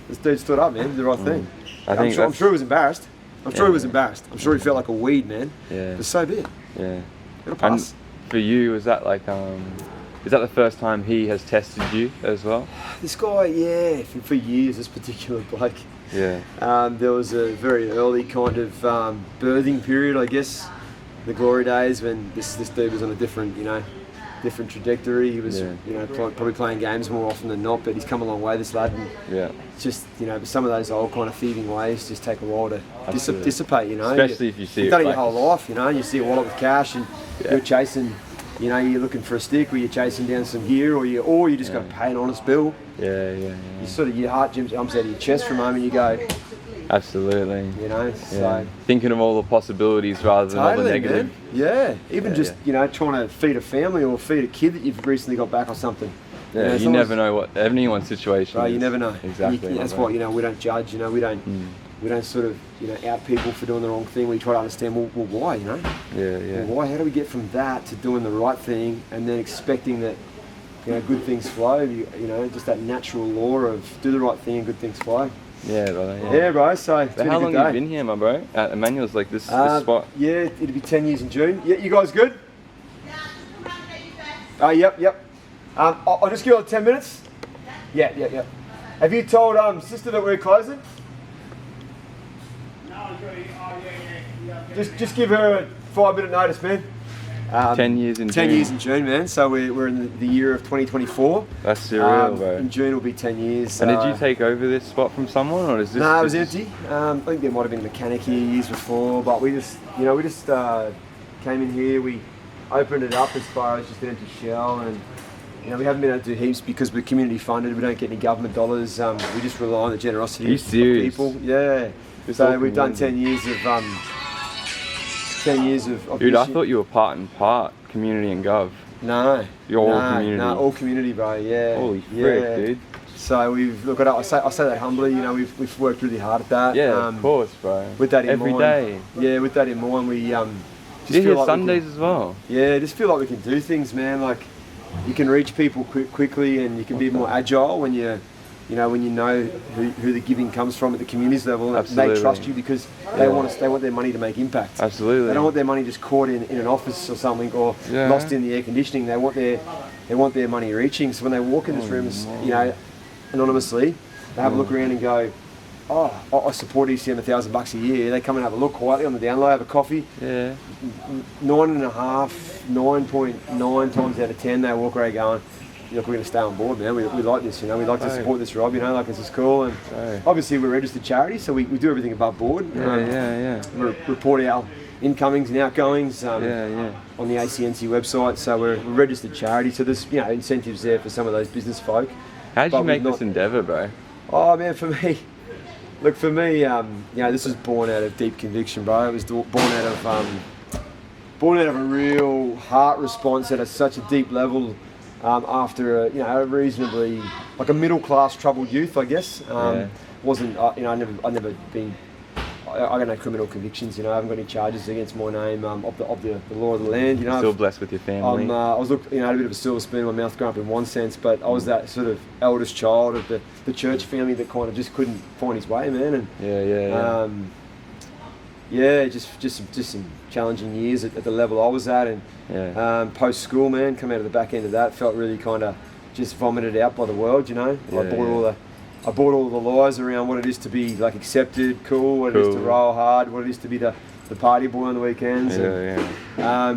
this dude stood up, man, did the right thing. I'm sure he was embarrassed. I'm sure he was embarrassed. I'm sure he felt like a weed, man. Yeah. But so be it. Yeah. It'll pass. And for you, is that like, is that the first time he has tested you as well? This guy, for years, this particular bloke. Yeah. There was a very early kind of birthing period, I guess, the glory days, when this dude was on a different, different trajectory. He was, probably playing games more often than not, but he's come a long way, this lad. And just, but some of those old kind of thieving ways just take a while to dissipate, Especially if you see you've done it your whole life, and you see a wallet with cash and you're chasing, you're looking for a stick, or you're chasing down some gear, or you just got to pay an honest bill. You sort of, your heart jumps out of your chest for a moment, you go, absolutely. So thinking of all the possibilities rather than all the negative. Man. Yeah, even just trying to feed a family or feed a kid that you've recently got back or something. Yeah, you never know what anyone's situation is. You never know. Exactly. That's why we don't judge. We don't sort of out people for doing the wrong thing. We try to understand well why. Well, why? How do we get from that to doing the right thing and then expecting that good things flow? Just that natural law of do the right thing and good things flow. Yeah, brother. Yeah, bro. So how long have you been here, my bro? At Emmanuels, like this spot? Yeah, it'll be 10 years in June. Yeah, you guys good? Oh, yep. I'll just give you 10 minutes. Yeah. Have you told sister that we're closing? No, just give her a 5-minute notice, man. 10 years in 10 June. years in June, man. So we're in the year of 2024. That's surreal, bro. In June will be 10 years. And did you take over this spot from someone, or is this? No, it was empty. I think there might have been a mechanic here years before, but we just came in here. We opened it up as far as just an empty shell, and we haven't been able to do heaps because we're community funded. We don't get any government dollars. We just rely on the generosity of people. Yeah. So we've done 10 years of 10 years of Dude, I mission. thought you were part and part community and gov. No. You're all community. No, all community, bro. Yeah. Holy frick, dude. So we've look at I say that humbly. We've worked really hard at that. Yeah, of course, bro. With that in every mind. day. Yeah, with that in mind, we just You're feel here like Sundays as well. Yeah, just feel like we can do things, man. Like you can reach people quickly, and you can be more agile when you know who the giving comes from at the communities level. Absolutely. They trust you because they want their money to make impact. Absolutely. They don't want their money just caught in an office or something, or lost in the air conditioning. They want their money reaching. So when they walk in this room, anonymously, they have a look around and go, oh, I support ECM $1,000 a year. They come and have a look quietly on the down low, have a coffee. Yeah. 9.9 times out of 10, they walk around going, look, we're going to stay on board, man. We like this, we like to support this Rob, like this is cool. And obviously we're a registered charity, so we do everything above board. We report our incomings and outgoings on the ACNC website, so we're a registered charity, so there's incentives there for some of those business folk. How did you make this endeavour, bro? Oh man, for me, this was born out of deep conviction, bro. It was born out of a real heart response at such a deep level. After a reasonably like a middle class troubled youth, I guess. Wasn't I never been. I got no criminal convictions. I haven't got any charges against my name of the law of the land. Still blessed with your family. I was had a bit of a silver spoon in my mouth growing up in one sense, but I was that sort of eldest child of the church family that kind of just couldn't find his way, man. And just some challenging years at the level I was at, and post school, man, come out of the back end of that, felt really kind of just vomited out by the world, I bought all the lies around what it is to be like accepted, cool, what it is to roll hard, what it is to be the party boy on the weekends.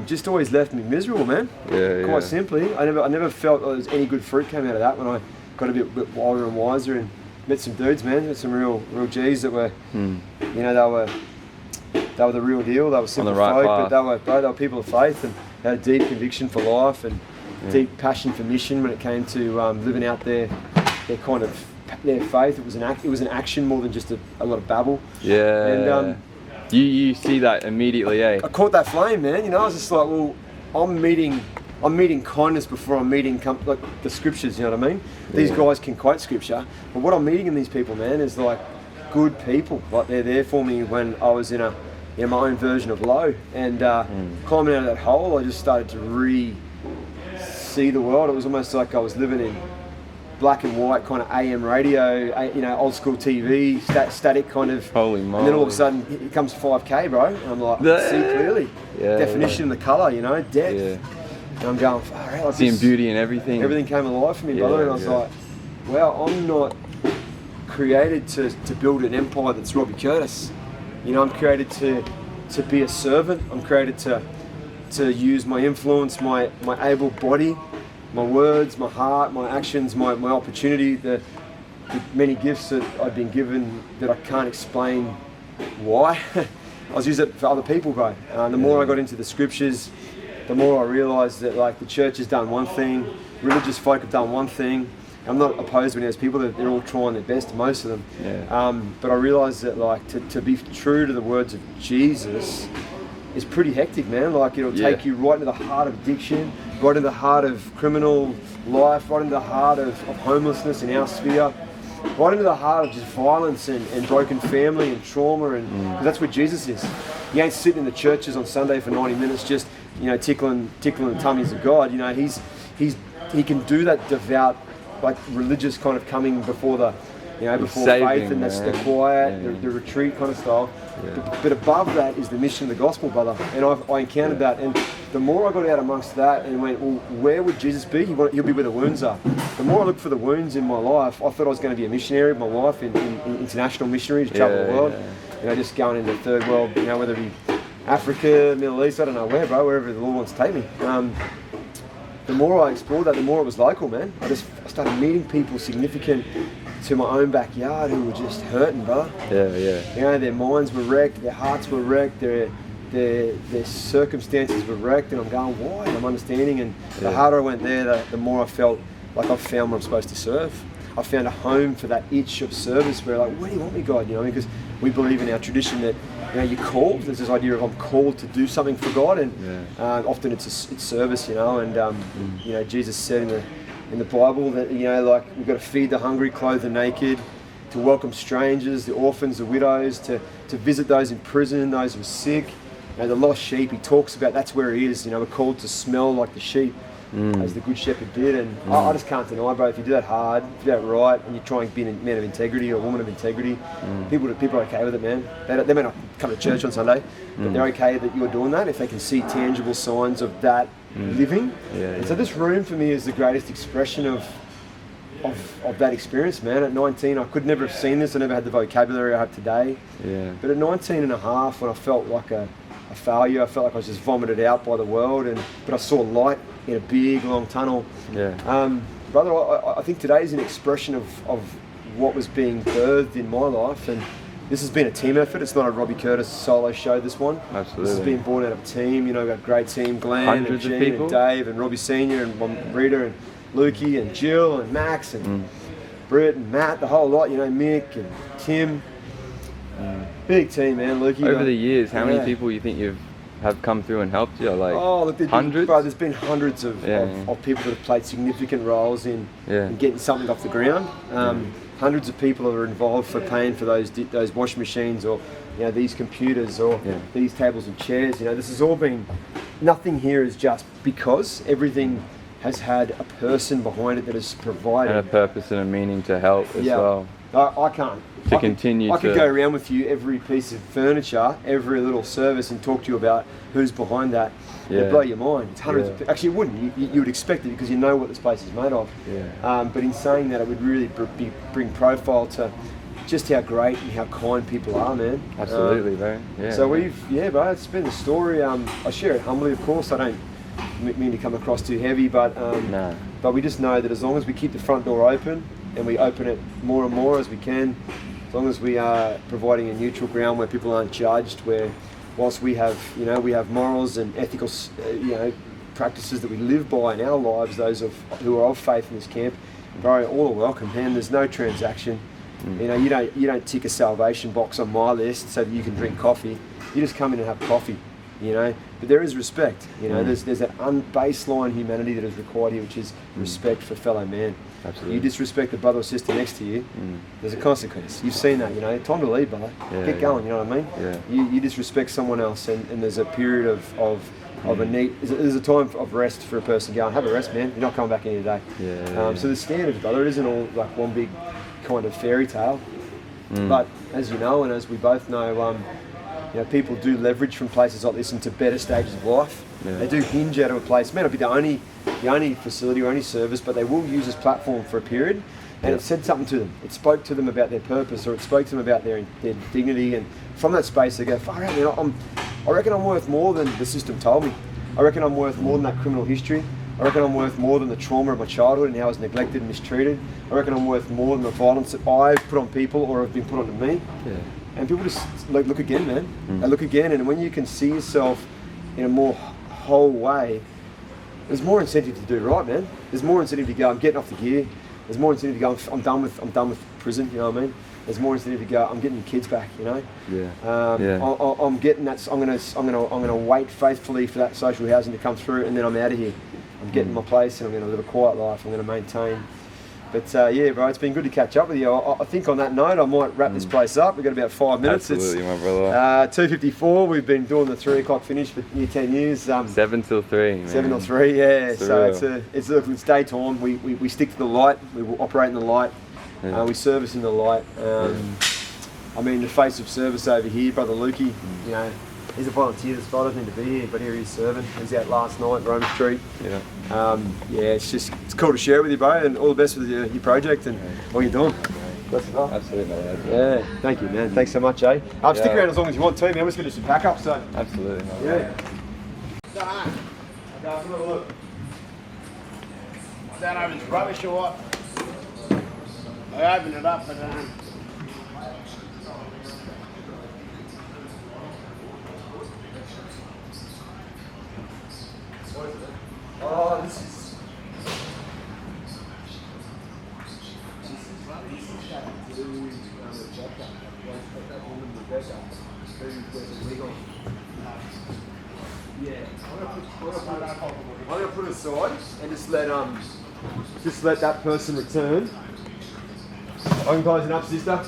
Just always left me miserable, man. Quite simply, I never felt there was any good fruit came out of that when I got a bit wilder and wiser and met some dudes, man, met some real G's that were, they were the real deal. They were simple folk, but they were people of faith and had a deep conviction for life and deep passion for mission when it came to living out their kind of their faith. It was an action more than just a lot of babble. Yeah. And you see that immediately, eh? I caught that flame, man. I was just like, well, I'm meeting kindness before I'm meeting like the scriptures. You know what I mean? These guys can quote scripture, but what I'm meeting in these people, man, is like good people. Like they're there for me when I was in my own version of low, and climbing out of that hole, I just started to see the world. It was almost like I was living in black and white kind of AM radio, old school TV, static kind of. Holy moly. And then all of a sudden, it comes 5K, bro, and I'm like, I can see clearly. Definition of the colour, depth. And I'm going, far out. Seeing beauty in everything. Everything came alive for me, brother, and I was like, wow, I'm not created to build an empire that's Robbie Curtis. I'm created to be a servant. I'm created to use my influence, my able body, my words, my heart, my actions, my opportunity, the many gifts that I've been given that I can't explain why. I was using it for other people, bro. The more I got into the scriptures, the more I realised that like the church has done one thing, religious folk have done one thing. I'm not opposed to any of those people, they're all trying their best, most of them. But I realised that like to be true to the words of Jesus is pretty hectic, man. Like it'll take you right into the heart of addiction, right into the heart of criminal life, right into the heart of homelessness in our sphere, right into the heart of just violence and broken family and trauma, and 'cause that's where Jesus is. He ain't sitting in the churches on Sunday for 90 minutes just tickling the tummies of God. He can do that devout, like religious kind of coming before the before faith, and that's the quiet, the retreat kind of style. But above that is the mission of the gospel, brother. And I encountered that, and the more I got out amongst that and went, well, where would Jesus be? He'll be where the wounds are. The more I looked for the wounds in my life, I thought I was going to be a missionary of my life, in international missionary, to travel the world. Just going into third world, whether it be Africa, Middle East, I don't know where, bro, wherever the Lord wants to take me. The more I explored that, the more it was local, man. I started meeting people significant to my own backyard who were just hurting, bro. Yeah, yeah. You know, their minds were wrecked, their hearts were wrecked, their circumstances were wrecked, and I'm going, why? I'm understanding, and the harder I went there, the more I felt like I've found what I'm supposed to serve. I found a home for that itch of service where, like, where do you want me, God? You know, because we believe in our tradition that, you know, you're called. There's this idea of I'm called to do something for God, and often it's service, you know. And you know, Jesus said in the Bible that, you know, like, we've got to feed the hungry, clothe the naked, to welcome strangers, the orphans, the widows, to visit those in prison, those who are sick. You know, the lost sheep. He talks about that's where he is. You know, we're called to smell like the sheep. As the Good Shepherd did, and I just can't deny, bro, if you do that hard, if you do that right, and you try and be a man of integrity or a woman of integrity, people are okay with it, man. They may not come to church on Sunday, but they're okay that you're doing that if they can see tangible signs of that living. And so this room for me is the greatest expression of that experience, man. At 19, I could never have seen this. I never had the vocabulary I have today. But at 19 and a half, when I felt like a failure, I felt like I was just vomited out by the world, but I saw light in a big, long tunnel. Brother, I think today is an expression of what was being birthed in my life, and this has been a team effort. It's not a Robbie Curtis solo show, this one. Absolutely. This has been born out of a team. You know, we've got a great team, Glenn Hundreds and of Gene people. and Dave and Robbie Senior and Rita and Lukey and Jill and Max and Britt and Matt, the whole lot, you know, Mick and Tim. Big team, man, Lukey. Over the years, how many people you think have come through and helped you? Like, look, hundreds? Bro, there's been hundreds of people that have played significant roles in getting something off the ground. Hundreds of people are involved for paying for those washing machines, or, you know, these computers, or these tables and chairs. You know, this has all been, nothing here is just because. Everything has had a person behind it that has provided. And a purpose and a meaning to help as well. I can't. To continue I could go around with you every piece of furniture, every little service, and talk to you about who's behind that. It'd blow your mind. It's hundreds of, actually it wouldn't. You would expect it because you know what this place is made of. But in saying that, it would really bring profile to just how great and how kind people are, man. Absolutely, bro. So bro, it's been the story. I share it humbly, of course. I don't mean to come across too heavy, but we just know that as long as we keep the front door open, and we open it more and more as we can, as long as we are providing a neutral ground where people aren't judged, where whilst we have morals and ethical practices that we live by in our lives, those who are of faith in this camp, bro, all are welcome, man. There's no transaction. You know, you don't tick a salvation box on my list so that you can drink coffee. You just come in and have coffee, you know. But there is respect, you know. There's that baseline humanity that is required here, which is respect for fellow man. Absolutely. You disrespect the brother or sister next to you, there's a consequence. You've seen that, you know. Time to leave, brother. Get going, you know what I mean? You disrespect someone else, and there's a period of a need. There's a time of rest for a person. Going, have a rest, man. You're not coming back in today. So the standards, brother, it isn't all like one big kind of fairy tale. But as you know, and as we both know, you know, people do leverage from places like this into better stages of life. They do hinge out of a place. It may not be the only facility or only service, but they will use this platform for a period, and it said something to them. It spoke to them about their purpose, or it spoke to them about their dignity, and from that space they go, far out, man, I reckon I'm worth more than the system told me. I reckon I'm worth more than that criminal history. I reckon I'm worth more than the trauma of my childhood and how I was neglected and mistreated. I reckon I'm worth more than the violence that I've put on people or have been put onto me. And people just look again, man. They look again, and when you can see yourself in a more whole way, there's more incentive to do right, man. There's more incentive to go, I'm getting off the gear. There's more incentive to go, I'm done with prison, you know what I mean? There's more incentive to go, I'm getting the kids back, you know? I'm getting that, I'm gonna wait faithfully for that social housing to come through, and then I'm out of here. I'm getting my place, and I'm gonna live a quiet life. I'm gonna maintain. But bro, it's been good to catch up with you. I think on that note, I might wrap this place up. We've got about 5 minutes. Absolutely, my brother. 2:54. We've been doing the 3 o'clock finish for near 10 years. 7 till 3, man. 7 till 3, yeah. Surreal. So it's daytime. We stick to the light. We operate in the light. We service in the light. I mean, the face of service over here, Brother Lukey, you know, he's a volunteer this Friday, doesn't need to be here, but here he's serving. He was out last night, Roma Street. It's cool to share with you, bro, and all the best with your project and all you're doing. Bless you, Absolutely, mate. Yeah, thank you, man. Thanks so much, eh? Stick Yeah. around as long as you want to, man. We're just going to do some pack-up, so. Absolutely, mate. Yeah. Okay, let's have a look. That I was rubbish or what? I opened it up, but oh, this is I'm gonna put it aside and just let that person return. I can close it up, sister.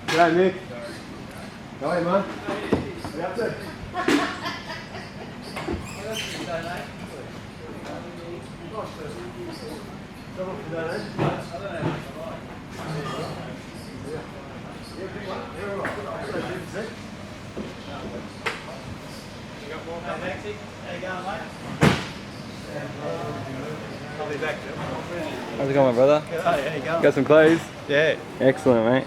G'day, Nick. How are you, man? What are you up to? How's it going, my brother? Good, how you going? Got some clothes? Yeah. Excellent, mate.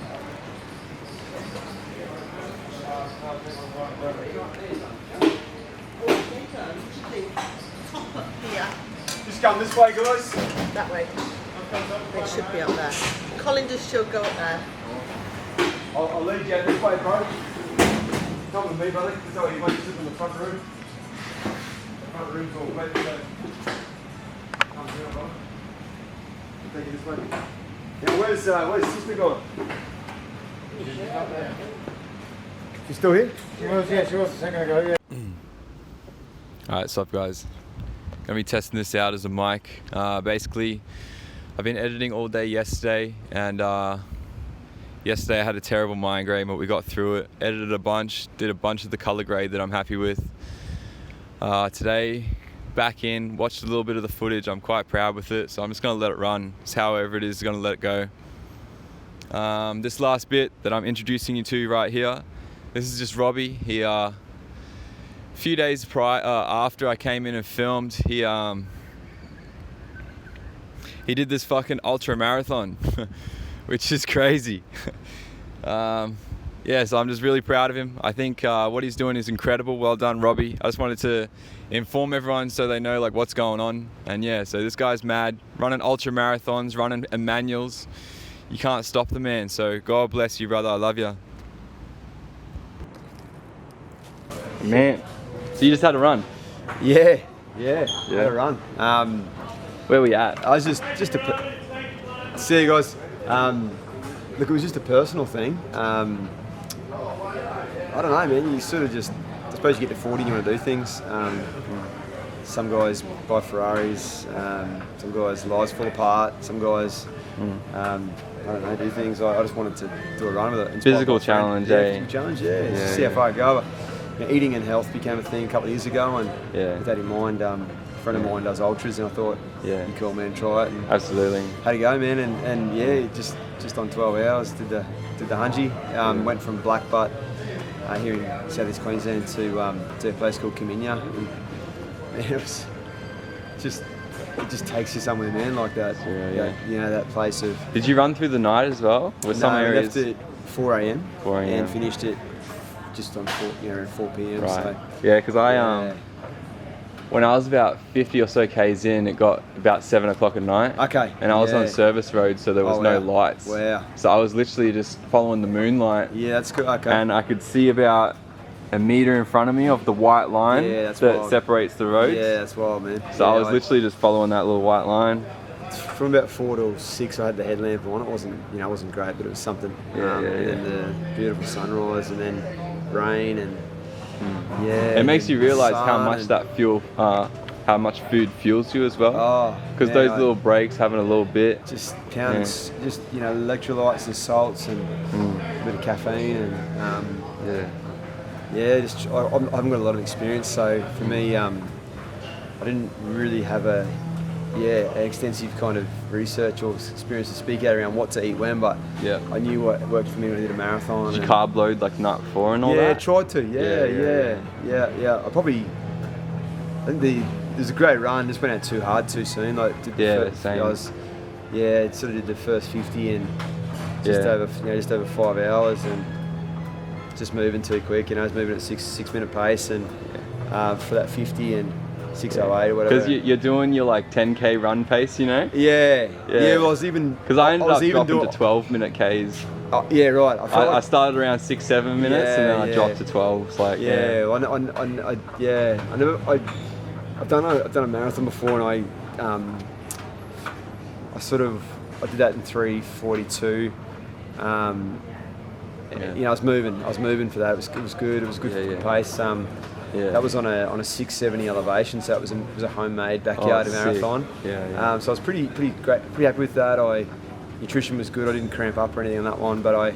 Just come this way, guys. That way. They should be up there. Colin just should go up there. I'll lead you out this way, bro. Come with me, brother. That's how you want to sit in the front room. The front room's all wet, so come here, brother. I'll take you this way. Now, where's sister gone? You still here? She was a second ago, yeah. Alright, what's up, guys? Gonna be testing this out as a mic. Basically, I've been editing all day yesterday, and yesterday I had a terrible migraine, but we got through it. Edited a bunch, did a bunch of the color grade that I'm happy with. Today, back in, watched a little bit of the footage. I'm quite proud with it, so I'm just gonna let it run. It's however it is, gonna let it go. This last bit that I'm introducing you to right here, this is just Robbie. He a few days after I came in and filmed, he did this fucking ultra marathon, which is crazy. Yeah, so I'm just really proud of him. I think what he's doing is incredible. Well done, Robbie. I just wanted to inform everyone so they know like what's going on. And yeah, so this guy's mad, running ultra marathons, running Emmanuels. You can't stop the man. So God bless you, brother. I love you. Man, so you just had a run? Yeah, had a run. Where were we at? I was just see you guys. Look, it was just a personal thing. I don't know, man. You sort of just, I suppose you get to 40 and you want to do things. Some guys buy Ferraris. Some guys' lives fall apart. Some guys, I don't know, do things. I just wanted to do a run with it. Physical challenge, Physical challenge, yeah. See how far I go. You know, eating and health became a thing a couple of years ago, and with that in mind, a friend of mine does ultras, and I thought, you cool, man, try it. And absolutely. Had to go, man, and yeah, just on 12 hours did the Hungy. Went from Blackbutt here in southeast Queensland to a place called Kaminya. And it was just it just takes you somewhere, man, like that. Yeah. You know, that place of. Did you run through the night as well? With some areas. We left at 4 a.m. 4 a.m. and finished it just on 4 p.m. Right. So. Yeah, because when I was about 50 or so k's in, it got about 7 o'clock at night. Okay. And I was on service road, so there was no lights. Wow. So I was literally just following the moonlight. Yeah, that's good. Okay. And I could see about a metre in front of me of the white line that separates the roads. Yeah, that's wild, man. So I was literally just following that little white line. From about 4 to 6, I had the headlamp on. It wasn't great, but it was something. And then the beautiful sunrise, and then rain, and It makes you realise how much that fuel, how much food fuels you as well. Oh, because those little breaks, having a little bit, just pounds, just electrolytes and salts and a bit of caffeine, and just I haven't got a lot of experience, so for me, I didn't really have an extensive kind of research or experience to speak out around what to eat when, but I knew what worked for me when I did a marathon. Did you carb load like the night before and all that? Yeah, tried to. I think it was a great run. Just went out too hard too soon. Like same. Sort of did the first 50 in just over 5 hours, and just moving too quick. I was moving at 6 minute pace, and for that 50 and 6:08 or whatever. Because you're doing your like 10k run pace, Yeah. Well, I was even. Because I ended up dropping to 12-minute K's. Oh, yeah, right. I started around 6-7 minutes, and then I dropped to 12. It's like I've done a marathon before, and I did that in 3:42. I was moving for that. It was good. It was good for the pace. That was on a 670 elevation, so it was a homemade backyard marathon. So I was pretty happy with that. Nutrition was good. I didn't cramp up or anything on that one, but I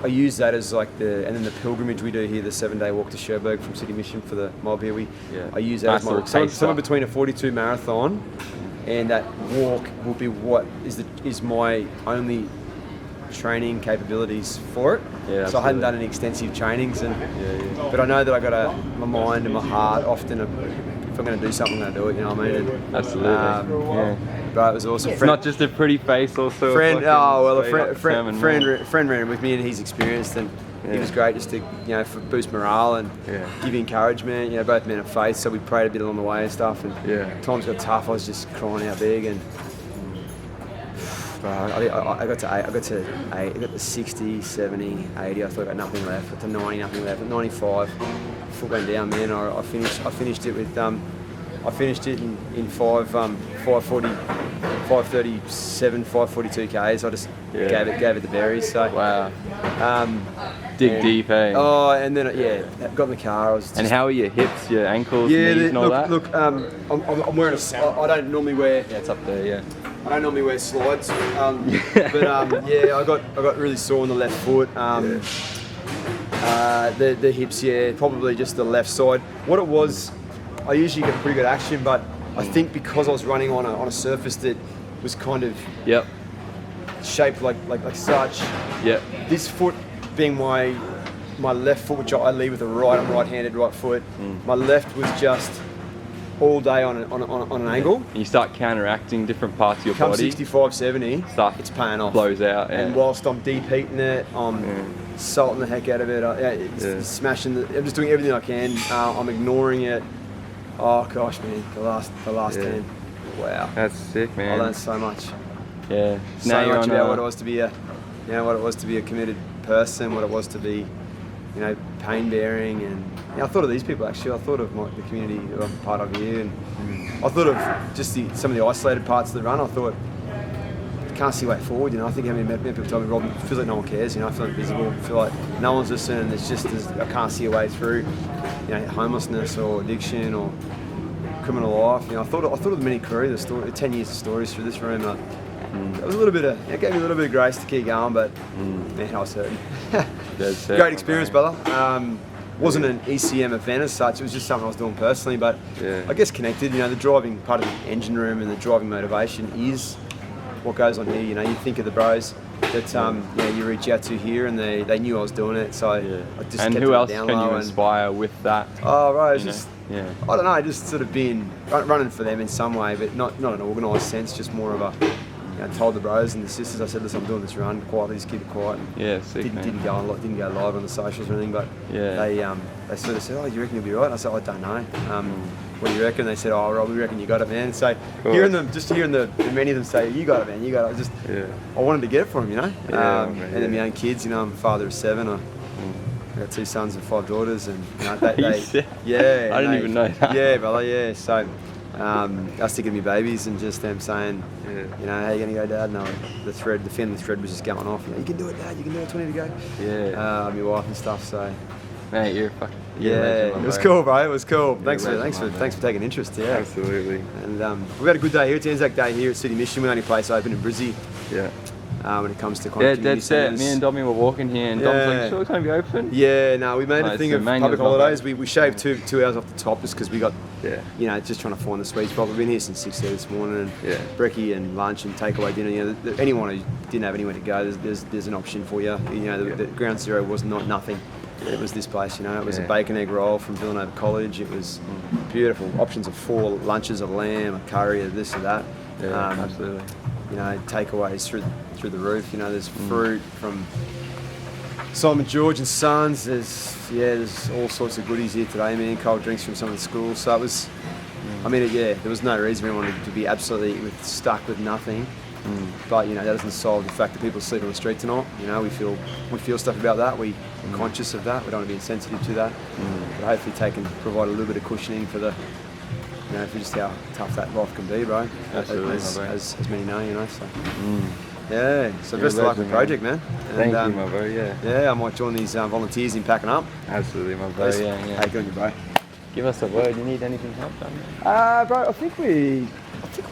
use that as like and then the pilgrimage we do here, the 7-day walk to Cherbourg from City Mission for the mob here. I use that as somewhere between a 42 marathon, and that walk will be what is my only training capabilities for it. So I hadn't done any extensive trainings, but I know that I got my mind and my heart often. If I'm going to do something, I'm going to do it. You know what I mean? Absolutely. But it was awesome. It's not just a pretty face, also. Friend ran with me, and he's experienced, and he was great just to boost morale and give encouragement. Both men of faith, so we prayed a bit along the way and stuff. And times got tough. I was just crying out big, and I got to 8. I got to 60, 70, 80. I thought I got nothing left. Got to 90, nothing left. At 95, foot went down, man. I finished it with I finished it in 5:37, 5:42 k's. I just gave it the berries. So dig deep, eh? Oh, and then got in the car. And how are your hips, your ankles, knees, and all that? Look, I'm wearing I don't normally wear. Yeah, it's up there. Yeah. I don't normally wear slides, but I got really sore on the left foot. The hips, probably just the left side. What it was, I usually get pretty good action, but I think because I was running on a surface that was kind of shaped like such. This foot being my left foot, which I lead with the right. I'm right-handed, right foot. My left was just all day on an angle. And you start counteracting different parts of your body. 65, 70, it's paying off. Blows out. And whilst I'm deep heating it, I'm salting the heck out of it. It's smashing. I'm just doing everything I can. I'm ignoring it. Oh gosh, man, the last 10. Wow. That's sick, man. I learned so much. Yeah. So much about what it was to be a committed person, what it was to be, pain bearing, and I thought of these people actually. I thought of the community that I'm part of here, and I thought of just some of the isolated parts of the run. I thought, I can't see a way forward. I think how many people tell me, Rob, it feels like no one cares. I feel invisible. I feel like no one's listening. I can't see a way through, homelessness or addiction or criminal life. I thought of the mini crew, 10 years of stories through this room. It was it gave me a little bit of grace to keep going, but man, I was hurting. Great experience, brother. Wasn't an ECM event as such, it was just something I was doing personally, but I guess connected. The driving part of the engine room and the driving motivation is what goes on here. You think of the bros that you reach out to here, and they knew I was doing it, so I just And kept who it else down can low you and- inspire with that? Oh right, it's you know? just Yeah. I don't know, just sort of being running for them in some way, but not an organised sense, just more of a. I told the bros and the sisters, I said, listen, I'm doing this run quietly, just keep it quiet. Yeah, sick, didn't go live on the socials or anything, but they sort of said, oh, you reckon you'll be right? And I said, I don't know. What do you reckon? They said, oh, Rob, we reckon you got it, man. So hearing many of them say, you got it, man, you got it. I wanted to get it for them, you know. And then my own kids, you know, I'm a father of 7. I've got 2 sons and 5 daughters, and you know, I didn't even know that. Yeah, brother, yeah. So I was thinking of my babies and just them saying, you know, how you gonna go, Dad? No, the family thread was just going off. You know, you can do it, Dad. You can do it. 20 to go. Yeah. My wife and stuff. So. Mate, you're fucking. Yeah, it was cool, bro. It was cool. Thanks legend, for taking interest. Yeah, absolutely. And we've had a good day here. It's Anzac Day here at City Mission. We only place open in Brisbane. Yeah. When it comes to kind of community that's it. Me and Dommy were walking here, and Dom's like, "Sure, can I be open?" Yeah, no, we made a thing of Emmanuels public holidays. We shaved 2 hours off the top just because we got, you know, just trying to find the sweet spot. We've been here since 6:30 this morning, and brekkie and lunch and takeaway dinner. You know, anyone who didn't have anywhere to go, there's an option for you. You know, the Ground Zero was nothing. It was this place, you know. It was a bacon egg roll from Villanova College. It was beautiful. Options of 4 lunches of lamb, a curry, of this or that. Yeah, absolutely. You know, takeaways through the roof. You know, there's fruit from Simon George and Sons. There's all sorts of goodies here today, man. Cold drinks from some of the schools. So it was, I mean, there was no reason for anyone to be absolutely stuck with nothing. But you know, that doesn't solve the fact that people sleep on the street tonight. You know, we feel stuff about that. We're conscious of that. We don't want to be insensitive to that. But hopefully, provide a little bit of cushioning for the, you know, for just how tough that life can be, bro. Absolutely, as many know, you know. So yeah, so best of luck with the project, man. Thank you, my bro. Yeah, I might join these volunteers in packing up. Absolutely, my bro. Yeah. Hey, good on you, bro. Give us a word. You need anything help, bro? I think